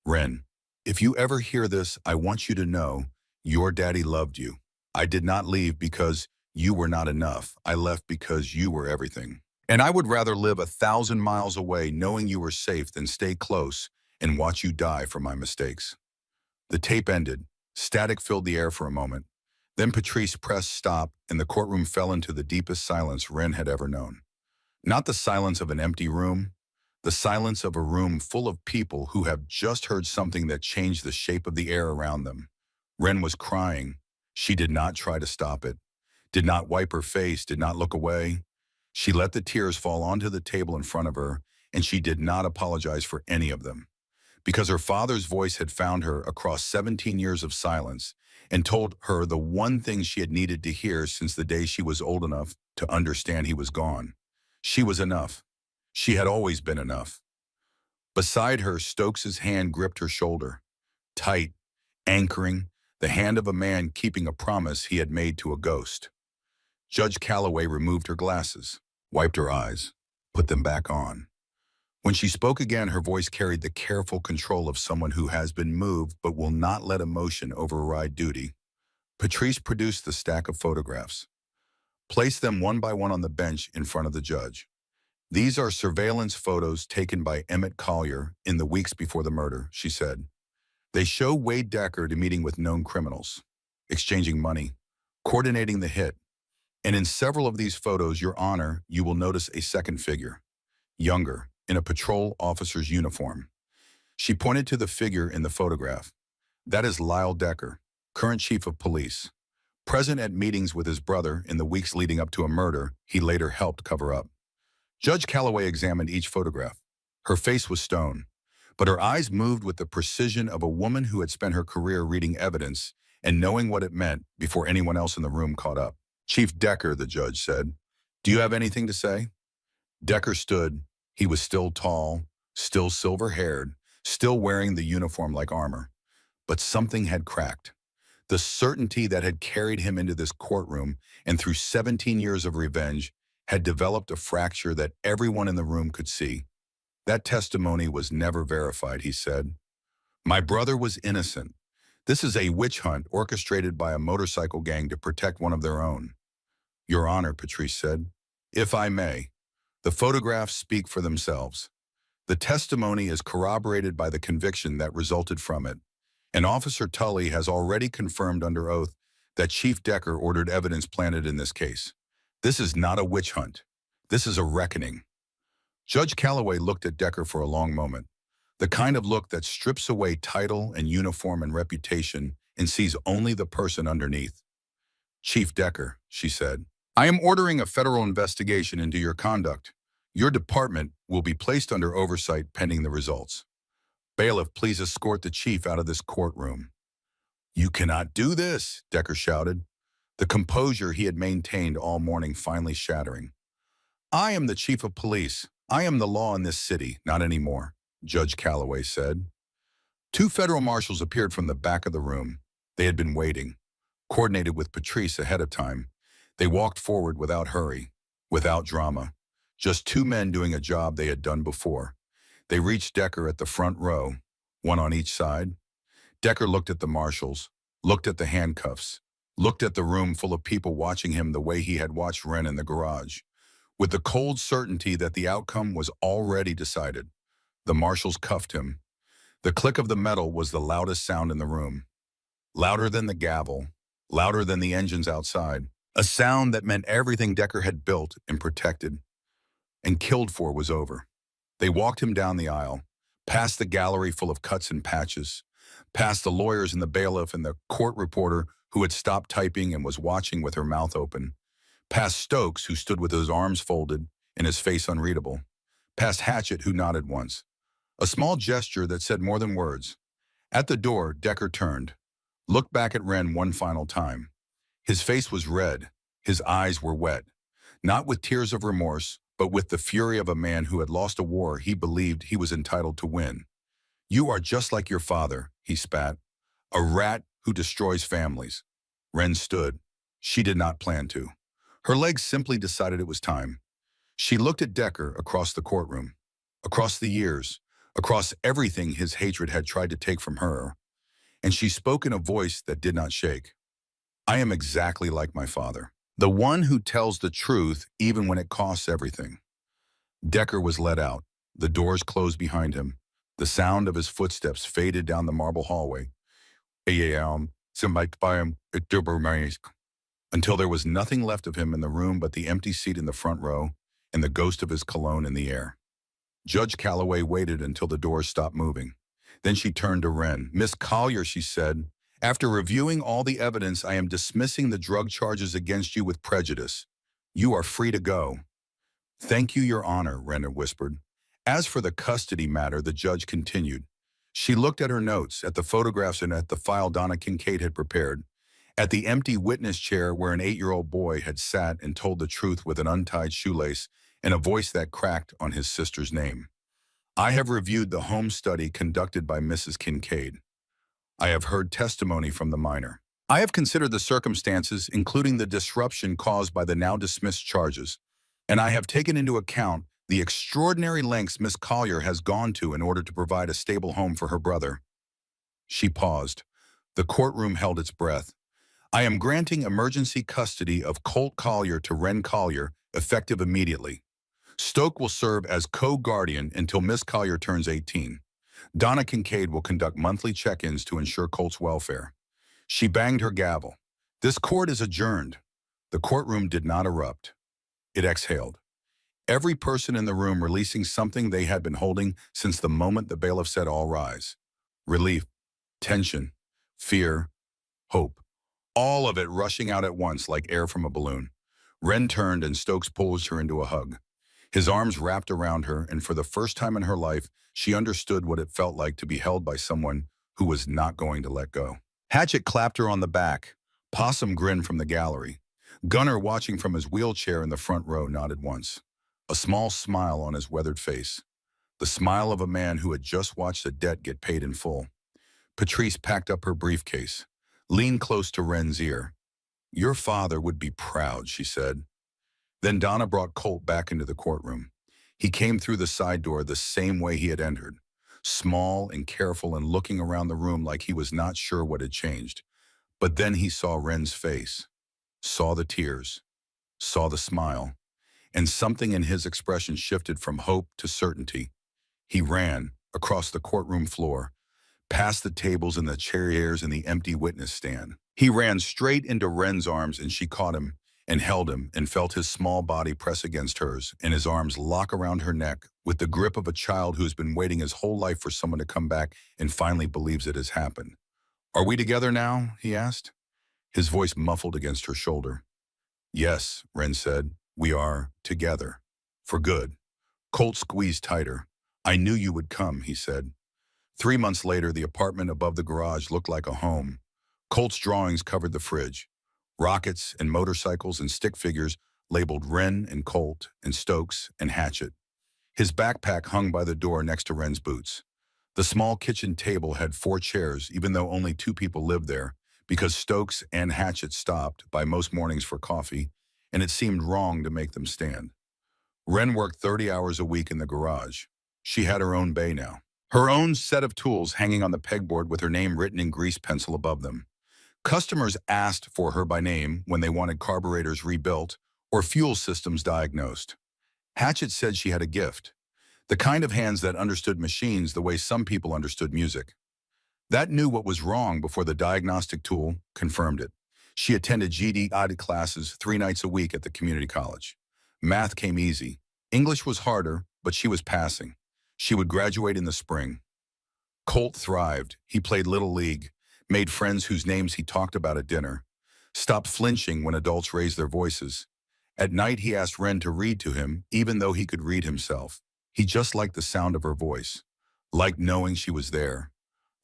Speaker 1: Ren, if you ever hear this, I want you to know your daddy loved you. I did not leave because you were not enough. I left because you were everything. And I would rather live 1,000 miles away knowing you were safe than stay close and watch you die for my mistakes. The tape ended. Static filled the air for a moment. Then Patrice pressed stop and the courtroom fell into the deepest silence Ren had ever known. Not the silence of an empty room, the silence of a room full of people who have just heard something that changed the shape of the air around them. Ren was crying. She did not try to stop it, did not wipe her face, did not look away. She let the tears fall onto the table in front of her, and she did not apologize for any of them. Because her father's voice had found her across 17 years of silence and told her the one thing she had needed to hear since the day she was old enough to understand he was gone. She was enough. She had always been enough. Beside her, Stokes's hand gripped her shoulder, tight, anchoring, the hand of a man keeping a promise he had made to a ghost. Judge Calloway removed her glasses, wiped her eyes, put them back on. When she spoke again, her voice carried the careful control of someone who has been moved but will not let emotion override duty. Patrice produced the stack of photographs. Placed them one by one on the bench in front of the judge. These are surveillance photos taken by Emmett Collier in the weeks before the murder, she said. They show Wade Deckard meeting with known criminals, exchanging money, coordinating the hit. And in several of these photos, Your Honor, you will notice a second figure, younger, in a patrol officer's uniform. She pointed to the figure in the photograph. That is Lyle Decker, current chief of police, present at meetings with his brother in the weeks leading up to a murder he later helped cover up. Judge Calloway examined each photograph. Her face was stone, but her eyes moved with the precision of a woman who had spent her career reading evidence and knowing what it meant before anyone else in the room caught up. Chief Decker, the judge said, do you have anything to say? Decker stood. He was still tall, still silver-haired, still wearing the uniform like armor. But something had cracked. The certainty that had carried him into this courtroom and through 17 years of revenge had developed a fracture that everyone in the room could see. That testimony was never verified, he said. My brother was innocent. This is a witch hunt orchestrated by a motorcycle gang to protect one of their own. Your Honor, Patrice said, if I may, the photographs speak for themselves. The testimony is corroborated by the conviction that resulted from it, and Officer Tully has already confirmed under oath that Chief Decker ordered evidence planted in this case. This is not a witch hunt. This is a reckoning. Judge Calloway looked at Decker for a long moment, the kind of look that strips away title and uniform and reputation and sees only the person underneath. Chief Decker, she said, I am ordering a federal investigation into your conduct. Your department will be placed under oversight pending the results. Bailiff, please escort the chief out of this courtroom. You cannot do this, Decker shouted, the composure he had maintained all morning finally shattering. I am the chief of police. I am the law in this city, not anymore, Judge Calloway said. Two federal marshals appeared from the back of the room. They had been waiting, coordinated with Patrice ahead of time. They walked forward without hurry, without drama, just two men doing a job they had done before. They reached Decker at the front row, one on each side. Decker looked at the marshals, looked at the handcuffs, looked at the room full of people watching him the way he had watched Ren in the garage, with the cold certainty that the outcome was already decided. The marshals cuffed him. The click of the metal was the loudest sound in the room, louder than the gavel, louder than the engines outside, a sound that meant everything Decker had built and protected and killed for was over. They walked him down the aisle, past the gallery full of cuts and patches, past the lawyers and the bailiff and the court reporter who had stopped typing and was watching with her mouth open, past Stokes, who stood with his arms folded and his face unreadable, past Hatchett, who nodded once, a small gesture that said more than words. At the door, Decker turned. looked back at Ren one final time. His face was red. His eyes were wet. Not with tears of remorse, but with the fury of a man who had lost a war he believed he was entitled to win. You are just like your father, he spat. A rat who destroys families. Ren stood. She did not plan to. Her legs simply decided it was time. She looked at Decker across the courtroom, across the years, across everything his hatred had tried to take from her, and she spoke in a voice that did not shake. I am exactly like my father. The one who tells the truth even when it costs everything. Decker was let out. The doors closed behind him. The sound of his footsteps faded down the marble hallway. Until there was nothing left of him in the room but the empty seat in the front row and the ghost of his cologne in the air. Judge Calloway waited until the doors stopped moving. Then she turned to Wren. Miss Collier, she said, after reviewing all the evidence, I am dismissing the drug charges against you with prejudice. You are free to go. Thank you, Your Honor, Wren whispered. As for the custody matter, the judge continued. She looked at her notes, at the photographs and at the file Donna Kincaid had prepared, at the empty witness chair where an 8-year-old boy had sat and told the truth with an untied shoelace and a voice that cracked on his sister's name. I have reviewed the home study conducted by Mrs. Kincaid. I have heard testimony from the minor. I have considered the circumstances, including the disruption caused by the now dismissed charges, and I have taken into account the extraordinary lengths Miss Collier has gone to in order to provide a stable home for her brother. She paused. The courtroom held its breath. I am granting emergency custody of Colt Collier to Wren Collier, effective immediately. Stoke will serve as co-guardian until Miss Collier turns 18. Donna Kincaid will conduct monthly check-ins to ensure Colt's welfare. She banged her gavel. This court is adjourned. The courtroom did not erupt. It exhaled. Every person in the room releasing something they had been holding since the moment the bailiff said all rise. Relief, tension, fear, hope. All of it rushing out at once like air from a balloon. Wren turned and Stokes pulled her into a hug. His arms wrapped around her, and for the first time in her life, she understood what it felt like to be held by someone who was not going to let go. Hatchet clapped her on the back. Possum grinned from the gallery. Gunner, watching from his wheelchair in the front row, nodded once. A small smile on his weathered face. The smile of a man who had just watched a debt get paid in full. Patrice packed up her briefcase, leaned close to Wren's ear. Your father would be proud, she said. Then Donna brought Colt back into the courtroom. He came through the side door the same way he had entered, small and careful and looking around the room like he was not sure what had changed. But then he saw Wren's face, saw the tears, saw the smile, and something in his expression shifted from hope to certainty. He ran across the courtroom floor, past the tables and the chairs and the empty witness stand. He ran straight into Wren's arms, and she caught him and held him and felt his small body press against hers and his arms lock around her neck with the grip of a child who's been waiting his whole life for someone to come back and finally believes it has happened. Are we together now? He asked, his voice muffled against her shoulder. Yes, Wren said, we are together. For good. Colt squeezed tighter. I knew you would come, he said. 3 months later, the apartment above the garage looked like a home. Colt's drawings covered the fridge. Rockets and motorcycles and stick figures labeled Wren and Colt and Stokes and Hatchet. His backpack hung by the door next to Wren's boots. The small kitchen table had 4 chairs, even though only 2 people lived there, because Stokes and Hatchet stopped by most mornings for coffee, and it seemed wrong to make them stand. Wren worked 30 hours a week in the garage. She had her own bay now. Her own set of tools hanging on the pegboard with her name written in grease pencil above them. Customers asked for her by name when they wanted carburetors rebuilt or fuel systems diagnosed. Hatchet said she had a gift, the kind of hands that understood machines the way some people understood music. That knew what was wrong before the diagnostic tool confirmed it. She attended GED classes 3 nights a week at the community college. Math came easy. English was harder, but she was passing. She would graduate in the spring. Colt thrived. He played Little League, made friends whose names he talked about at dinner, stopped flinching when adults raised their voices. At night, he asked Wren to read to him, even though he could read himself. He just liked the sound of her voice, liked knowing she was there,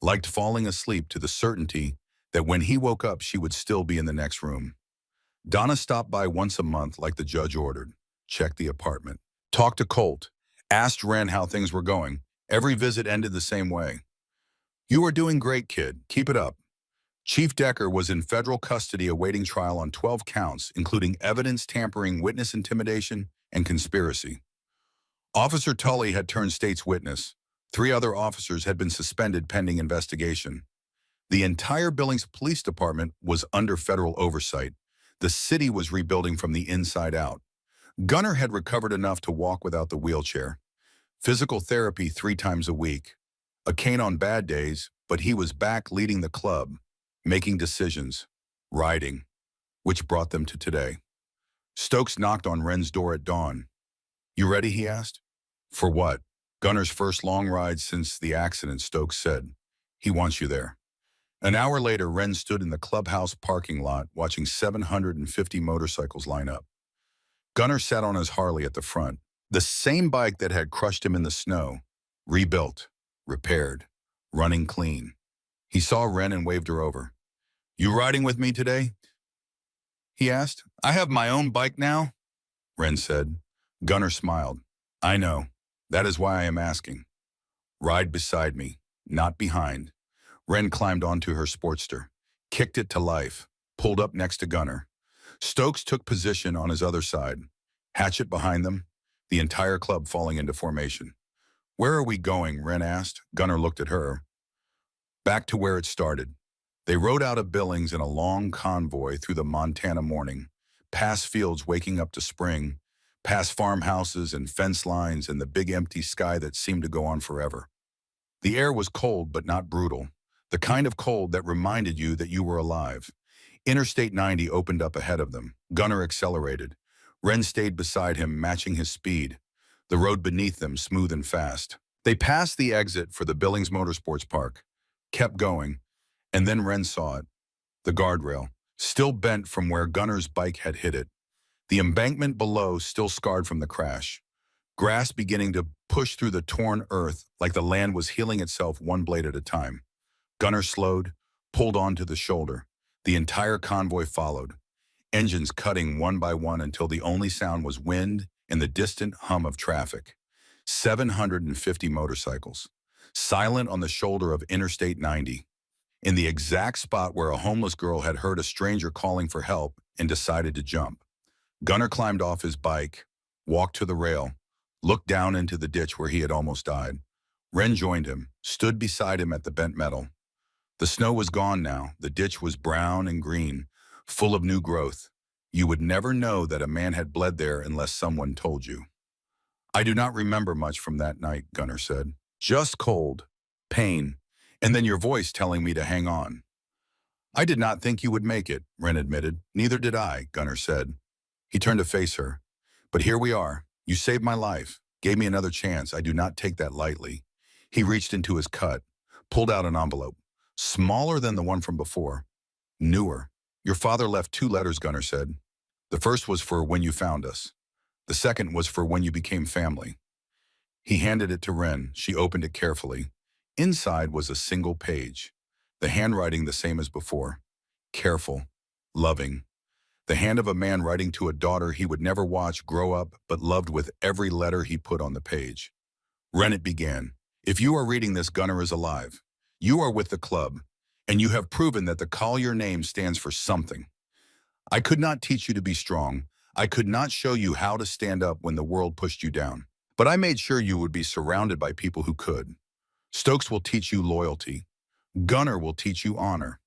Speaker 1: liked falling asleep to the certainty that when he woke up, she would still be in the next room. Donna stopped by once a month like the judge ordered, checked the apartment, talked to Colt, asked Wren how things were going. Every visit ended the same way. "You are doing great, kid. Keep it up." Chief Decker was in federal custody awaiting trial on 12 counts, including evidence tampering, witness intimidation, and conspiracy. Officer Tully had turned state's witness. 3 other officers had been suspended pending investigation. The entire Billings Police Department was under federal oversight. The city was rebuilding from the inside out. Gunner had recovered enough to walk without the wheelchair. Physical therapy 3 times a week. A cane on bad days, but he was back leading the club, making decisions, riding, which brought them to today. Stokes knocked on Wren's door at dawn. "You ready?" he asked. "For what?" "Gunner's first long ride since the accident," Stokes said. "He wants you there." An hour later, Wren stood in the clubhouse parking lot watching 750 motorcycles line up. Gunner sat on his Harley at the front, the same bike that had crushed him in the snow, rebuilt, repaired, running clean. He saw Wren and waved her over. "You riding with me today?" he asked. "I have my own bike now," Wren said. Gunner smiled. "I know. That is why I am asking. Ride beside me, not behind." Wren climbed onto her Sportster, kicked it to life, pulled up next to Gunner. Stokes took position on his other side, Hatchet behind them, the entire club falling into formation. "Where are we going?" Wren asked. Gunner looked at her. "Back to where it started." They rode out of Billings in a long convoy through the Montana morning, past fields waking up to spring, past farmhouses and fence lines and the big empty sky that seemed to go on forever. The air was cold but not brutal, the kind of cold that reminded you that you were alive. Interstate 90 opened up ahead of them. Gunner accelerated. Wren stayed beside him, matching his speed. The road beneath them smooth and fast. They passed the exit for the Billings Motorsports Park, kept going, and then Wren saw it. The guardrail, still bent from where Gunner's bike had hit it. The embankment below still scarred from the crash. Grass beginning to push through the torn earth like the land was healing itself one blade at a time. Gunner slowed, pulled onto the shoulder. The entire convoy followed, engines cutting one by one until the only sound was wind and the distant hum of traffic. 750 motorcycles, silent on the shoulder of Interstate 90, in the exact spot where a homeless girl had heard a stranger calling for help and decided to jump. Gunner climbed off his bike, walked to the rail, looked down into the ditch where he had almost died. Wren joined him, stood beside him at the bent metal. The snow was gone now. The ditch was brown and green, full of new growth. You would never know that a man had bled there unless someone told you. "I do not remember much from that night," Gunner said. "Just cold, pain, and then your voice telling me to hang on." "I did not think you would make it," Wren admitted. "Neither did I," Gunner said. He turned to face her. "But here we are. You saved my life, gave me another chance. I do not take that lightly." He reached into his cut, pulled out an envelope, smaller than the one from before, newer. "Your father left 2 letters," Gunner said. "The first was for when you found us. The second was for when you became family." He handed it to Wren. She opened it carefully. Inside was a single page, the handwriting the same as before. Careful, loving. The hand of a man writing to a daughter he would never watch grow up but loved with every letter he put on the page. "Wren," it began, "if you are reading this, Gunner is alive. You are with the club, and you have proven that the Collier name stands for something. I could not teach you to be strong. I could not show you how to stand up when the world pushed you down. But I made sure you would be surrounded by people who could. Stokes will teach you loyalty. Gunner will teach you honor.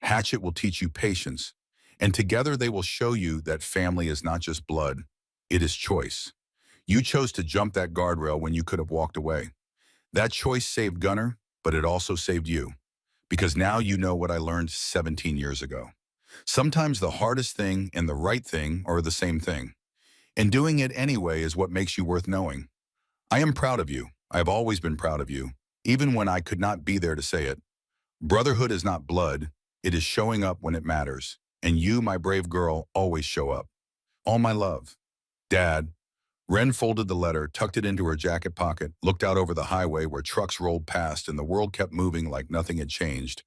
Speaker 1: Hatchet will teach you patience. And together they will show you that family is not just blood, it is choice. You chose to jump that guardrail when you could have walked away. That choice saved Gunner, but it also saved you. Because now you know what I learned 17 years ago. Sometimes the hardest thing and the right thing are the same thing. And doing it anyway is what makes you worth knowing. I am proud of you. I have always been proud of you, even when I could not be there to say it. Brotherhood is not blood. It is showing up when it matters. And you, my brave girl, always show up. All my love. Dad." Wren folded the letter, tucked it into her jacket pocket, looked out over the highway where trucks rolled past and the world kept moving like nothing had changed.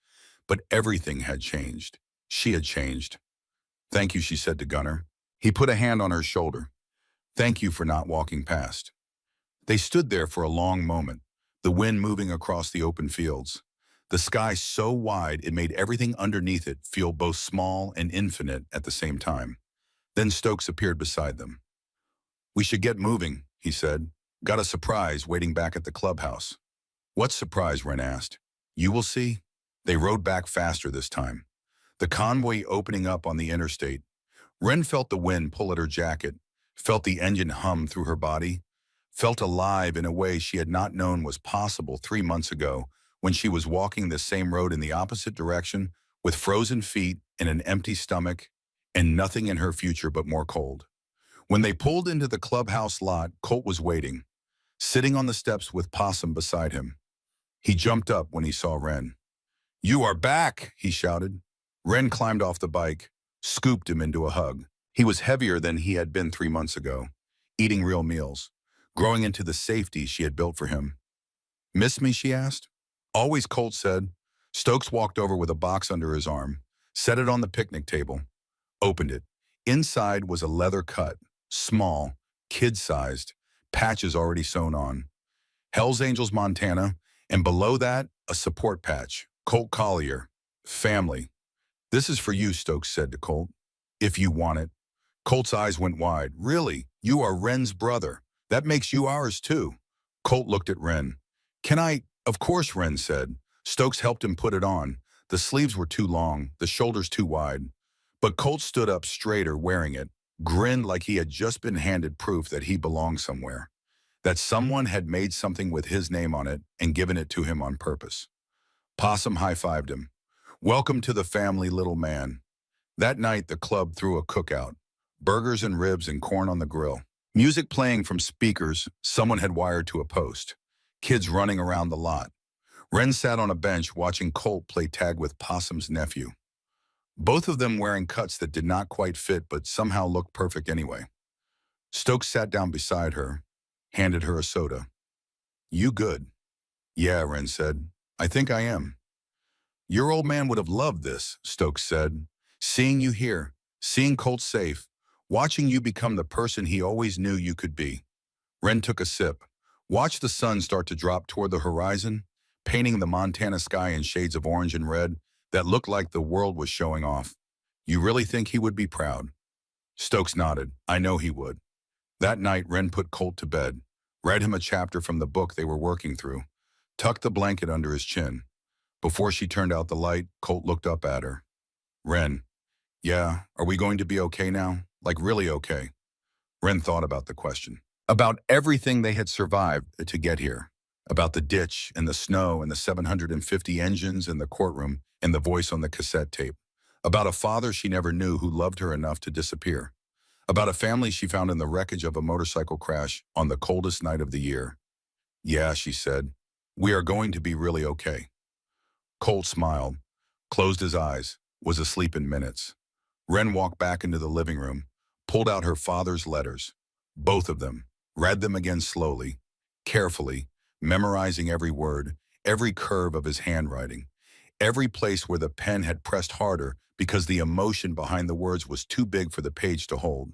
Speaker 1: But everything had changed. She had changed. "Thank you," she said to Gunnar. He put a hand on her shoulder. "Thank you for not walking past." They stood there for a long moment, the wind moving across the open fields. The sky so wide it made everything underneath it feel both small and infinite at the same time. Then Stokes appeared beside them. "We should get moving," he said. "Got a surprise waiting back at the clubhouse." "What surprise?" Wren asked. "You will see." They rode back faster this time. The convoy opening up on the interstate. Wren felt the wind pull at her jacket, felt the engine hum through her body, felt alive in a way she had not known was possible 3 months ago when she was walking the same road in the opposite direction with frozen feet and an empty stomach and nothing in her future but more cold. When they pulled into the clubhouse lot, Colt was waiting, sitting on the steps with Possum beside him. He jumped up when he saw Wren. "You are back," he shouted. Wren climbed off the bike, scooped him into a hug. He was heavier than he had been 3 months ago, eating real meals, growing into the safety she had built for him. "Miss me?" she asked. "Always," Colt said. Stokes walked over with a box under his arm, set it on the picnic table, opened it. Inside was a leather cut, small, kid-sized, patches already sewn on. Hell's Angels, Montana, and below that, a support patch. Colt Collier. Family. "This is for you," Stokes said to Colt. "If you want it." Colt's eyes went wide. "Really? You are Wren's brother. That makes you ours, too." Colt looked at Wren. "Can I?" "Of course," Wren said. Stokes helped him put it on. The sleeves were too long, the shoulders too wide. But Colt stood up straighter wearing it, grinned like he had just been handed proof that he belonged somewhere, that someone had made something with his name on it and given it to him on purpose. Possum high-fived him. "Welcome to the family, little man." That night, the club threw a cookout. Burgers and ribs and corn on the grill. Music playing from speakers someone had wired to a post. Kids running around the lot. Wren sat on a bench watching Colt play tag with Possum's nephew. Both of them wearing cuts that did not quite fit but somehow looked perfect anyway. Stokes sat down beside her, handed her a soda. "You good?" "Yeah," Wren said. "I think I am." "Your old man would have loved this," Stokes said. "Seeing you here, seeing Colt safe, watching you become the person he always knew you could be." Wren took a sip, watched the sun start to drop toward the horizon, painting the Montana sky in shades of orange and red that looked like the world was showing off. "You really think he would be proud?" Stokes nodded. "I know he would." That night, Wren put Colt to bed, read him a chapter from the book they were working through, tucked the blanket under his chin. Before she turned out the light, Colt looked up at her. "Wren, yeah, are we going to be okay now? Like really okay?" Wren thought about the question. About everything they had survived to get here. About the ditch and the snow and the 750 engines in the courtroom and the voice on the cassette tape. About a father she never knew who loved her enough to disappear. About a family she found in the wreckage of a motorcycle crash on the coldest night of the year. "Yeah," she said, "we are going to be really okay." Colt smiled, closed his eyes, was asleep in minutes. Wren walked back into the living room, pulled out her father's letters, both of them, read them again slowly, carefully, memorizing every word, every curve of his handwriting, every place where the pen had pressed harder because the emotion behind the words was too big for the page to hold.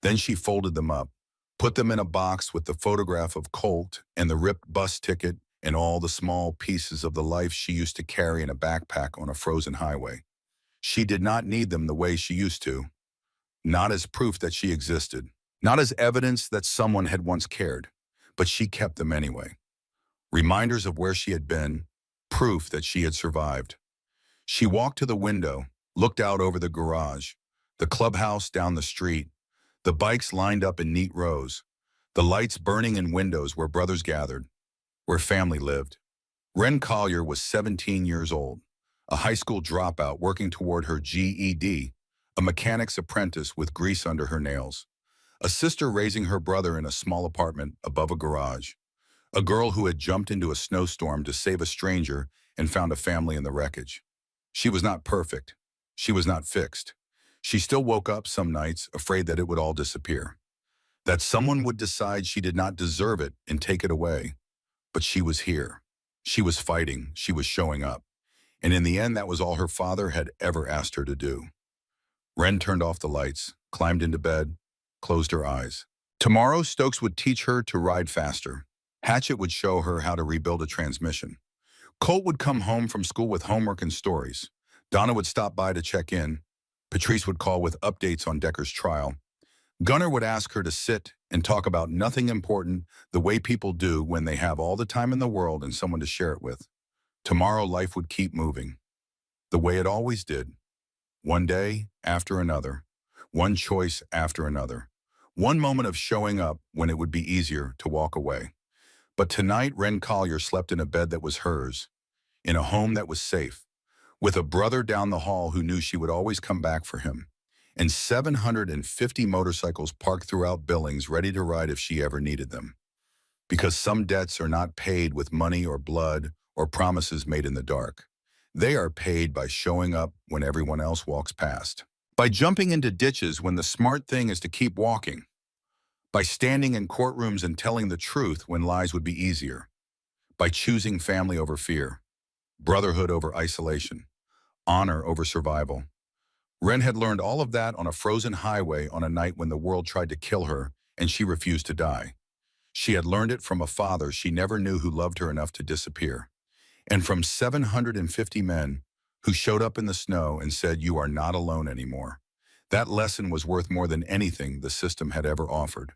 Speaker 1: Then she folded them up, put them in a box with the photograph of Colt and the ripped bus ticket and all the small pieces of the life she used to carry in a backpack on a frozen highway. She did not need them the way she used to, not as proof that she existed, not as evidence that someone had once cared, but she kept them anyway. Reminders of where she had been, proof that she had survived. She walked to the window, looked out over the garage, the clubhouse down the street, the bikes lined up in neat rows, the lights burning in windows where brothers gathered, where family lived. Wren Collier was 17 years old, a high school dropout working toward her GED, a mechanic's apprentice with grease under her nails, a sister raising her brother in a small apartment above a garage, a girl who had jumped into a snowstorm to save a stranger and found a family in the wreckage. She was not perfect. She was not fixed. She still woke up some nights afraid that it would all disappear, that someone would decide she did not deserve it and take it away. But she was here. She was fighting. She was showing up. And in the end, that was all her father had ever asked her to do. Wren turned off the lights, climbed into bed, closed her eyes. Tomorrow, Stokes would teach her to ride faster. Hatchet would show her how to rebuild a transmission. Colt would come home from school with homework and stories. Donna would stop by to check in. Patrice would call with updates on Decker's trial. Gunnar would ask her to sit and talk about nothing important the way people do when they have all the time in the world and someone to share it with. Tomorrow, life would keep moving, the way it always did. One day after another, one choice after another, one moment of showing up when it would be easier to walk away. But tonight, Wren Collier slept in a bed that was hers, in a home that was safe, with a brother down the hall who knew she would always come back for him, and 750 motorcycles parked throughout Billings ready to ride if she ever needed them. Because some debts are not paid with money or blood or promises made in the dark. They are paid by showing up when everyone else walks past. By jumping into ditches when the smart thing is to keep walking. By standing in courtrooms and telling the truth when lies would be easier. By choosing family over fear. Brotherhood over isolation. Honor over survival. Wren had learned all of that on a frozen highway on a night when the world tried to kill her and she refused to die. She had learned it from a father she never knew who loved her enough to disappear. And from 750 men who showed up in the snow and said, "You are not alone anymore." That lesson was worth more than anything the system had ever offered,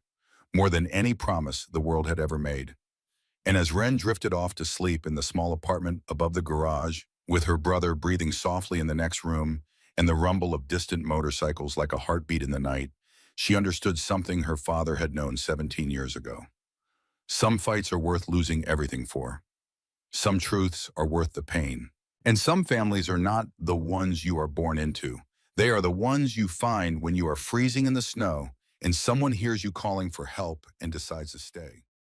Speaker 1: more than any promise the world had ever made. And as Wren drifted off to sleep in the small apartment above the garage, with her brother breathing softly in the next room and the rumble of distant motorcycles like a heartbeat in the night, she understood something her father had known 17 years ago. Some fights are worth losing everything for. Some truths are worth the pain. And some families are not the ones you are born into. They are the ones you find when you are freezing in the snow and someone hears you calling for help and decides to stay.